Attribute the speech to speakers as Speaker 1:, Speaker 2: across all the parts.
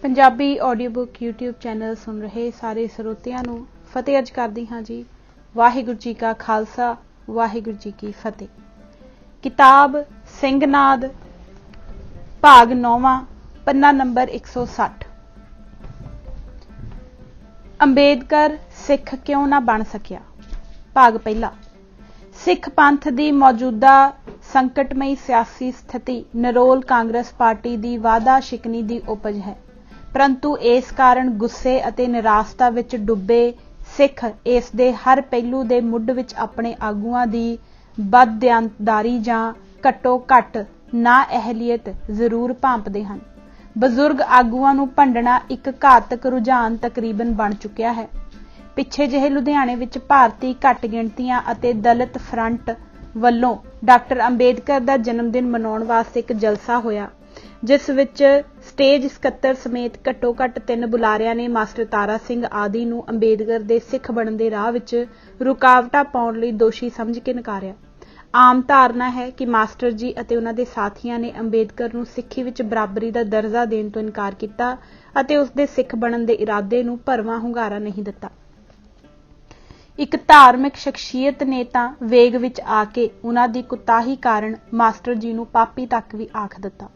Speaker 1: Punjabi audio book YouTube channel सुन रहे सारे ਸਰੋਤਿਆਂ ਨੂੰ ਫਤਿਹ अर्ज करदी हाँ जी। वाहिगुरू जी का खालसा वाहिगुरू जी की फतेह। किताब ਸਿੰਘਨਾਦ भाग 9वां पन्ना नंबर 160। अंबेडकर सिख क्यों ना बन सकिया। भाग पहला। सिख पंथ की मौजूदा संकटमई सियासी स्थिति नरोल कांग्रेस पार्टी की वादा शिकनी की उपज है, परंतु इस कारण गुस्से अते निराशता विच डुबे सिख इस दे हर पहलू दे मुੱਢ विच अपने आगूआं दी बददियानतदारी जां घट्टो घट्ट ना अहलियत जरूर भांपदे हन। बजुर्ग आगूआं नूं भंडना एक घातक रुझान तकरीबन बन चुकिया है। पिछे ਜਿਹੇ लुधियाणे विच भारती घट गिणतियां अते दलित फ्रंट ਵੱਲੋਂ डॉक्टर अंबेडकर ਦਾ जन्मदिन मनाउण वास्ते एक जलसा होया, जिस विच स्टेज ਸਕੱਤਰ ਸਮੇਤ ਘੱਟੋ ਘੱਟ 3 ਬੁਲਾਰਿਆਂ ਨੇ ਮਾਸਟਰ ਤਾਰਾ ਸਿੰਘ ਆਦਿ ਨੂੰ ਅੰਬੇਡਕਰ ਦੇ ਸਿੱਖ ਬਣਨ ਦੇ ਰਾਹ ਵਿੱਚ ਰੁਕਾਵਟਾਂ ਪਾਉਣ ਲਈ ਦੋਸ਼ੀ ਸਮਝ ਕੇ ਨਕਾਰਿਆ। ਆਮ ਧਾਰਨਾ ਹੈ ਕਿ ਮਾਸਟਰ ਜੀ ਅਤੇ ਉਹਨਾਂ ਦੇ ਸਾਥੀਆਂ ਨੇ ਅੰਬੇਡਕਰ ਨੂੰ ਸਿੱਖੀ ਵਿੱਚ ਬਰਾਬਰੀ ਦਾ ਦਰਜਾ ਦੇਣ ਤੋਂ ਇਨਕਾਰ ਕੀਤਾ ਅਤੇ ਉਸ ਦੇ ਸਿੱਖ ਬਣਨ ਦੇ ਇਰਾਦੇ ਨੂੰ ਭਰਵਾਂ ਹੁੰਗਾਰਾ ਨਹੀਂ ਦਿੱਤਾ। ਇੱਕ ਧਾਰਮਿਕ ਸ਼ਖਸੀਅਤ ਨੇ ਤਾਂ ਵੇਗ ਵਿੱਚ ਆ ਕੇ ਉਹਨਾਂ ਦੀ ਕੁਤਾਹੀ ਕਾਰਨ ਮਾਸਟਰ ਜੀ ਨੂੰ ਪਾਪੀ ਤੱਕ ਵੀ ਆਖ ਦਿੱਤਾ।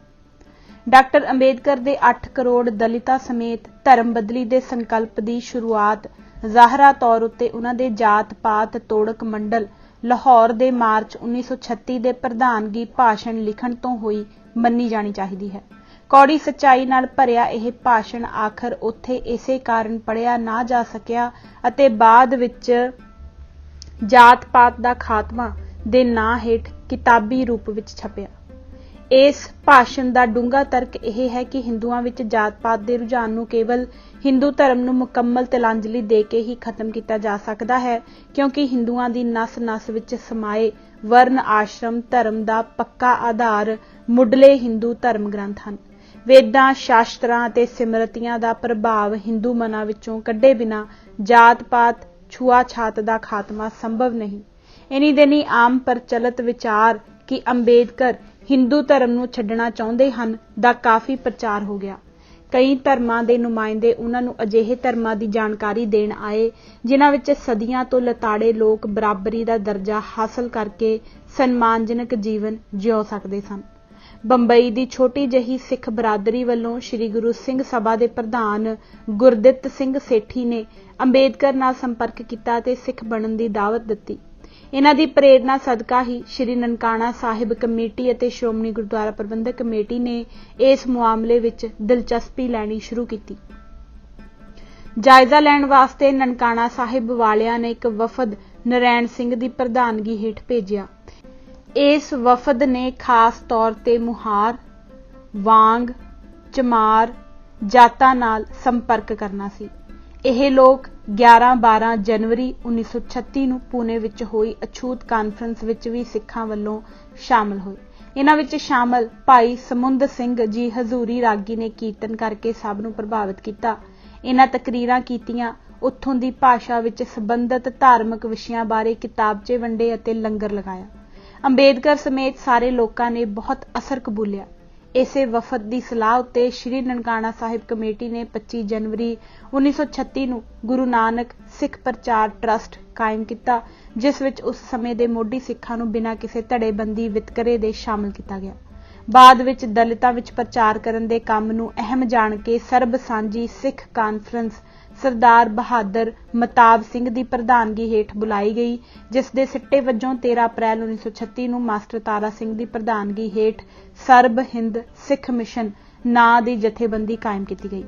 Speaker 1: ਡਾਕਟਰ ਅੰਬੇਡਕਰ ਦੇ 8 ਕਰੋੜ ਦਲਿਤਾਂ ਸਮੇਤ ਧਰਮ ਬਦਲੀ ਦੇ ਸੰਕਲਪ ਦੀ ਸ਼ੁਰੂਆਤ ਜ਼ਾਹਰਾ ਤੌਰ ਉੱਤੇ ਉਹਨਾਂ ਦੇ ਜਾਤ ਪਾਤ ਤੋੜਕ ਮੰਡਲ ਲਾਹੌਰ ਦੇ ਮਾਰਚ 1936 ਦੇ ਪ੍ਰਧਾਨਗੀ ਭਾਸ਼ਣ ਲਿਖਣ ਤੋਂ ਹੋਈ ਮੰਨੀ ਜਾਣੀ ਚਾਹੀਦੀ ਹੈ। ਕੌੜੀ ਸੱਚਾਈ ਨਾਲ ਭਰਿਆ ਇਹ ਭਾਸ਼ਣ ਆਖਰ ਉੱਥੇ ਇਸੇ ਕਾਰਨ ਪੜ੍ਹਿਆ ਨਾ ਜਾ ਸਕਿਆ ਅਤੇ ਬਾਅਦ ਵਿੱਚ ਜਾਤ ਪਾਤ ਦਾ ਖਾਤਮਾ ਦੇ ਨਾਂ ਹੇਠ ਕਿਤਾਬੀ ਰੂਪ ਵਿੱਚ ਛਪਿਆ। ਇਸ ਭਾਸ਼ਣ ਦਾ ਡੂੰਘਾ ਤਰਕ ਇਹ ਹੈ ਕਿ ਹਿੰਦੂਆਂ ਵਿੱਚ ਜਾਤ ਪਾਤ ਦੇ ਰੁਝਾਨ ਨੂੰ ਕੇਵਲ ਹਿੰਦੂ ਧਰਮ ਨੂੰ ਮੁਕੰਮਲ ਤਿਲਾਂਜਲੀ ਦੇ ਕੇ ਹੀ ਖਤਮ ਕੀਤਾ ਜਾ ਸਕਦਾ ਹੈ, ਕਿਉਂਕਿ ਹਿੰਦੂਆਂ ਦੀ ਨਸ ਨਸ ਵਿੱਚ ਸਮਾਏ ਵਰਨ ਆਸ਼ਰਮ ਧਰਮ ਦਾ ਪੱਕਾ ਆਧਾਰ ਮੁੱਢਲੇ ਹਿੰਦੂ ਧਰਮ ਗ੍ਰੰਥ ਹਨ। ਵੇਦਾਂ ਸ਼ਾਸਤਰਾਂ ਅਤੇ ਸਿਮਰਤੀਆਂ ਦਾ ਪ੍ਰਭਾਵ ਹਿੰਦੂ ਮਨਾਂ ਵਿੱਚੋਂ ਕੱਢੇ ਬਿਨਾਂ ਜਾਤ ਪਾਤ ਛੂਆ-ਛਾਤ ਦਾ ਖਾਤਮਾ ਸੰਭਵ ਨਹੀਂ। ਇਨੀ ਦਿਨੀ ਆਮ ਪ੍ਰਚਲਿਤ ਵਿਚਾਰ ਕਿ ਅੰਬੇਡਕਰ ਹਿੰਦੂ ਧਰਮ ਨੂੰ ਛੱਡਣਾ ਚਾਹੁੰਦੇ ਹਨ ਦਾ ਕਾਫੀ ਪ੍ਰਚਾਰ ਹੋ ਗਿਆ। ਕਈ ਧਰਮਾਂ ਦੇ ਨੁਮਾਇੰਦੇ ਉਹਨਾਂ ਨੂੰ ਅਜਿਹੇ ਧਰਮਾਂ ਦੀ ਜਾਣਕਾਰੀ ਦੇਣ ਆਏ ਜਿਨ੍ਹਾਂ ਵਿੱਚ ਸਦੀਆਂ ਤੋਂ ਲਤਾੜੇ ਲੋਕ ਬਰਾਬਰੀ ਦਾ ਦਰਜਾ ਹਾਸਲ ਕਰਕੇ ਸਨਮਾਨਜਨਕ ਜੀਵਨ ਜਿਉ ਸਕਦੇ ਸਨ। ਬੰਬਈ ਦੀ ਛੋਟੀ ਜਿਹੀ ਸਿੱਖ ਬਰਾਦਰੀ ਵੱਲੋਂ ਸ੍ਰੀ ਗੁਰੂ ਸਿੰਘ ਸਭਾ ਦੇ ਪ੍ਰਧਾਨ ਗੁਰਦਿੱਤ ਸਿੰਘ ਸੇਠੀ ਨੇ ਅੰਬੇਡਕਰ ਨਾਲ ਸੰਪਰਕ ਕੀਤਾ ਅਤੇ ਸਿੱਖ ਬਣਨ ਦੀ ਦਾਵਤ ਦਿੱਤੀ। ਇਹਨਾਂ ਦੀ ਪ੍ਰੇਰਨਾ ਸਦਕਾ ਹੀ ਸ੍ਰੀ ਨਨਕਾਣਾ ਸਾਹਿਬ ਕਮੇਟੀ ਅਤੇ ਸ਼੍ਰੋਮਣੀ ਗੁਰਦੁਆਰਾ ਪ੍ਰਬੰਧਕ ਕਮੇਟੀ ਨੇ ਇਸ ਮਾਮਲੇ ਵਿੱਚ ਦਿਲਚਸਪੀ ਲੈਣੀ ਸ਼ੁਰੂ ਕੀਤੀ। ਜਾਇਜ਼ਾ ਲੈਣ ਵਾਸਤੇ ਨਨਕਾਣਾ ਸਾਹਿਬ ਵਾਲਿਆਂ ਨੇ ਇੱਕ ਵਫਦ ਨਰੈਣ ਸਿੰਘ ਦੀ ਪ੍ਰਧਾਨਗੀ ਹੇਠ ਭੇਜਿਆ। ਇਸ ਵਫਦ ਨੇ ਖਾਸ ਤੌਰ ਤੇ ਮੁਹਾਰ, ਵਾਂਗ, ਚਮਾਰ ਜਾਤਾਂ ਨਾਲ ਸੰਪਰਕ ਕਰਨਾ ਸੀ। ਇਹ ਲੋਕ 11-12 ਜਨਵਰੀ 1936 ਨੂੰ ਪੂਨੇ ਵਿੱਚ ਹੋਈ ਅਛੂਤ ਕਾਨਫਰੰਸ ਵਿੱਚ ਵੀ ਸਿੱਖਾਂ ਵੱਲੋਂ ਸ਼ਾਮਲ ਹੋਏ। ਇਹਨਾਂ ਵਿੱਚ ਸ਼ਾਮਲ ਭਾਈ ਸਮੁੰਦ ਸਿੰਘ ਜੀ ਹਜ਼ੂਰੀ ਰਾਗੀ ਨੇ ਕੀਰਤਨ ਕਰਕੇ ਸਭ ਨੂੰ ਪ੍ਰਭਾਵਿਤ ਕੀਤਾ। ਇਹਨਾਂ ਤਕਰੀਰਾਂ ਕੀਤੀਆਂ, ਉੱਥੋਂ ਦੀ ਭਾਸ਼ਾ ਵਿੱਚ ਸੰਬੰਧਿਤ ਧਾਰਮਿਕ ਵਿਸ਼ਿਆਂ ਬਾਰੇ ਕਿਤਾਬਚੇ ਵੰਡੇ ਅਤੇ ਲੰਗਰ ਲਗਾਇਆ। ਅੰਬੇਡਕਰ ਸਮੇਤ ਸਾਰੇ ਲੋਕਾਂ ਨੇ ਬਹੁਤ ਅਸਰ ਕਬੂਲਿਆ। ਇਸੇ ਵਫਦ ਦੀ ਸਲਾਹ ਉੱਤੇ ਸ੍ਰੀ ਨਨਕਾਣਾ ਸਾਹਿਬ ਕਮੇਟੀ ਨੇ 25 ਜਨਵਰੀ 1936 ਨੂੰ ਗੁਰੂ ਨਾਨਕ ਸਿੱਖ ਪ੍ਰਚਾਰ ਟਰਸਟ ਕਾਇਮ ਕੀਤਾ, ਜਿਸ ਵਿੱਚ ਉਸ ਸਮੇਂ ਦੇ ਮੋਢੀ ਸਿੱਖਾਂ ਨੂੰ ਬਿਨਾਂ ਕਿਸੇ ਧੜੇਬੰਦੀ ਵਿਤਕਰੇ ਦੇ ਸ਼ਾਮਲ ਕੀਤਾ ਗਿਆ। ਬਾਅਦ ਵਿੱਚ ਦਲਿਤਾਂ ਵਿੱਚ ਪ੍ਰਚਾਰ ਕਰਨ ਦੇ ਕੰਮ ਨੂੰ ਅਹਿਮ ਜਾਣ ਕੇ ਸਰਬ ਸਾਂਝੀ ਸਿੱਖ ਕਾਨਫਰੰਸ ਸਰਦਾਰ ਬਹਾਦਰ ਮਤਾਬ ਸਿੰਘ ਦੀ ਪ੍ਰਧਾਨਗੀ ਹੇਠ ਬੁਲਾਈ ਗਈ, ਜਿਸ ਦੇ ਸਿੱਟੇ ਵਜੋਂ 13 ਅਪ੍ਰੈਲ 1936 ਨੂੰ ਮਾਸਟਰ ਤਾਰਾ ਸਿੰਘ ਦੀ ਪ੍ਰਧਾਨਗੀ ਹੇਠ ਸਰਬ ਹਿੰਦ ਸਿੱਖ ਮਿਸ਼ਨ ਨਾਂ ਦੀ ਜਥੇਬੰਦੀ ਕਾਇਮ ਕੀਤੀ ਗਈ।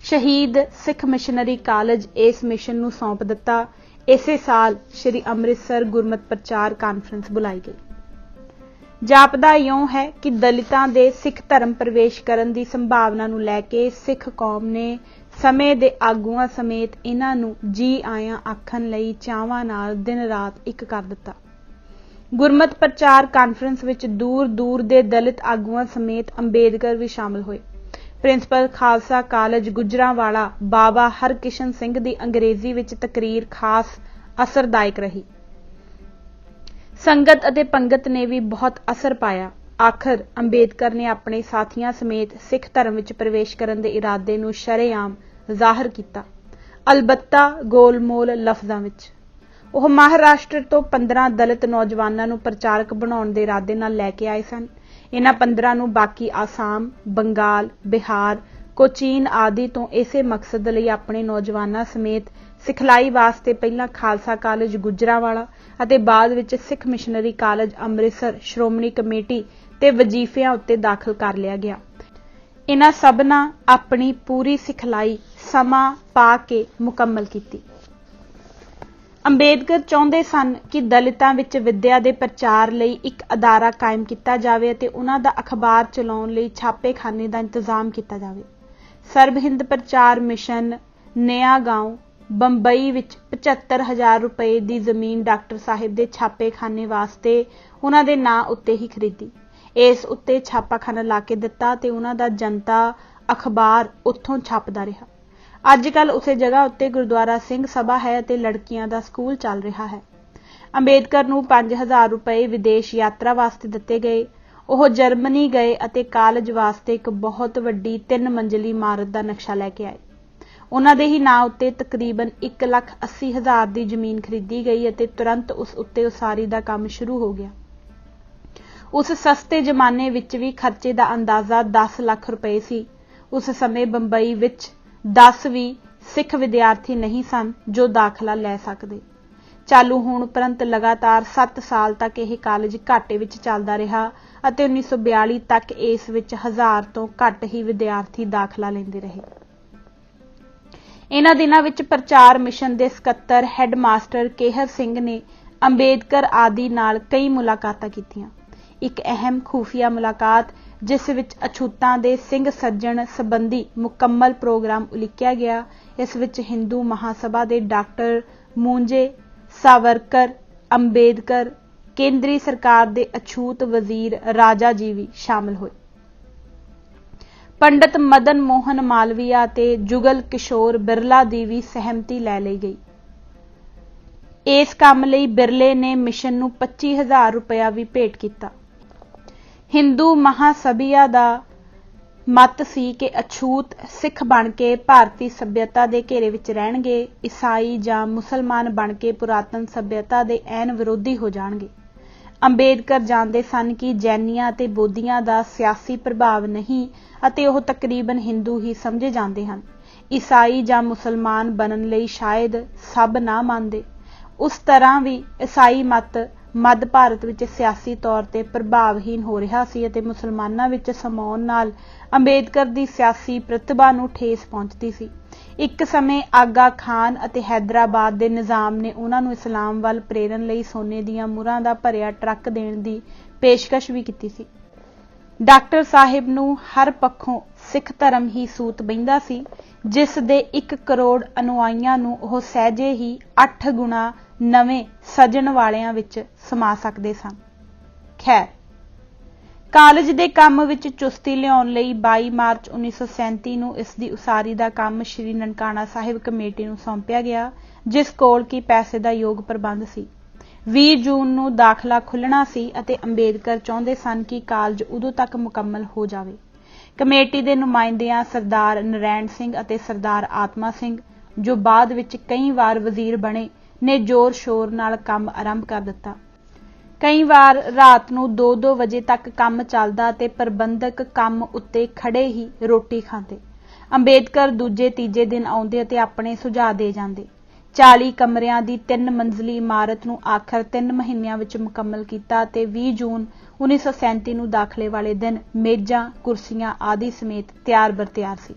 Speaker 1: ਸ਼ਹੀਦ ਸਿੱਖ ਮਿਸ਼ਨਰੀ ਕਾਲਜ ਇਸ ਮਿਸ਼ਨ ਨੂੰ ਸੌਂਪ ਦਿੱਤਾ। ਇਸੇ ਸਾਲ ਸ੍ਰੀ ਅੰਮ੍ਰਿਤਸਰ ਗੁਰਮਤਿ ਪ੍ਰਚਾਰ ਕਾਨਫਰੰਸ ਬੁਲਾਈ ਗਈ। ਜਾਪਦਾ ਇਉਂ ਹੈ ਕਿ ਦਲਿਤਾਂ ਦੇ ਸਿੱਖ ਧਰਮ ਪ੍ਰਵੇਸ਼ ਕਰਨ ਦੀ ਸੰਭਾਵਨਾ ਨੂੰ ਲੈ ਕੇ ਸਿੱਖ ਕੌਮ ਨੇ ਸਮੇਂ ਦੇ ਆਗੂਆਂ ਸਮੇਤ ਇਹਨਾਂ ਨੂੰ ਜੀ ਆਇਆਂ ਆਖਣ ਲਈ ਚਾਵਾਂ ਨਾਲ ਦਿਨ ਰਾਤ ਇੱਕ ਕਰ ਦਿੱਤਾ। ਗੁਰਮਤਿ ਪ੍ਰਚਾਰ ਕਾਨਫਰੰਸ ਵਿੱਚ ਦੂਰ ਦੂਰ ਦੇ ਦਲਿਤ ਆਗੂਆਂ ਸਮੇਤ ਅੰਬੇਡਕਰ ਵੀ ਸ਼ਾਮਲ ਹੋਏ। ਪ੍ਰਿੰਸੀਪਲ ਖਾਲਸਾ ਕਾਲਜ ਗੁਜਰਾਂਵਾਲਾ ਬਾਬਾ ਹਰਕਿਸ਼ਨ ਸਿੰਘ ਦੀ ਅੰਗਰੇਜ਼ੀ ਵਿੱਚ ਤਕਰੀਰ ਖਾਸ ਅਸਰਦਾਇਕ ਰਹੀ। ਸੰਗਤ ਅਤੇ ਪੰਗਤ ਨੇ ਵੀ ਬਹੁਤ ਅਸਰ ਪਾਇਆ। ਆਖਰ ਅੰਬੇਦਕਰ ਨੇ ਆਪਣੇ ਸਾਥੀਆਂ ਸਮੇਤ ਸਿੱਖ ਧਰਮ ਵਿੱਚ ਪ੍ਰਵੇਸ਼ ਕਰਨ ਦੇ ਇਰਾਦੇ ਨੂੰ ਸ਼ਰੇਆਮ ਜ਼ਾਹਰ ਕੀਤਾ, ਅਲਬੱਤਾ ਗੋਲਮੋਲ ਲਫ਼ਜ਼ਾਂ ਵਿੱਚ। ਉਹ ਮਹਾਰਾਸ਼ਟਰ ਤੋਂ 15 ਦਲਿਤ ਨੌਜਵਾਨਾਂ ਨੂੰ ਪ੍ਰਚਾਰਕ ਬਣਾਉਣ ਦੇ ਇਰਾਦੇ ਨਾਲ ਲੈ ਕੇ ਆਏ ਸਨ। ਇਹਨਾਂ 15 ਨੂੰ ਬਾਕੀ ਆਸਾਮ, ਬੰਗਾਲ, ਬਿਹਾਰ, ਕੋਚੀਨ ਆਦਿ ਤੋਂ ਇਸੇ ਮਕਸਦ ਲਈ ਆਪਣੇ ਨੌਜਵਾਨਾਂ ਸਮੇਤ ਸਿਖਲਾਈ ਵਾਸਤੇ ਪਹਿਲਾਂ ਖਾਲਸਾ ਕਾਲਜ ਗੁਜਰਾਂਵਾਲਾ ਅਤੇ ਬਾਅਦ ਵਿੱਚ Sikh missionary college Amritsar Shiromani committee ਤੇ ਵਜ਼ੀਫਿਆਂ ਉੱਤੇ ਦਾਖਲ ਕਰ ਲਿਆ ਗਿਆ। ਇਹਨਾਂ ਸਭਨਾਂ ਆਪਣੀ ਪੂਰੀ ਸਿਖਲਾਈ ਸਮਾਂ ਪਾ ਕੇ ਮੁਕੰਮਲ ਕੀਤੀ। ਅੰਬੇਦਕਰ ਚਾਹੁੰਦੇ ਸਨ ਕਿ ਦਲਿਤਾਂ ਵਿੱਚ ਵਿੱਦਿਆ ਦੇ ਪ੍ਰਚਾਰ ਲਈ ਇੱਕ ਅਦਾਰਾ ਕਾਇਮ ਕੀਤਾ ਜਾਵੇ ਅਤੇ ਉਹਨਾਂ ਦਾ ਅਖਬਾਰ ਚਲਾਉਣ ਲਈ ਛਾਪੇਖਾਨੇ ਦਾ ਇੰਤਜ਼ਾਮ ਕੀਤਾ ਜਾਵੇ। ਸਰਬ ਹਿੰਦ ਪ੍ਰਚਾਰ ਮਿਸ਼ਨ ਨਿਆ ਗਾਉਂ ਬੰਬਈ ਵਿੱਚ 75,000 ਰੁਪਏ ਦੀ ਜ਼ਮੀਨ ਡਾਕਟਰ ਸਾਹਿਬ ਦੇ ਛਾਪੇਖਾਨੇ ਵਾਸਤੇ ਉਹਨਾਂ ਦੇ ਨਾਂ ਉੱਤੇ ਹੀ ਖਰੀਦੀ। ਇਸ ਉੱਤੇ ਛਾਪਾਖਾਨਾ ਲਾ ਕੇ ਦਿੱਤਾ ਤੇ ਉਹਨਾਂ ਦਾ ਜਨਤਾ ਅਖਬਾਰ ਉੱਥੋਂ ਛਪਦਾ ਰਿਹਾ। ਅੱਜ ਕੱਲ੍ਹ ਉਸੇ ਜਗ੍ਹਾ ਉੱਤੇ ਗੁਰਦੁਆਰਾ ਸਿੰਘ ਸਭਾ ਹੈ ਅਤੇ ਲੜਕੀਆਂ ਦਾ ਸਕੂਲ ਚੱਲ ਰਿਹਾ ਹੈ। ਅੰਬੇਦਕਰ ਨੂੰ 5,000 ਰੁਪਏ ਵਿਦੇਸ਼ ਯਾਤਰਾ ਵਾਸਤੇ ਦਿੱਤੇ ਗਏ। ਉਹ ਜਰਮਨੀ ਗਏ ਅਤੇ ਕਾਲਜ ਵਾਸਤੇ ਇੱਕ ਬਹੁਤ ਵੱਡੀ 3 ਮੰਜ਼ਲੀ ਇਮਾਰਤ ਦਾ ਨਕਸ਼ਾ ਲੈ ਕੇ ਆਏ। ਉਹਨਾਂ ਦੇ ਹੀ ਨਾਂ ਉੱਤੇ ਤਕਰੀਬਨ 1,80,000 ਦੀ ਜ਼ਮੀਨ ਖਰੀਦੀ ਗਈ ਅਤੇ ਤੁਰੰਤ ਉਸ ਉੱਤੇ ਉਸਾਰੀ ਦਾ ਕੰਮ ਸ਼ੁਰੂ ਹੋ ਗਿਆ। ਉਸ ਸਸਤੇ ਜ਼ਮਾਨੇ ਵਿੱਚ ਵੀ ਖਰਚੇ ਦਾ ਅੰਦਾਜ਼ਾ 10 ਲੱਖ ਰੁਪਏ ਸੀ। ਉਸ ਸਮੇਂ ਬੰਬਈ ਵਿੱਚ 10 ਵੀ ਸਿੱਖ ਵਿਦਿਆਰਥੀ ਨਹੀਂ ਸਨ ਜੋ ਦਾਖਲਾ ਲੈ ਸਕਦੇ। ਚਾਲੂ ਹੋਣ ਉਪਰੰਤ ਲਗਾਤਾਰ 7 ਸਾਲ ਤੱਕ ਇਹ ਕਾਲਜ ਘਾਟੇ ਵਿੱਚ ਚੱਲਦਾ ਰਿਹਾ ਅਤੇ 1942 ਤੱਕ ਇਸ ਵਿੱਚ 1000 ਤੋਂ ਘੱਟ ਹੀ ਵਿਦਿਆਰਥੀ ਦਾਖਲਾ ਲੈਂਦੇ ਰਹੇ। ਇਹਨਾਂ ਦਿਨਾਂ ਵਿੱਚ ਪ੍ਰਚਾਰ ਮਿਸ਼ਨ ਦੇ ਸਕੱਤਰ ਹੈੱਡਮਾਸਟਰ ਕੇਹਰ ਸਿੰਘ ਨੇ ਅੰਬੇਦਕਰ ਆਦਿ ਨਾਲ ਕਈ ਮੁਲਾਕਾਤਾਂ ਕੀਤੀਆਂ। ਇੱਕ ਅਹਿਮ ਖੂਫੀਆ ਮੁਲਾਕਾਤ ਜਿਸ ਵਿੱਚ ਅਛੂਤਾਂ ਦੇ ਸਿੰਘ ਸੱਜਣ ਸੰਬੰਧੀ ਮੁਕੰਮਲ ਪ੍ਰੋਗਰਾਮ ਉਲੀਕਿਆ ਗਿਆ। ਇਸ ਵਿੱਚ ਹਿੰਦੂ ਮਹਾਸਭਾ ਦੇ ਡਾਕਟਰ ਮੂੰਜੇ ਸਾਵਰਕਰ, ਅੰਬੇਦਕਰ, ਕੇਂਦਰੀ ਸਰਕਾਰ ਦੇ ਅਛੂਤ ਵਜ਼ੀਰ ਰਾਜਾ ਜੀ ਵੀ ਸ਼ਾਮਲ ਹੋਏ। ਪੰਡਤ ਮਦਨ ਮੋਹਨ ਮਾਲਵੀਆ ਅਤੇ ਜੁਗਲ ਕਿਸ਼ੋਰ ਬਿਰਲਾ ਦੀ ਵੀ ਸਹਿਮਤੀ ਲੈ ਲਈ ਗਈ। ਇਸ ਕੰਮ ਲਈ ਬਿਰਲੇ ਨੇ ਮਿਸ਼ਨ ਨੂੰ 25,000 ਰੁਪਇਆ ਵੀ ਭੇਟ ਕੀਤਾ। ਹਿੰਦੂ ਮਹਾਸਭੀਆ ਦਾ ਮਤ ਸੀ ਕਿ ਅਛੂਤ ਸਿੱਖ ਬਣ ਕੇ ਭਾਰਤੀ ਸੱਭਿਅਤਾ ਦੇ ਘੇਰੇ ਵਿੱਚ ਰਹਿਣਗੇ, ਈਸਾਈ ਜਾਂ ਮੁਸਲਮਾਨ ਬਣ ਕੇ ਪੁਰਾਤਨ ਸੱਭਿਅਤਾ ਦੇ ਐਨ ਵਿਰੋਧੀ ਹੋ ਜਾਣਗੇ। ਅੰਬੇਦਕਰ ਜਾਣਦੇ ਸਨ ਕਿ ਜੈਨੀਆਂ ਅਤੇ ਬੋਧੀਆਂ ਦਾ ਸਿਆਸੀ ਪ੍ਰਭਾਵ ਨਹੀਂ ਅਤੇ ਉਹ ਤਕਰੀਬਨ ਹਿੰਦੂ ਹੀ ਸਮਝੇ ਜਾਂਦੇ ਹਨ। ਈਸਾਈ ਜਾਂ ਮੁਸਲਮਾਨ ਬਣਨ ਲਈ ਸ਼ਾਇਦ ਸਭ ਨਾ ਮੰਨਦੇ। ਉਸ ਤਰ੍ਹਾਂ ਵੀ ਈਸਾਈ ਮਤ ਮੱਧ ਭਾਰਤ ਵਿੱਚ ਸਿਆਸੀ ਤੌਰ ਤੇ ਪ੍ਰਭਾਵਹੀਨ ਹੋ ਰਿਹਾ ਸੀ ਅਤੇ ਮੁਸਲਮਾਨਾਂ ਵਿੱਚ ਸਮਾਉਣ ਨਾਲ ਅੰਬੇਦਕਰ ਦੀ ਸਿਆਸੀ ਪ੍ਰਤਿਭਾ ਨੂੰ ਠੇਸ ਪਹੁੰਚਦੀ ਸੀ। ਇੱਕ ਸਮੇਂ ਆਗਾ ਖਾਨ ਅਤੇ ਹੈਦਰਾਬਾਦ ਦੇ ਨਿਜ਼ਾਮ ਨੇ ਉਹਨਾਂ ਨੂੰ ਇਸਲਾਮ ਵੱਲ ਪ੍ਰੇਰਨ ਲਈ ਸੋਨੇ ਦੀਆਂ ਮੁਹਰਾਂ ਦਾ ਭਰਿਆ ਟਰੱਕ ਦੇਣ ਦੀ ਪੇਸ਼ਕਸ਼ ਵੀ ਕੀਤੀ ਸੀ। ਡਾਕਟਰ ਸਾਹਿਬ ਨੂੰ ਹਰ ਪੱਖੋਂ ਸਿੱਖ ਧਰਮ ਹੀ ਸੂਤ ਬਹਿੰਦਾ ਸੀ, ਜਿਸ ਦੇ 1 ਕਰੋੜ ਅਨੁਆਈਆਂ ਨੂੰ ਉਹ ਸਹਿਜੇ ਹੀ 8 ਗੁਣਾ ਨਵੇਂ ਸਜਣ ਵਾਲਿਆਂ ਵਿੱਚ ਸਮਾ ਸਕਦੇ ਸਨ। ਖੈਰ, ਕਾਲਜ ਦੇ ਕੰਮ ਵਿੱਚ ਚੁਸਤੀ ਲਿਆਉਣ ਲਈ 22 ਮਾਰਚ 1937 ਨੂੰ ਇਸ ਦੀ ਉਸਾਰੀ ਦਾ ਕੰਮ ਸ਼੍ਰੀ ਨਨਕਾਣਾ ਸਾਹਿਬ ਕਮੇਟੀ ਨੂੰ ਸੌਂਪਿਆ ਗਿਆ, ਜਿਸ ਕੋਲ ਕਿ ਪੈਸੇ ਦਾ ਯੋਗ ਪ੍ਰਬੰਧ ਸੀ। 20 ਜੂਨ ਨੂੰ ਦਾਖਲਾ ਖੁੱਲ੍ਹਣਾ ਸੀ ਅਤੇ ਅੰਬੇਦਕਰ ਚਾਹੁੰਦੇ ਸਨ ਕਿ ਕਾਲਜ ਉਦੋਂ ਤੱਕ ਮੁਕੰਮਲ ਹੋ ਜਾਵੇ। ਕਮੇਟੀ ਦੇ ਨੁਮਾਇੰਦਿਆਂ ਸਰਦਾਰ ਨਰੈਣ ਸਿੰਘ ਅਤੇ ਸਰਦਾਰ ਆਤਮਾ ਸਿੰਘ, ਜੋ ਬਾਅਦ ਵਿੱਚ ਕਈ ਵਾਰ ਵਜ਼ੀਰ ਬਣੇ, ਨੇ ਜ਼ੋਰ ਸ਼ੋਰ ਨਾਲ ਕੰਮ ਆਰੰਭ ਕਰ ਦਿੱਤਾ। ਕਈ ਵਾਰ ਰਾਤ ਨੂੰ 2-2 ਵਜੇ ਤੱਕ ਕੰਮ ਚੱਲਦਾ ਤੇ ਪ੍ਰਬੰਧਕ ਕੰਮ ਉੱਤੇ ਖੜੇ ਹੀ ਰੋਟੀ ਖਾਂਦੇ। ਅੰਬੇਦਕਰ ਦੂਜੇ ਤੀਜੇ ਦਿਨ ਆਉਂਦੇ ਅਤੇ ਆਪਣੇ ਸੁਝਾਅ ਦੇ ਜਾਂਦੇ। 40 ਕਮਰਿਆਂ ਦੀ 3 ਮੰਜ਼ਲੀ ਇਮਾਰਤ ਨੂੰ ਆਖਰ 3 ਮਹੀਨਿਆਂ ਵਿੱਚ ਮੁਕੰਮਲ ਕੀਤਾ ਤੇ 20 ਜੂਨ 1937 ਨੂੰ ਦਾਖਲੇ ਵਾਲੇ ਦਿਨ ਮੇਜ਼ਾਂ, ਕੁਰਸੀਆਂ ਆਦਿ ਸਮੇਤ ਤਿਆਰ ਬਰ-ਤਿਆਰ ਸੀ।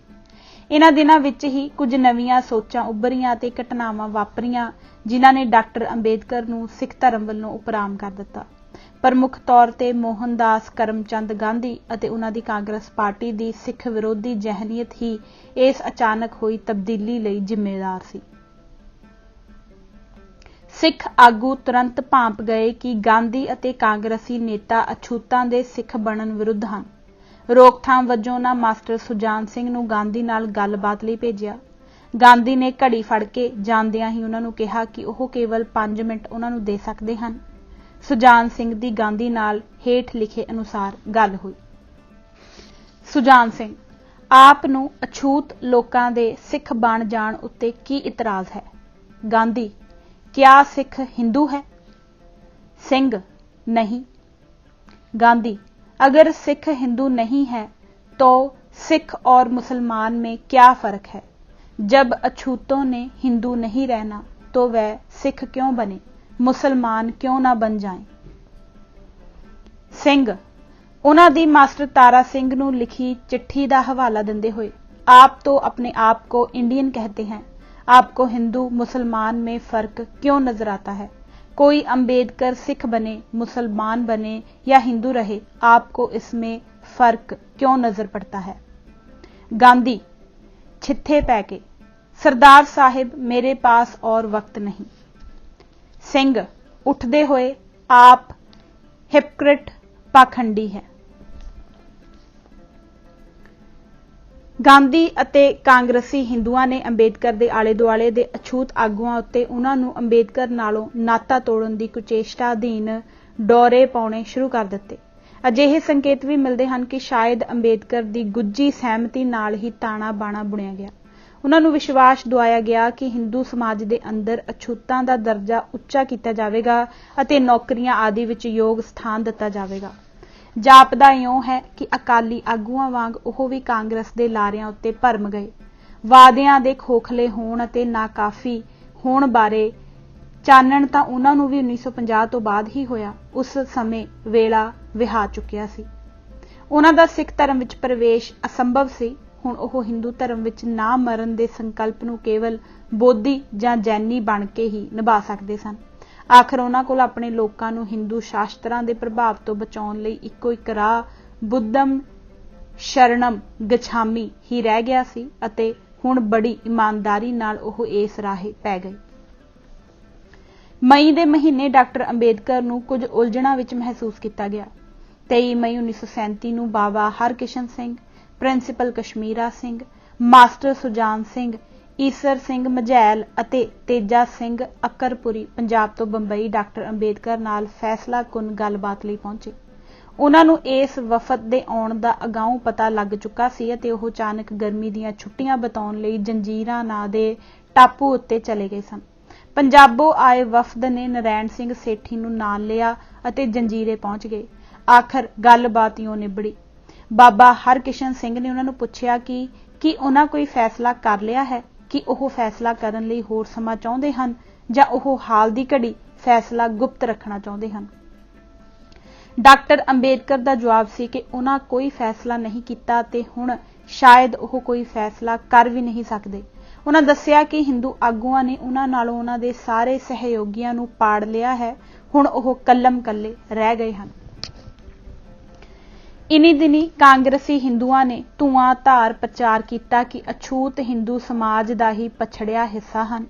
Speaker 1: ਇਹਨਾਂ ਦਿਨਾਂ ਵਿੱਚ ਹੀ ਕੁਝ ਨਵੀਆਂ ਸੋਚਾਂ ਉੱਭਰੀਆਂ ਅਤੇ ਘਟਨਾਵਾਂ ਵਾਪਰੀਆਂ ਜਿਨ੍ਹਾਂ ਨੇ ਡਾਕਟਰ ਅੰਬੇਦਕਰ ਨੂੰ ਸਿੱਖ ਧਰਮ ਵੱਲੋਂ ਉਪਰਾਮ ਕਰ ਦਿੱਤਾ। ਪ੍ਰਮੁੱਖ ਤੌਰ ਤੇ ਮੋਹਨਦਾਸ ਕਰਮਚੰਦ ਗਾਂਧੀ ਅਤੇ ਉਹਨਾਂ ਦੀ ਕਾਂਗਰਸ ਪਾਰਟੀ ਦੀ ਸਿੱਖ ਵਿਰੋਧੀ ਜ਼ਹਿਨੀਅਤ ਹੀ ਇਸ ਅਚਾਨਕ ਹੋਈ ਤਬਦੀਲੀ ਲਈ ਜ਼ਿੰਮੇਵਾਰ ਸੀ। ਸਿੱਖ ਆਗੂ ਤੁਰੰਤ ਭਾਂਪ ਗਏ ਕਿ ਗਾਂਧੀ ਅਤੇ ਕਾਂਗਰਸੀ ਨੇਤਾ ਅਛੂਤਾਂ ਦੇ ਸਿੱਖ ਬਣਨ ਵਿਰੁੱਧ ਹਨ। ਰੋਕਥਾਮ ਵਜੋਂ ਉਹਨਾਂ ਮਾਸਟਰ ਸੁਜਾਨ ਸਿੰਘ ਨੂੰ ਗਾਂਧੀ ਨਾਲ ਗੱਲਬਾਤ ਲਈ ਭੇਜਿਆ। ਗਾਂਧੀ ਨੇ ਘੜੀ ਫੜ ਕੇ ਜਾਂਦਿਆਂ ਹੀ ਉਹਨਾਂ ਨੂੰ ਕਿਹਾ ਕਿ ਉਹ ਕੇਵਲ 5 ਮਿੰਟ ਉਹਨਾਂ ਨੂੰ ਦੇ ਸਕਦੇ ਹਨ। ਸੁਜਾਨ ਸਿੰਘ ਦੀ ਗਾਂਧੀ ਨਾਲ ਹੇਠ ਲਿਖੇ ਅਨੁਸਾਰ ਗੱਲ ਹੋਈ। ਸੁਜਾਨ ਸਿੰਘ, ਆਪ ਨੂੰ ਅਛੂਤ ਲੋਕਾਂ ਦੇ ਸਿੱਖ ਬਣ ਜਾਣ ਉੱਤੇ ਕੀ ਇਤਰਾਜ਼ ਹੈ? ਗਾਂਧੀ, ਕਿਆ ਸਿੱਖ ਹਿੰਦੂ है? सिंह, नहीं। गांधी, अगर सिख हिंदू नहीं है तो सिख और मुसलमान में क्या फर्क है? जब अछूतों ने हिंदू नहीं रहना तो वह सिख क्यों बने, मुसलमान क्यों ना बन जाएं? सिंह, उन्हां दी मास्टर तारा सिंह नूं लिखी चिट्ठी दा हवाला दिंदे होए, आप तो अपने आप को इंडियन कहते हैं, आपको हिंदू मुसलमान में फर्क क्यों नजर आता है? कोई अंबेडकर सिख बने, मुसलमान बने या हिंदू रहे, आपको इसमें फर्क क्यों नजर पड़ता है? गांधी, छिथे पैके, सरदार साहिब मेरे पास और वक्त नहीं। सिंह, उठते हुए, आप हिपक्रिट पाखंडी है। ਗਾਂਧੀ ਅਤੇ ਕਾਂਗਰਸੀ ਹਿੰਦੂਆਂ ਨੇ ਅੰਬੇਦਕਰ ਦੇ ਆਲੇ ਦੁਆਲੇ ਦੇ ਅਛੂਤ ਆਗੂਆਂ ਉੱਤੇ ਉਹਨਾਂ ਨੂੰ ਅੰਬੇਦਕਰ ਨਾਲੋਂ ਨਾਤਾ ਤੋੜਨ ਦੀ ਕੁਚੇਸ਼ਟਾ ਅਧੀਨ ਡੋਰੇ ਪਾਉਣੇ ਸ਼ੁਰੂ ਕਰ ਦਿੱਤੇ। ਅਜਿਹੇ ਸੰਕੇਤ ਵੀ ਮਿਲਦੇ ਹਨ ਕਿ ਸ਼ਾਇਦ ਅੰਬੇਦਕਰ ਦੀ ਗੁੱਝੀ ਸਹਿਮਤੀ ਨਾਲ ਹੀ ਤਾਣਾ ਬਾਣਾ ਬੁਣਿਆ ਗਿਆ। ਉਹਨਾਂ ਨੂੰ ਵਿਸ਼ਵਾਸ ਦਿਵਾਇਆ ਗਿਆ ਕਿ ਹਿੰਦੂ ਸਮਾਜ ਦੇ ਅੰਦਰ ਅਛੂਤਾਂ ਦਾ ਦਰਜਾ ਉੱਚਾ ਕੀਤਾ ਜਾਵੇਗਾ ਅਤੇ ਨੌਕਰੀਆਂ ਆਦਿ ਵਿੱਚ ਯੋਗ ਸਥਾਨ ਦਿੱਤਾ ਜਾਵੇਗਾ। ਜਾਪਦਾ ਇਉਂ ਹੈ ਕਿ ਅਕਾਲੀ ਆਗੂਆਂ ਵਾਂਗ ਉਹ ਵੀ ਕਾਂਗਰਸ ਦੇ ਲਾਰਿਆਂ ਉੱਤੇ ਭਰਮ ਗਏ। ਵਾਅਦਿਆਂ ਦੇ ਖੋਖਲੇ ਹੋਣ ਅਤੇ ਨਾਕਾਫੀ ਹੋਣ ਬਾਰੇ ਚਾਨਣ ਤਾਂ ਉਹਨਾਂ ਨੂੰ ਵੀ 1950 ਤੋਂ ਬਾਅਦ ਹੀ ਹੋਇਆ। ਉਸ ਸਮੇਂ ਵੇਲਾ ਵਿਹਾ ਚੁੱਕਿਆ ਸੀ। ਉਹਨਾਂ ਦਾ ਸਿੱਖ ਧਰਮ ਵਿੱਚ ਪ੍ਰਵੇਸ਼ ਅਸੰਭਵ ਸੀ। ਹੁਣ ਉਹ ਹਿੰਦੂ ਧਰਮ ਵਿੱਚ ਨਾ ਮਰਨ ਦੇ ਸੰਕਲਪ ਨੂੰ ਕੇਵਲ ਬੋਧੀ ਜਾਂ ਜੈਨੀ ਬਣ ਕੇ ਹੀ ਨਿਭਾ ਸਕਦੇ ਸਨ। ਆਖਰ ਉਹਨਾਂ ਕੋਲ ਆਪਣੇ ਲੋਕਾਂ ਨੂੰ ਹਿੰਦੂ ਸ਼ਾਸਤਰਾਂ ਦੇ ਪ੍ਰਭਾਵ ਤੋਂ ਬਚਾਉਣ ਲਈ ਇੱਕੋ ਇੱਕ ਰਾਹ ਬੁੱਧਮ ਸ਼ਰਣਮ ਗਛਾਮੀ ਹੀ ਰਹਿ ਗਿਆ ਸੀ ਅਤੇ ਹੁਣ ਬੜੀ ਇਮਾਨਦਾਰੀ ਨਾਲ ਉਹ ਇਸ ਰਾਹੇ ਪੈ ਗਏ। ਮਈ ਦੇ ਮਹੀਨੇ ਡਾਕਟਰ ਅੰਬੇਦਕਰ ਨੂੰ ਕੁਝ ਉਲਝਣਾਂ ਵਿੱਚ ਮਹਿਸੂਸ ਕੀਤਾ ਗਿਆ। 23 ਮਈ 1937 ਨੂੰ ਬਾਬਾ ਹਰਕਿਸ਼ਨ ਸਿੰਘ, ਪ੍ਰਿੰਸੀਪਲ ਕਸ਼ਮੀਰਾ ਸਿੰਘ, ਮਾਸਟਰ ਸੁਜਾਨ ਸਿੰਘ, ਈਸਰ ਸਿੰਘ ਮਝੈਲ ਅਤੇ ਤੇਜਾ ਸਿੰਘ ਅਕਰਪੁਰੀ ਪੰਜਾਬ ਤੋਂ ਬੰਬਈ ਡਾਕਟਰ ਅੰਬੇਦਕਰ ਨਾਲ ਫੈਸਲਾਕੁੰਨ ਗੱਲਬਾਤ ਲਈ ਪਹੁੰਚੇ। ਉਹਨਾਂ ਨੂੰ ਇਸ ਵਫਦ ਦੇ ਆਉਣ ਦਾ ਅਗਾਊਂ ਪਤਾ ਲੱਗ ਚੁੱਕਾ ਸੀ ਅਤੇ ਉਹ ਅਚਾਨਕ ਗਰਮੀ ਦੀਆਂ ਛੁੱਟੀਆਂ ਬਿਤਾਉਣ ਲਈ ਜੰਜੀਰਾਂ ਨਾਂ ਦੇ ਟਾਪੂ ਉੱਤੇ ਚਲੇ ਗਏ ਸਨ। ਪੰਜਾਬੋਂ ਆਏ ਵਫਦ ਨੇ ਨਰੈਣ ਸਿੰਘ ਸੇਠੀ ਨੂੰ ਨਾਲ ਲਿਆ ਅਤੇ ਜੰਜੀਰੇ ਪਹੁੰਚ ਗਏ। ਆਖਰ ਗੱਲਬਾਤ ਇਉਂ ਨਿਬੜੀ। ਬਾਬਾ ਹਰਕਿਸ਼ਨ ਸਿੰਘ ਨੇ ਉਹਨਾਂ ਨੂੰ ਪੁੱਛਿਆ ਕਿ ਕੀ ਉਹਨਾਂ ਕੋਈ ਫੈਸਲਾ ਕਰ ਲਿਆ ਹੈ, ਕਿ ਉਹ ਫੈਸਲਾ ਕਰਨ ਲਈ ਹੋਰ ਸਮਾਂ ਚਾਹੁੰਦੇ ਹਨ ਜਾਂ ਉਹ ਹਾਲ ਦੀ ਘੜੀ ਫੈਸਲਾ ਗੁਪਤ ਰੱਖਣਾ ਚਾਹੁੰਦੇ ਹਨ। ਡਾਕਟਰ ਅੰਬੇਦਕਰ ਦਾ ਜਵਾਬ ਸੀ ਕਿ ਉਹਨਾਂ ਕੋਈ ਫੈਸਲਾ ਨਹੀਂ ਕੀਤਾ ਤੇ ਹੁਣ ਸ਼ਾਇਦ ਉਹ ਕੋਈ ਫੈਸਲਾ ਕਰ ਵੀ ਨਹੀਂ ਸਕਦੇ। ਉਹਨਾਂ ਦੱਸਿਆ ਕਿ ਹਿੰਦੂ ਆਗੂਆਂ ਨੇ ਉਹਨਾਂ ਨਾਲੋਂ ਉਹਨਾਂ ਦੇ ਸਾਰੇ ਸਹਿਯੋਗੀਆਂ ਨੂੰ ਪਾੜ ਲਿਆ ਹੈ। ਹੁਣ ਉਹ ਕੱਲਮ ਕੱਲੇ ਰਹਿ ਗਏ ਹਨ। ਇਨੀ ਦਿਨੀ ਕਾਂਗਰਸੀ ਹਿੰਦੂਆਂ ਨੇ ਧੂਆਂਧਾਰ ਪ੍ਰਚਾਰ ਕੀਤਾ ਕਿ ਅਛੂਤ ਹਿੰਦੂ ਸਮਾਜ ਦਾ ਹੀ ਪਛੜਿਆ ਹਿੱਸਾ ਹਨ।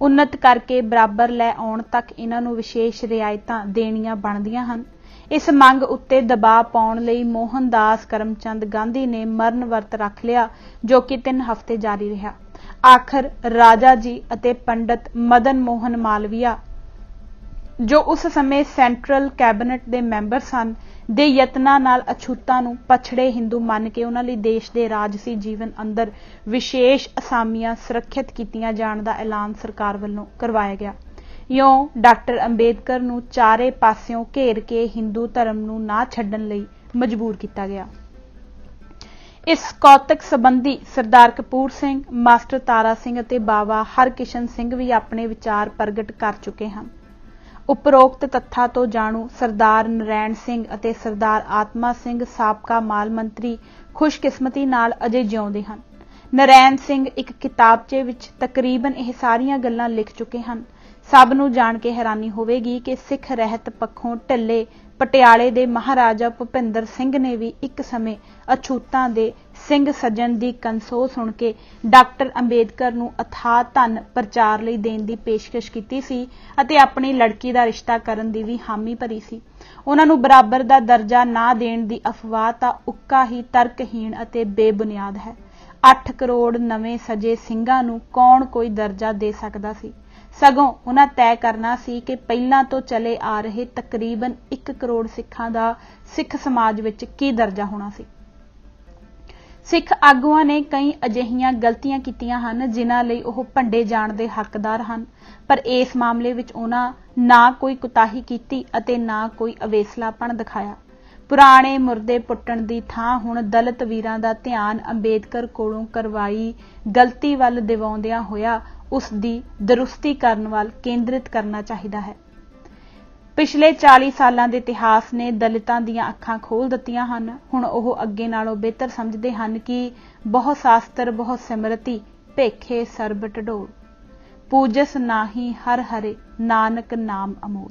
Speaker 1: ਉੱਨਤ ਕਰਕੇ ਬਰਾਬਰ ਲੈ ਆਉਣ ਤੱਕ ਇਹਨਾਂ ਨੂੰ ਵਿਸ਼ੇਸ਼ ਰਿਆਇਤਾਂ ਦੇਣੀਆਂ ਬਣਦੀਆਂ ਹਨ। ਇਸ ਮੰਗ ਉੱਤੇ ਦਬਾਅ ਪਾਉਣ ਲਈ ਮੋਹਨਦਾਸ ਕਰਮਚੰਦ ਗਾਂਧੀ ਨੇ ਮਰਨ ਵਰਤ ਰੱਖ ਲਿਆ, ਜੋ ਕਿ 3 ਹਫ਼ਤੇ ਜਾਰੀ ਰਿਹਾ। ਆਖਰ ਰਾਜਾ ਜੀ ਅਤੇ ਪੰਡਤ ਮਦਨ ਮੋਹਨ ਮਾਲਵੀਆ, ਜੋ ਉਸ ਸਮੇਂ ਸੈਂਟਰਲ ਕੈਬਨਿਟ ਦੇ ਮੈਂਬਰ ਸਨ, ਦੇ ਯਤਨਾਂ ਨਾਲ ਅਛੂਤਾਂ ਨੂੰ ਪਛੜੇ ਹਿੰਦੂ ਮੰਨ ਕੇ ਉਹਨਾਂ ਲਈ ਦੇਸ਼ ਦੇ ਰਾਜਸੀ ਜੀਵਨ ਅੰਦਰ ਵਿਸ਼ੇਸ਼ ਅਸਾਮੀਆਂ ਸੁਰੱਖਿਅਤ ਕੀਤੀਆਂ ਜਾਣ ਦਾ ਐਲਾਨ ਸਰਕਾਰ ਵੱਲੋਂ ਕਰਵਾਇਆ ਗਿਆ। ਇਉਂ ਡਾਕਟਰ ਅੰਬੇਦਕਰ ਨੂੰ ਚਾਰੇ ਪਾਸਿਓਂ ਘੇਰ ਕੇ ਹਿੰਦੂ ਧਰਮ ਨੂੰ ਨਾ ਛੱਡਣ ਲਈ ਮਜਬੂਰ ਕੀਤਾ ਗਿਆ। ਇਸ ਕੌਤਕ ਸੰਬੰਧੀ ਸਰਦਾਰ ਕਪੂਰ ਸਿੰਘ, ਮਾਸਟਰ ਤਾਰਾ ਸਿੰਘ ਅਤੇ ਬਾਬਾ ਹਰਕਿਸ਼ਨ ਸਿੰਘ ਵੀ ਆਪਣੇ ਵਿਚਾਰ ਪ੍ਰਗਟ ਕਰ ਚੁੱਕੇ ਹਨ। ਉਪਰੋਕਤ ਤੱਥਾਂ ਤੋਂ ਜਾਣੂ ਸਰਦਾਰ ਨਰੈਣ ਸਿੰਘ ਅਤੇ ਸਰਦਾਰ ਆਤਮਾ ਸਿੰਘ ਸਾਬਕਾ ਮਾਲ ਮੰਤਰੀ ਖੁਸ਼ਕਿਸਮਤੀ ਨਾਲ ਅਜੇ ਜਿਉਂਦੇ ਹਨ। ਨਰੈਣ ਸਿੰਘ ਇੱਕ ਕਿਤਾਬਚੇ ਵਿੱਚ ਤਕਰੀਬਨ ਇਹ ਸਾਰੀਆਂ ਗੱਲਾਂ ਲਿਖ ਚੁੱਕੇ ਹਨ। ਸਭ ਨੂੰ ਜਾਣ ਕੇ ਹੈਰਾਨੀ ਹੋਵੇਗੀ ਕਿ ਸਿੱਖ ਰਹਿਤ ਪੱਖੋਂ ਢਿੱਲੇ ਪਟਿਆਲੇ ਦੇ ਮਹਾਰਾਜਾ ਭੁਪਿੰਦਰ ਸਿੰਘ ਨੇ ਵੀ ਇੱਕ ਸਮੇਂ ਅਛੂਤਾਂ ਦੇ ਸਿੰਘ ਸੱਜਣ ਦੀ ਕਨਸੋ ਸੁਣ ਕੇ ਡਾਕਟਰ ਅੰਬੇਦਕਰ ਨੂੰ ਅਥਾਹ ਧਨ ਪ੍ਰਚਾਰ ਲਈ ਦੇਣ ਦੀ ਪੇਸ਼ਕਸ਼ ਕੀਤੀ ਸੀ ਅਤੇ ਆਪਣੀ ਲੜਕੀ ਦਾ ਰਿਸ਼ਤਾ ਕਰਨ ਦੀ ਵੀ ਹਾਮੀ ਭਰੀ ਸੀ। ਉਹਨਾਂ ਨੂੰ ਬਰਾਬਰ ਦਾ ਦਰਜਾ ਨਾ ਦੇਣ ਦੀ ਅਫਵਾਹ ਤਾਂ ਉੱਕਾ ਹੀ ਤਰਕਹੀਣ ਅਤੇ ਬੇਬੁਨਿਆਦ ਹੈ। 8 ਕਰੋੜ ਨਵੇਂ ਸਜੇ ਸਿੰਘਾਂ ਨੂੰ ਕੌਣ ਕੋਈ ਦਰਜਾ ਦੇ ਸਕਦਾ ਸੀ? ਸਗੋਂ ਉਹਨਾਂ ਤੈਅ ਕਰਨਾ ਸੀ ਕਿ ਪਹਿਲਾਂ ਤੋਂ ਚਲੇ ਆ ਰਹੇ ਤਕਰੀਬਨ 1 ਕਰੋੜ ਸਿੱਖਾਂ ਦਾ ਸਿੱਖ ਸਮਾਜ ਵਿੱਚ ਕੀ ਦਰਜਾ ਹੋਣਾ ਸੀ। ਸਿੱਖ ਆਗੂਆਂ ਨੇ ਕਈ ਅਜਿਹੀਆਂ ਗਲਤੀਆਂ ਕੀਤੀਆਂ ਹਨ ਜਿਨ੍ਹਾਂ ਲਈ ਉਹ ਭੰਡੇ ਜਾਣ ਦੇ ਹੱਕਦਾਰ ਹਨ, ਪਰ ਇਸ ਮਾਮਲੇ ਵਿੱਚ ਉਹਨਾਂ ਨਾ ਕੋਈ ਕੁਤਾਹੀ ਕੀਤੀ ਅਤੇ ਨਾ ਕੋਈ ਅਵੇਸਲਾਪਣ ਦਿਖਾਇਆ। ਪੁਰਾਣੇ ਮੁਰਦੇ ਪੁੱਟਣ ਦੀ ਥਾਂ ਹੁਣ ਦਲਿਤ ਵੀਰਾਂ ਦਾ ਧਿਆਨ ਅੰਬੇਦਕਰ ਕੋਲੋਂ ਕਰਵਾਈ ਗਲਤੀ ਵੱਲ ਦਿਵਾਉਂਦਿਆਂ ਹੋਇਆ ਉਸ ਦੀ ਦਰੁਸਤੀ ਕਰਨ ਵੱਲ ਕੇਂਦਰਿਤ ਕਰਨਾ ਚਾਹੀਦਾ ਹੈ। ਪਿਛਲੇ 40 ਸਾਲਾਂ ਦੇ ਇਤਿਹਾਸ ਨੇ ਦਲਿਤਾਂ ਦੀਆਂ ਅੱਖਾਂ ਖੋਲ੍ਹ ਦਿੱਤੀਆਂ ਹਨ। ਹੁਣ ਉਹ ਅੱਗੇ ਨਾਲੋਂ ਬਿਹਤਰ ਸਮਝਦੇ ਹਨ ਕਿ ਬਹੁ ਸ਼ਾਸਤਰ ਬਹੁ ਸਿਮਰਤੀ ਭੇਖੇ ਸਰਬ ਢਡੋਲ, ਪੂਜਸ ਨਾਹੀ ਹਰ ਹਰੇ ਨਾਨਕ ਨਾਮ ਅਮੋਲ।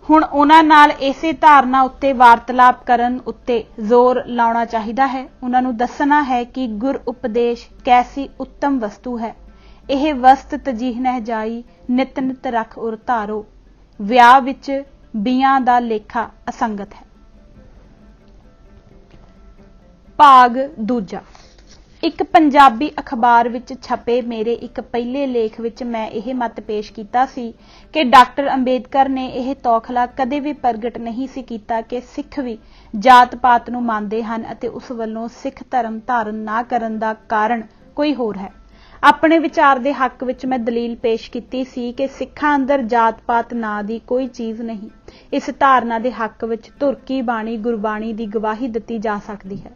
Speaker 1: ਹੁਣ ਉਹਨਾਂ ਨਾਲ ਇਸੇ ਧਾਰਨਾ ਉੱਤੇ ਵਾਰਤਾਲਾਪ ਕਰਨ ਉੱਤੇ ਜ਼ੋਰ ਲਾਉਣਾ ਚਾਹੀਦਾ ਹੈ। ਉਹਨਾਂ ਨੂੰ ਦੱਸਣਾ ਹੈ ਕਿ ਗੁਰ ਉਪਦੇਸ਼ ਕੈਸੀ ਉੱਤਮ ਵਸਤੂ ਹੈ। ਇਹ ਵਸਤ ਤਜੀਹ ਨਹਿ ਜਾਈ ਨਿਤ ਨਿਤ ਰਖ ਉਰ ਧਾਰੋ, ਵਿਆਹ ਵਿੱਚ ਬੀਆਂ ਦਾ ਲੇਖਾ ਅਸੰਗਤ ਹੈ। ਭਾਗ ਦੂਜਾ। ਇੱਕ ਪੰਜਾਬੀ ਅਖਬਾਰ ਵਿੱਚ ਛਪੇ ਮੇਰੇ ਇੱਕ ਪਹਿਲੇ ਲੇਖ ਵਿੱਚ ਮੈਂ ਇਹ ਮਤ ਪੇਸ਼ ਕੀਤਾ ਸੀ ਕਿ ਡਾਕਟਰ ਅੰਬੇਦਕਰ ਨੇ ਇਹ ਤੌਖਲਾ ਕਦੇ ਵੀ ਪ੍ਰਗਟ ਨਹੀਂ ਸੀ ਕੀਤਾ ਕਿ ਸਿੱਖ ਵੀ ਜਾਤ ਪਾਤ ਨੂੰ ਮੰਨਦੇ ਹਨ ਅਤੇ ਉਸ ਵੱਲੋਂ ਸਿੱਖ ਧਰਮ ਧਾਰਨ ਨਾ ਕਰਨ ਦਾ ਕਾਰਨ ਕੋਈ ਹੋਰ ਹੈ। ਆਪਣੇ ਵਿਚਾਰ ਦੇ ਹੱਕ ਵਿੱਚ ਮੈਂ ਦਲੀਲ ਪੇਸ਼ ਕੀਤੀ ਸੀ ਕਿ ਸਿੱਖਾਂ ਅੰਦਰ ਜਾਤ ਪਾਤ ਨਾਂ ਦੀ ਕੋਈ ਚੀਜ਼ ਨਹੀਂ। ਇਸ ਧਾਰਨਾ ਦੇ ਹੱਕ ਵਿੱਚ ਧੁਰਕੀ ਬਾਣੀ ਗੁਰਬਾਣੀ ਦੀ ਗਵਾਹੀ ਦਿੱਤੀ ਜਾ ਸਕਦੀ ਹੈ।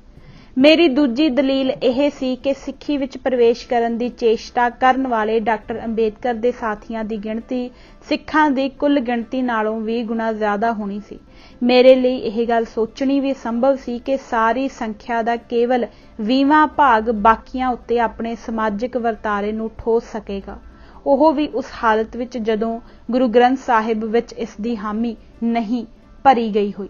Speaker 1: ਮੇਰੀ ਦੂਜੀ ਦਲੀਲ ਇਹ ਸੀ ਕਿ ਸਿੱਖੀ ਵਿੱਚ ਪ੍ਰਵੇਸ਼ ਕਰਨ ਦੀ ਚੇਸ਼ਟਾ ਕਰਨ ਵਾਲੇ ਡਾਕਟਰ ਅੰਬੇਦਕਰ ਦੇ ਸਾਥੀਆਂ ਦੀ ਗਿਣਤੀ ਸਿੱਖਾਂ ਦੀ ਕੁੱਲ ਗਿਣਤੀ ਨਾਲੋਂ 20 ਗੁਣਾ ਜ਼ਿਆਦਾ ਹੋਣੀ ਸੀ। ਮੇਰੇ ਲਈ ਇਹ ਗੱਲ ਸੋਚਣੀ ਵੀ ਸੰਭਵ ਸੀ ਕਿ ਸਾਰੀ ਸੰਖਿਆ ਦਾ ਕੇਵਲ 20ਵਾਂ ਭਾਗ ਬਾਕੀਆਂ ਉੱਤੇ ਆਪਣੇ ਸਮਾਜਿਕ ਵਰਤਾਰੇ ਨੂੰ ਠੋਸ ਸਕੇਗਾ, ਉਹ ਵੀ ਉਸ ਹਾਲਤ ਵਿੱਚ ਜਦੋਂ ਗੁਰੂ ਗ੍ਰੰਥ ਸਾਹਿਬ ਵਿੱਚ ਇਸ ਦੀ ਹਾਮੀ ਨਹੀਂ ਭਰੀ ਗਈ ਹੋਈ।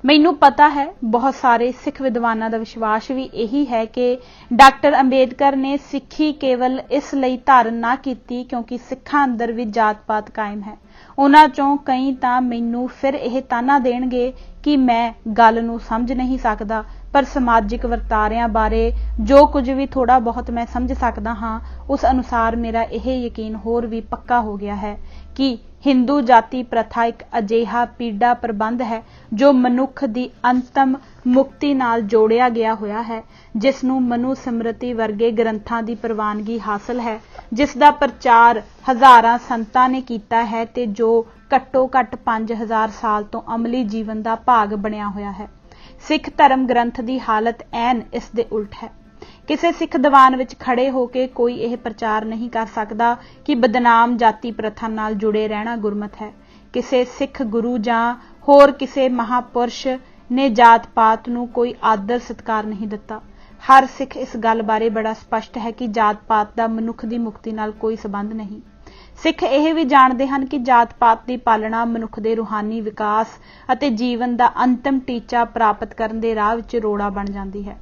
Speaker 1: ਮੈਨੂੰ ਪਤਾ ਹੈ ਬਹੁਤ ਸਾਰੇ ਸਿੱਖ ਵਿਦਵਾਨਾਂ ਦਾ ਵਿਸ਼ਵਾਸ ਵੀ ਇਹੀ ਹੈ ਕਿ ਡਾਕਟਰ ਅੰਬੇਦਕਰ ਨੇ ਸਿੱਖੀ ਕੇਵਲ ਇਸ ਲਈ ਧਾਰਨ ਨਾ ਕੀਤੀ ਕਿਉਂਕਿ ਸਿੱਖਾਂ ਅੰਦਰ ਵੀ ਜਾਤ ਪਾਤ ਕਾਇਮ ਹੈ। ਉਹਨਾਂ ਚੋਂ ਕਈ ਤਾਂ ਮੈਨੂੰ ਫਿਰ ਇਹ ਤਾਨਾ ਦੇਣਗੇ ਕਿ ਮੈਂ ਗੱਲ ਨੂੰ ਸਮਝ ਨਹੀਂ ਸਕਦਾ, ਪਰ ਸਮਾਜਿਕ ਵਰਤਾਰਿਆਂ ਬਾਰੇ ਜੋ ਕੁਝ ਵੀ ਥੋੜਾ ਬਹੁਤ ਮੈਂ ਸਮਝ ਸਕਦਾ ਹਾਂ ਉਸ ਅਨੁਸਾਰ ਮੇਰਾ ਇਹ ਯਕੀਨ ਹੋਰ ਵੀ ਪੱਕਾ ਹੋ ਗਿਆ ਹੈ ਕਿ ਹਿੰਦੂ ਜਾਤੀ ਪ੍ਰਥਾ ਇੱਕ ਅਜਿਹਾ ਪੀੜਾ ਪ੍ਰਬੰਧ ਹੈ ਜੋ ਮਨੁੱਖ ਦੀ ਅੰਤਮ ਮੁਕਤੀ ਨਾਲ ਜੋੜਿਆ ਗਿਆ ਹੋਇਆ ਹੈ, ਜਿਸ ਨੂੰ ਮਨੂ ਸਿਮਰਤੀ ਵਰਗੇ ਗ੍ਰੰਥਾਂ ਦੀ ਪ੍ਰਵਾਨਗੀ ਹਾਸਲ ਹੈ, ਜਿਸ ਦਾ ਪ੍ਰਚਾਰ ਹਜ਼ਾਰਾਂ ਸੰਤਾਂ ਨੇ ਕੀਤਾ ਹੈ ਤੇ ਜੋ ਘੱਟੋ ਘੱਟ 5000 ਸਾਲ ਤੋਂ ਅਮਲੀ ਜੀਵਨ ਦਾ ਭਾਗ ਬਣਿਆ ਹੋਇਆ ਹੈ। ਸਿੱਖ ਧਰਮ ਗ੍ਰੰਥ ਦੀ ਹਾਲਤ ਐਨ ਇਸ ਦੇ ਉਲਟ ਹੈ। ਕਿਸੇ ਸਿੱਖ ਦੀਵਾਨ ਵਿੱਚ ਖੜੇ ਹੋ ਕੇ ਕੋਈ ਇਹ ਪ੍ਰਚਾਰ ਨਹੀਂ ਕਰ ਸਕਦਾ ਕਿ ਬਦਨਾਮ ਜਾਤੀ ਪ੍ਰਥਾ ਨਾਲ ਜੁੜੇ ਰਹਿਣਾ ਗੁਰਮਤ ਹੈ। ਕਿਸੇ ਸਿੱਖ ਗੁਰੂ ਜਾਂ ਹੋਰ ਕਿਸੇ ਮਹਾਪੁਰਸ਼ ਨੇ ਜਾਤ ਪਾਤ ਨੂੰ ਕੋਈ ਆਦਰ ਸਤਿਕਾਰ ਨਹੀਂ ਦਿੱਤਾ। ਹਰ ਸਿੱਖ ਇਸ ਗੱਲ ਬਾਰੇ ਬੜਾ ਸਪਸ਼ਟ ਹੈ ਕਿ ਜਾਤ ਪਾਤ ਦਾ ਮਨੁੱਖ ਦੀ ਮੁਕਤੀ ਨਾਲ ਕੋਈ ਸੰਬੰਧ ਨਹੀਂ। ਸਿੱਖ ਇਹ ਵੀ ਜਾਣਦੇ ਹਨ ਕਿ ਜਾਤ ਪਾਤ ਦੀ ਪਾਲਣਾ ਮਨੁੱਖ ਦੇ ਰੂਹਾਨੀ ਵਿਕਾਸ ਅਤੇ ਜੀਵਨ ਦਾ ਅੰਤਮ ਟੀਚਾ ਪ੍ਰਾਪਤ ਕਰਨ ਦੇ ਰਾਹ ਵਿੱਚ ਰੋੜਾ ਬਣ ਜਾਂਦੀ ਹੈ।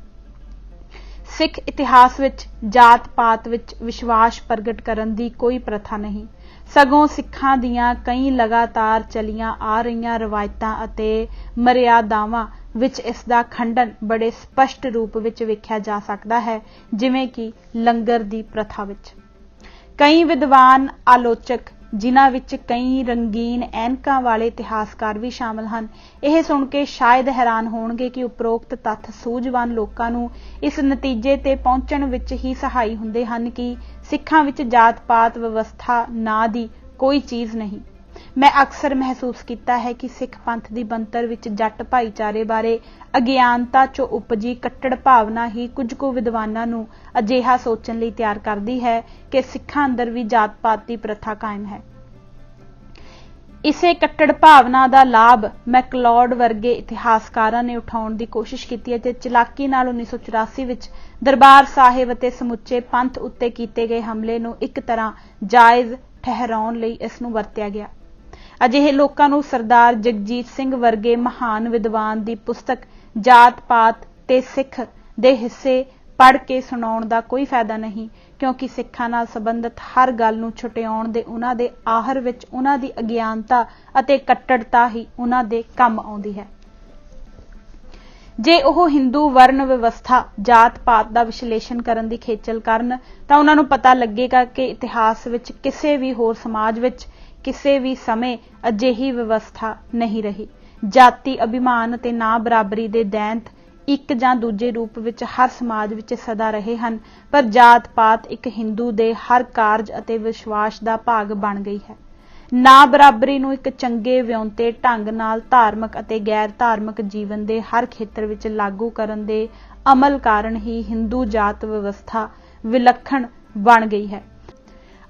Speaker 1: ਸਿੱਖ ਇਤਿਹਾਸ ਵਿੱਚ ਜਾਤ ਪਾਤ ਵਿੱਚ ਵਿਸ਼ਵਾਸ ਪ੍ਰਗਟ ਕਰਨ ਦੀ ਕੋਈ ਪ੍ਰਥਾ ਨਹੀਂ, ਸਗੋਂ ਸਿੱਖਾਂ ਦੀਆਂ ਕਈ ਲਗਾਤਾਰ ਚਲੀਆਂ ਆ ਰਹੀਆਂ ਰਵਾਇਤਾਂ ਅਤੇ ਮਰਿਆਦਾਵਾਂ ਵਿੱਚ ਇਸ ਦਾ ਖੰਡਨ ਬੜੇ ਸਪਸ਼ਟ ਰੂਪ ਵਿੱਚ ਵੇਖਿਆ ਜਾ ਸਕਦਾ ਹੈ, ਜਿਵੇਂ ਕਿ ਲੰਗਰ ਦੀ ਪ੍ਰਥਾ ਵਿੱਚ। ਕਈ ਵਿਦਵਾਨ ਆਲੋਚਕ, ਜਿਨ੍ਹਾਂ ਵਿੱਚ ਕਈ ਰੰਗੀਨ ਐਨਕਾਂ ਵਾਲੇ ਇਤਿਹਾਸਕਾਰ ਵੀ ਸ਼ਾਮਲ ਹਨ, ਇਹ ਸੁਣ ਕੇ ਸ਼ਾਇਦ ਹੈਰਾਨ ਹੋਣਗੇ ਕਿ ਉਪਰੋਕਤ ਤੱਥ ਸੂਝਵਾਨ ਲੋਕਾਂ ਨੂੰ ਇਸ ਨਤੀਜੇ ਤੇ ਪਹੁੰਚਣ ਵਿੱਚ ਹੀ ਸਹਾਈ ਹੁੰਦੇ ਹਨ ਕਿ ਸਿੱਖਾਂ ਵਿੱਚ ਜਾਤ ਪਾਤ ਵਿਵਸਥਾ ਨਾਂ ਦੀ ਕੋਈ ਚੀਜ਼ ਨਹੀਂ। ਮੈਂ ਅਕਸਰ ਮਹਿਸੂਸ ਕੀਤਾ ਹੈ ਕਿ ਸਿੱਖ ਪੰਥ ਦੀ ਬਣਤਰ ਵਿੱਚ ਜੱਟ ਭਾਈਚਾਰੇ ਬਾਰੇ ਅਗਿਆਨਤਾ ਚੋਂ ਉਪਜੀ ਕੱਟੜ ਭਾਵਨਾ ਹੀ ਕੁਝ ਕੁ ਵਿਦਵਾਨਾਂ ਨੂੰ ਅਜਿਹਾ ਸੋਚਣ ਲਈ ਤਿਆਰ ਕਰਦੀ ਹੈ ਕਿ ਸਿੱਖਾਂ ਅੰਦਰ ਵੀ ਜਾਤ ਪਾਤ ਦੀ ਪ੍ਰਥਾ ਕਾਇਮ ਹੈ। ਇਸੇ ਕੱਟੜ ਭਾਵਨਾ ਦਾ ਲਾਭ ਮੈਕਲੌਡ ਵਰਗੇ ਇਤਿਹਾਸਕਾਰਾਂ ਨੇ ਉਠਾਉਣ ਦੀ ਕੋਸ਼ਿਸ਼ ਕੀਤੀ ਅਤੇ ਚਲਾਕੀ ਨਾਲ 1984 ਵਿੱਚ ਦਰਬਾਰ ਸਾਹਿਬ ਅਤੇ ਸਮੁੱਚੇ ਪੰਥ ਉੱਤੇ ਕੀਤੇ ਗਏ ਹਮਲੇ ਨੂੰ ਇੱਕ ਤਰ੍ਹਾਂ ਜਾਇਜ਼ ਠਹਿਰਾਉਣ ਲਈ ਇਸ ਨੂੰ ਵਰਤਿਆ ਗਿਆ। ਅਜਿਹੇ ਲੋਕਾਂ ਨੂੰ ਸਰਦਾਰ ਜਗਜੀਤ ਸਿੰਘ ਵਰਗੇ ਮਹਾਨ ਵਿਦਵਾਨ ਦੀ ਪੁਸਤਕ ਜਾਤ ਪਾਤ ਤੇ ਸਿੱਖ ਦੇ ਹਿੱਸੇ ਪੜ੍ਹ ਕੇ ਸੁਣਾਉਣ ਦਾ ਕੋਈ ਫਾਇਦਾ ਨਹੀਂ, ਕਿਉਂਕਿ ਸਿੱਖਾਂ ਨਾਲ ਸੰਬੰਧਿਤ ਹਰ ਗੱਲ ਨੂੰ ਛੁਟਿਆਉਣ ਦੇ ਉਹਨਾਂ ਦੇ ਆਹਰ ਵਿੱਚ ਉਹਨਾਂ ਦੀ ਅਗਿਆਨਤਾ ਅਤੇ ਕੱਟੜਤਾ ਹੀ ਉਹਨਾਂ ਦੇ ਕੰਮ ਆਉਂਦੀ ਹੈ। ਜੇ ਉਹ ਹਿੰਦੂ ਵਰਨ ਵਿਵਸਥਾ ਜਾਤ ਪਾਤ ਦਾ ਵਿਸ਼ਲੇਸ਼ਣ ਕਰਨ ਦੀ ਖੇਚਲ ਕਰਨ ਤਾਂ ਉਹਨਾਂ ਨੂੰ ਪਤਾ ਲੱਗੇਗਾ ਕਿ ਇਤਿਹਾਸ ਵਿੱਚ ਕਿਸੇ ਵੀ ਹੋਰ ਸਮਾਜ ਵਿੱਚ ਕਿਸੇ ਵੀ ਸਮੇਂ ਅਜਿਹੀ ਵਿਵਸਥਾ ਨਹੀਂ ਰਹੀ। ਜਾਤੀ ਅਭਿਮਾਨ ਅਤੇ ਨਾ ਬਰਾਬਰੀ ਦੇ ਦੈਂਤ ਇੱਕ ਜਾਂ ਦੂਜੇ ਰੂਪ ਵਿੱਚ ਹਰ ਸਮਾਜ ਵਿੱਚ ਸਦਾ ਰਹੇ ਹਨ, ਪਰ ਜਾਤ ਪਾਤ ਇੱਕ ਹਿੰਦੂ ਦੇ ਹਰ ਕਾਰਜ ਅਤੇ ਵਿਸ਼ਵਾਸ ਦਾ ਭਾਗ ਬਣ ਗਈ ਹੈ। ਨਾ ਬਰਾਬਰੀ ਨੂੰ ਇੱਕ ਚੰਗੇ ਵਿਉਂਤੇ ਢੰਗ ਨਾਲ ਧਾਰਮਿਕ ਅਤੇ ਗੈਰ ਧਾਰਮਿਕ ਜੀਵਨ ਦੇ ਹਰ ਖੇਤਰ ਵਿੱਚ ਲਾਗੂ ਕਰਨ ਦੇ ਅਮਲ ਕਾਰਨ ਹੀ ਹਿੰਦੂ ਜਾਤ ਵਿਵਸਥਾ ਵਿਲੱਖਣ ਬਣ ਗਈ ਹੈ।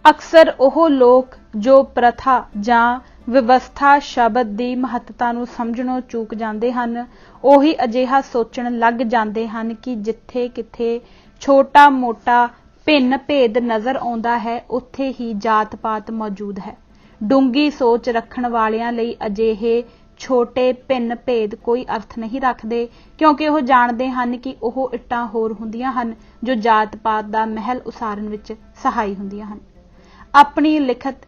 Speaker 1: ਅਕਸਰ ਉਹ ਲੋਕ ਜੋ ਪ੍ਰਥਾ ਜਾਂ ਵਿਵਸਥਾ ਸ਼ਬਦ ਦੀ ਮਹੱਤਤਾ ਨੂੰ ਸਮਝਣੋਂ ਚੂਕ ਜਾਂਦੇ ਹਨ, ਉਹੀ ਅਜਿਹਾ ਸੋਚਣ ਲੱਗ ਜਾਂਦੇ ਹਨ ਕਿ ਜਿੱਥੇ ਕਿਤੇ ਛੋਟਾ ਮੋਟਾ ਭਿੰਨ ਭੇਦ ਨਜ਼ਰ ਆਉਂਦਾ ਹੈ, ਉੱਥੇ ਹੀ ਜਾਤ ਪਾਤ ਮੌਜੂਦ ਹੈ। ਡੂੰਘੀ ਸੋਚ ਰੱਖਣ ਵਾਲਿਆਂ ਲਈ ਅਜਿਹੇ ਛੋਟੇ ਭਿੰਨ ਭੇਦ ਕੋਈ ਅਰਥ ਨਹੀਂ ਰੱਖਦੇ, ਕਿਉਂਕਿ ਉਹ ਜਾਣਦੇ ਹਨ ਕਿ ਉਹ ਇੱਟਾਂ ਹੋਰ ਹੁੰਦੀਆਂ ਹਨ ਜੋ ਜਾਤ ਪਾਤ ਦਾ ਮਹਿਲ ਉਸਾਰਨ ਵਿੱਚ ਸਹਾਈ ਹੁੰਦੀਆਂ ਹਨ। ਆਪਣੀ ਲਿਖਤ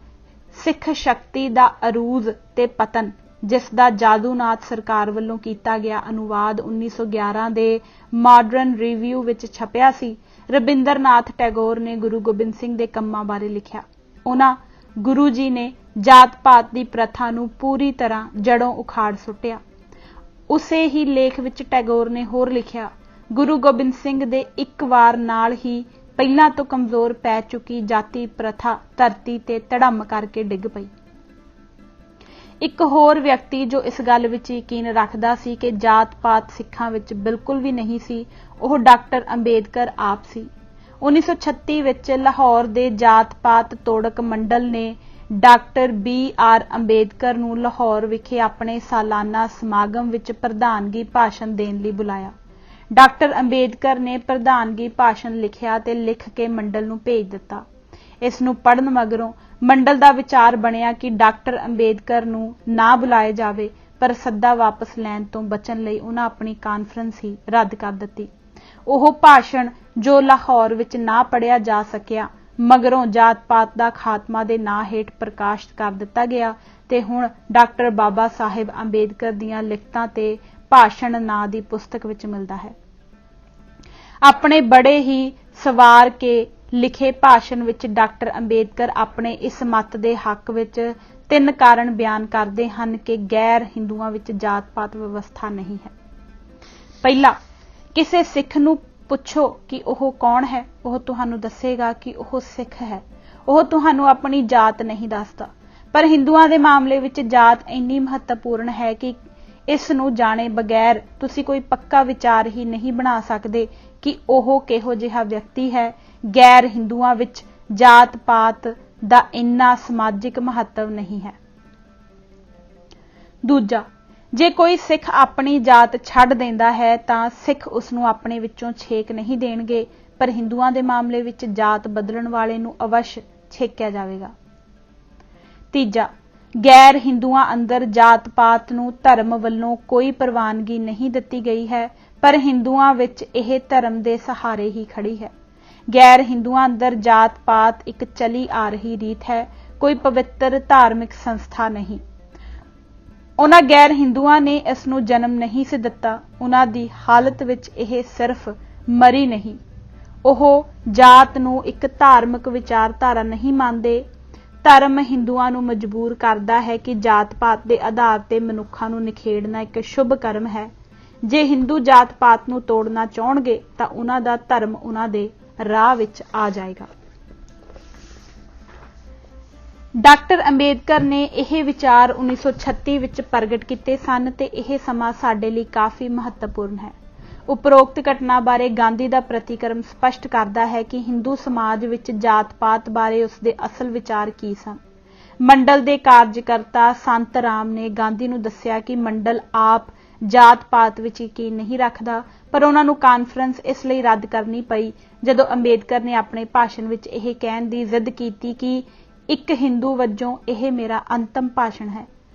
Speaker 1: ਸਿੱਖ ਸ਼ਕਤੀ ਦਾ ਅਰੂਜ ਤੇ ਪਤਨ, ਜਿਸ ਦਾ ਜਾਦੂਨਾਥ ਸਰਕਾਰ ਵੱਲੋਂ ਕੀਤਾ ਗਿਆ ਅਨੁਵਾਦ 1911 ਦੇ ਮਾਡਰਨ ਰਿਵਿਊ ਵਿੱਚ ਛਪਿਆ ਸੀ, ਰਬਿੰਦਰਨਾਥ ਟੈਗੋਰ ਨੇ ਗੁਰੂ ਗੋਬਿੰਦ ਸਿੰਘ ਦੇ ਕੰਮਾਂ ਬਾਰੇ ਲਿਖਿਆ। ਉਹਨਾਂ ਗੁਰੂ ਜੀ ਨੇ ਜਾਤ ਪਾਤ ਦੀ ਪ੍ਰਥਾ ਨੂੰ ਪੂਰੀ ਤਰ੍ਹਾਂ ਜੜੋਂ ਉਖਾੜ ਸੁੱਟਿਆ। ਉਸੇ ਹੀ ਲੇਖ ਵਿੱਚ ਟੈਗੋਰ ਨੇ ਹੋਰ ਲਿਖਿਆ, ਗੁਰੂ ਗੋਬਿੰਦ ਸਿੰਘ ਦੇ ਇੱਕ ਵਾਰ ਨਾਲ ਹੀ ਪਹਿਲਾਂ ਤੋਂ ਕਮਜ਼ੋਰ ਪੈ ਚੁੱਕੀ ਜਾਤੀ ਪ੍ਰਥਾ ਧਰਤੀ ਤੇ ਧੜਮ ਕਰਕੇ ਡਿੱਗ ਪਈ। ਇੱਕ ਹੋਰ ਵਿਅਕਤੀ ਜੋ ਇਸ ਗੱਲ ਵਿੱਚ ਯਕੀਨ ਰੱਖਦਾ ਸੀ ਕਿ ਜਾਤ ਪਾਤ ਸਿੱਖਾਂ ਵਿੱਚ ਬਿਲਕੁਲ ਵੀ ਨਹੀਂ ਸੀ, ਉਹ ਡਾਕਟਰ ਅੰਬੇਦਕਰ ਆਪ ਸੀ। 1936 ਵਿੱਚ ਲਾਹੌਰ ਦੇ ਜਾਤ ਪਾਤ ਤੋੜਕ ਮੰਡਲ ਨੇ ਡਾਕਟਰ B.R. ਅੰਬੇਦਕਰ ਨੂੰ ਲਾਹੌਰ ਵਿਖੇ ਆਪਣੇ ਸਾਲਾਨਾ ਸਮਾਗਮ ਵਿੱਚ ਪ੍ਰਧਾਨਗੀ ਭਾਸ਼ਣ ਦੇਣ ਲਈ ਬੁਲਾਇਆ। ਡਾਕਟਰ ਅੰਬੇਦਕਰ ਨੇ ਪ੍ਰਧਾਨਗੀ ਭਾਸ਼ਣ ਲਿਖਿਆ ਤੇ ਲਿਖ ਕੇ ਮੰਡਲ ਨੂੰ ਭੇਜ ਦਿੱਤਾ। ਇਸ ਨੂੰ ਪੜ੍ਹਨ ਮਗਰੋਂ ਮੰਡਲ ਦਾ ਵਿਚਾਰ ਬਣਿਆ ਕਿ ਡਾਕਟਰ ਅੰਬੇਦਕਰ ਨੂੰ ਨਾ ਬੁਲਾਇਆ ਜਾਵੇ, ਪਰ ਸੱਦਾ ਵਾਪਸ ਲੈਣ ਤੋਂ ਬਚਣ ਲਈ ਉਹਨਾਂ ਆਪਣੀ ਕਾਨਫਰੰਸ ਹੀ ਰੱਦ ਕਰ ਦਿੱਤੀ। ਉਹ ਭਾਸ਼ਣ ਜੋ ਲਾਹੌਰ ਵਿੱਚ ਨਾ ਪੜ੍ਹਿਆ ਜਾ ਸਕਿਆ, ਮਗਰੋਂ ਜਾਤ ਪਾਤ ਦਾ ਖਾਤਮਾ ਦੇ ਨਾਂ ਹੇਠ ਪ੍ਰਕਾਸ਼ਿਤ ਕਰ ਦਿੱਤਾ ਗਿਆ ਤੇ ਹੁਣ ਡਾਕਟਰ ਬਾਬਾ ਸਾਹਿਬ ਅੰਬੇਦਕਰ ਦੀਆਂ ਲਿਖਤਾਂ ਤੇ ਭਾਸ਼ਣ ਨਾਂ ਦੀ ਪੁਸਤਕ ਵਿੱਚ ਮਿਲਦਾ ਹੈ। ਆਪਣੇ ਬੜੇ ਹੀ ਸਵਾਰ ਕੇ ਲਿਖੇ ਭਾਸ਼ਣ ਵਿੱਚ ਡਾਕਟਰ ਅੰਬੇਦਕਰ ਆਪਣੇ ਇਸ ਮੱਤ ਦੇ ਹੱਕ ਵਿੱਚ 3 ਕਾਰਨ ਬਿਆਨ ਕਰਦੇ ਹਨ ਕਿ ਗੈਰ ਹਿੰਦੂਆਂ ਵਿੱਚ ਜਾਤ ਪਾਤ ਵਿਵਸਥਾ ਨਹੀਂ ਹੈ। ਪਹਿਲਾ, ਕਿਸੇ ਸਿੱਖ ਨੂੰ ਪੁੱਛੋ ਕਿ ਉਹ ਕੌਣ ਹੈ, ਉਹ ਤੁਹਾਨੂੰ ਦੱਸੇਗਾ ਕਿ ਉਹ ਸਿੱਖ ਹੈ। ਉਹ ਤੁਹਾਨੂੰ ਆਪਣੀ ਜਾਤ ਨਹੀਂ ਦੱਸਦਾ। ਪਰ ਹਿੰਦੂਆਂ ਦੇ ਮਾਮਲੇ ਵਿੱਚ ਜਾਤ ਇੰਨੀ ਮਹੱਤਵਪੂਰਨ ਹੈ ਕਿ ਇਸ ਨੂੰ ਜਾਣੇ ਬਗੈਰ ਤੁਸੀਂ ਕੋਈ ਪੱਕਾ ਵਿਚਾਰ ਹੀ ਨਹੀਂ ਬਣਾ ਸਕਦੇ ਕਿ ਉਹ ਕਿਹੋ ਜਿਹਾ ਵਿਅਕਤੀ ਹੈ। ਗੈਰ ਹਿੰਦੂਆਂ ਵਿੱਚ ਜਾਤ ਪਾਤ ਦਾ ਇੰਨਾ ਸਮਾਜਿਕ ਮਹੱਤਵ ਨਹੀਂ ਹੈ। ਦੂਜਾ, ਜੇ ਕੋਈ ਸਿੱਖ ਆਪਣੀ ਜਾਤ ਛੱਡ ਦਿੰਦਾ ਹੈ ਤਾਂ ਸਿੱਖ ਉਸ ਨੂੰ ਆਪਣੇ ਵਿੱਚੋਂ ਛੇਕ ਨਹੀਂ ਦੇਣਗੇ, ਪਰ ਹਿੰਦੂਆਂ ਦੇ ਮਾਮਲੇ ਵਿੱਚ ਜਾਤ ਬਦਲਣ ਵਾਲੇ ਨੂੰ ਅਵਸ਼ ਛੇਕਿਆ ਜਾਵੇਗਾ। ਤੀਜਾ, ਗੈਰ ਹਿੰਦੂਆਂ ਅੰਦਰ ਜਾਤ ਪਾਤ ਨੂੰ ਧਰਮ ਵੱਲੋਂ ਕੋਈ ਪ੍ਰਵਾਨਗੀ ਨਹੀਂ ਦਿੱਤੀ ਗਈ ਹੈ, ਪਰ ਹਿੰਦੂਆਂ ਵਿੱਚ ਇਹ ਧਰਮ ਦੇ ਸਹਾਰੇ ਹੀ ਖੜੀ ਹੈ। ਗੈਰ ਹਿੰਦੂਆਂ ਅੰਦਰ ਜਾਤ ਪਾਤ ਇੱਕ ਚਲੀ ਆ ਰਹੀ ਰੀਤ ਹੈ, ਕੋਈ ਪਵਿੱਤਰ ਧਾਰਮਿਕ ਸੰਸਥਾ ਨਹੀਂ। ਉਹਨਾਂ ਗੈਰ ਹਿੰਦੂਆਂ ਨੇ ਇਸ ਨੂੰ ਜਨਮ ਨਹੀਂ ਸੀ ਦਿੱਤਾ। ਉਹਨਾਂ ਦੀ ਹਾਲਤ ਵਿੱਚ ਇਹ ਸਿਰਫ ਮਰੀ ਨਹੀਂ। ਉਹ ਜਾਤ ਨੂੰ ਇੱਕ ਧਾਰਮਿਕ ਵਿਚਾਰਧਾਰਾ ਨਹੀਂ ਮੰਨਦੇ। ਧਰਮ ਹਿੰਦੂਆਂ ਨੂੰ ਮਜਬੂਰ ਕਰਦਾ ਹੈ ਕਿ ਜਾਤ ਪਾਤ ਦੇ ਆਧਾਰ ਤੇ ਮਨੁੱਖਾਂ ਨੂੰ ਨਿਖੇੜਨਾ ਇੱਕ ਸ਼ੁਭ ਕਰਮ ਹੈ। ਜੇ ਹਿੰਦੂ ਜਾਤ ਪਾਤ ਨੂੰ ਤੋੜਨਾ ਚਾਹਣਗੇ ਤਾਂ ਉਹਨਾਂ ਦਾ ਧਰਮ ਉਹਨਾਂ ਦੇ ਰਾਹ ਵਿੱਚ ਆ ਜਾਏਗਾ। ਡਾਕਟਰ ਅੰਬੇਦਕਰ ਨੇ ਇਹ ਵਿਚਾਰ 1936 ਵਿੱਚ ਪ੍ਰਗਟ ਕੀਤੇ ਸਨ ਤੇ ਇਹ ਸਮਾਂ ਸਾਡੇ ਲਈ ਕਾਫੀ ਮਹੱਤਵਪੂਰਨ ਹੈ। ਉਪਰੋਕਤ ਘਟਨਾ ਬਾਰੇ ਗਾਂਧੀ ਦਾ ਪ੍ਰਤੀਕਰਮ ਸਪਸ਼ਟ ਕਰਦਾ ਹੈ ਕਿ ਹਿੰਦੂ ਸਮਾਜ ਵਿੱਚ ਜਾਤ ਪਾਤ ਬਾਰੇ ਉਸਦੇ ਅਸਲ ਵਿਚਾਰ ਕੀ ਸਨ। ਮੰਡਲ ਦੇ ਕਾਰਜਕਰਤਾ ਸੰਤ ਰਾਮ ਨੇ ਗਾਂਧੀ ਨੂੰ ਦੱਸਿਆ ਕਿ ਮੰਡਲ ਆਪ ਜਾਤ ਪਾਤ ਵਿੱਚ ਯਕੀਨ ਨਹੀਂ ਰੱਖਦਾ, ਪਰ ਉਹਨਾਂ ਨੂੰ ਕਾਨਫਰੰਸ ਇਸ ਲਈ ਰੱਦ ਕਰਨੀ ਪਈ ਜਦੋਂ ਅੰਬੇਦਕਰ ਨੇ ਆਪਣੇ ਭਾਸ਼ਣ ਵਿੱਚ ਇਹ ਕਹਿਣ ਦੀ ਜ਼ਿੱਦ ਕੀਤੀ ਕਿ ਇੱਕ ਹਿੰਦੂ ਵਜੋਂ ਇਹ ਮੇਰਾ ਅੰਤਮ ਭਾਸ਼ਣ ਹੈ।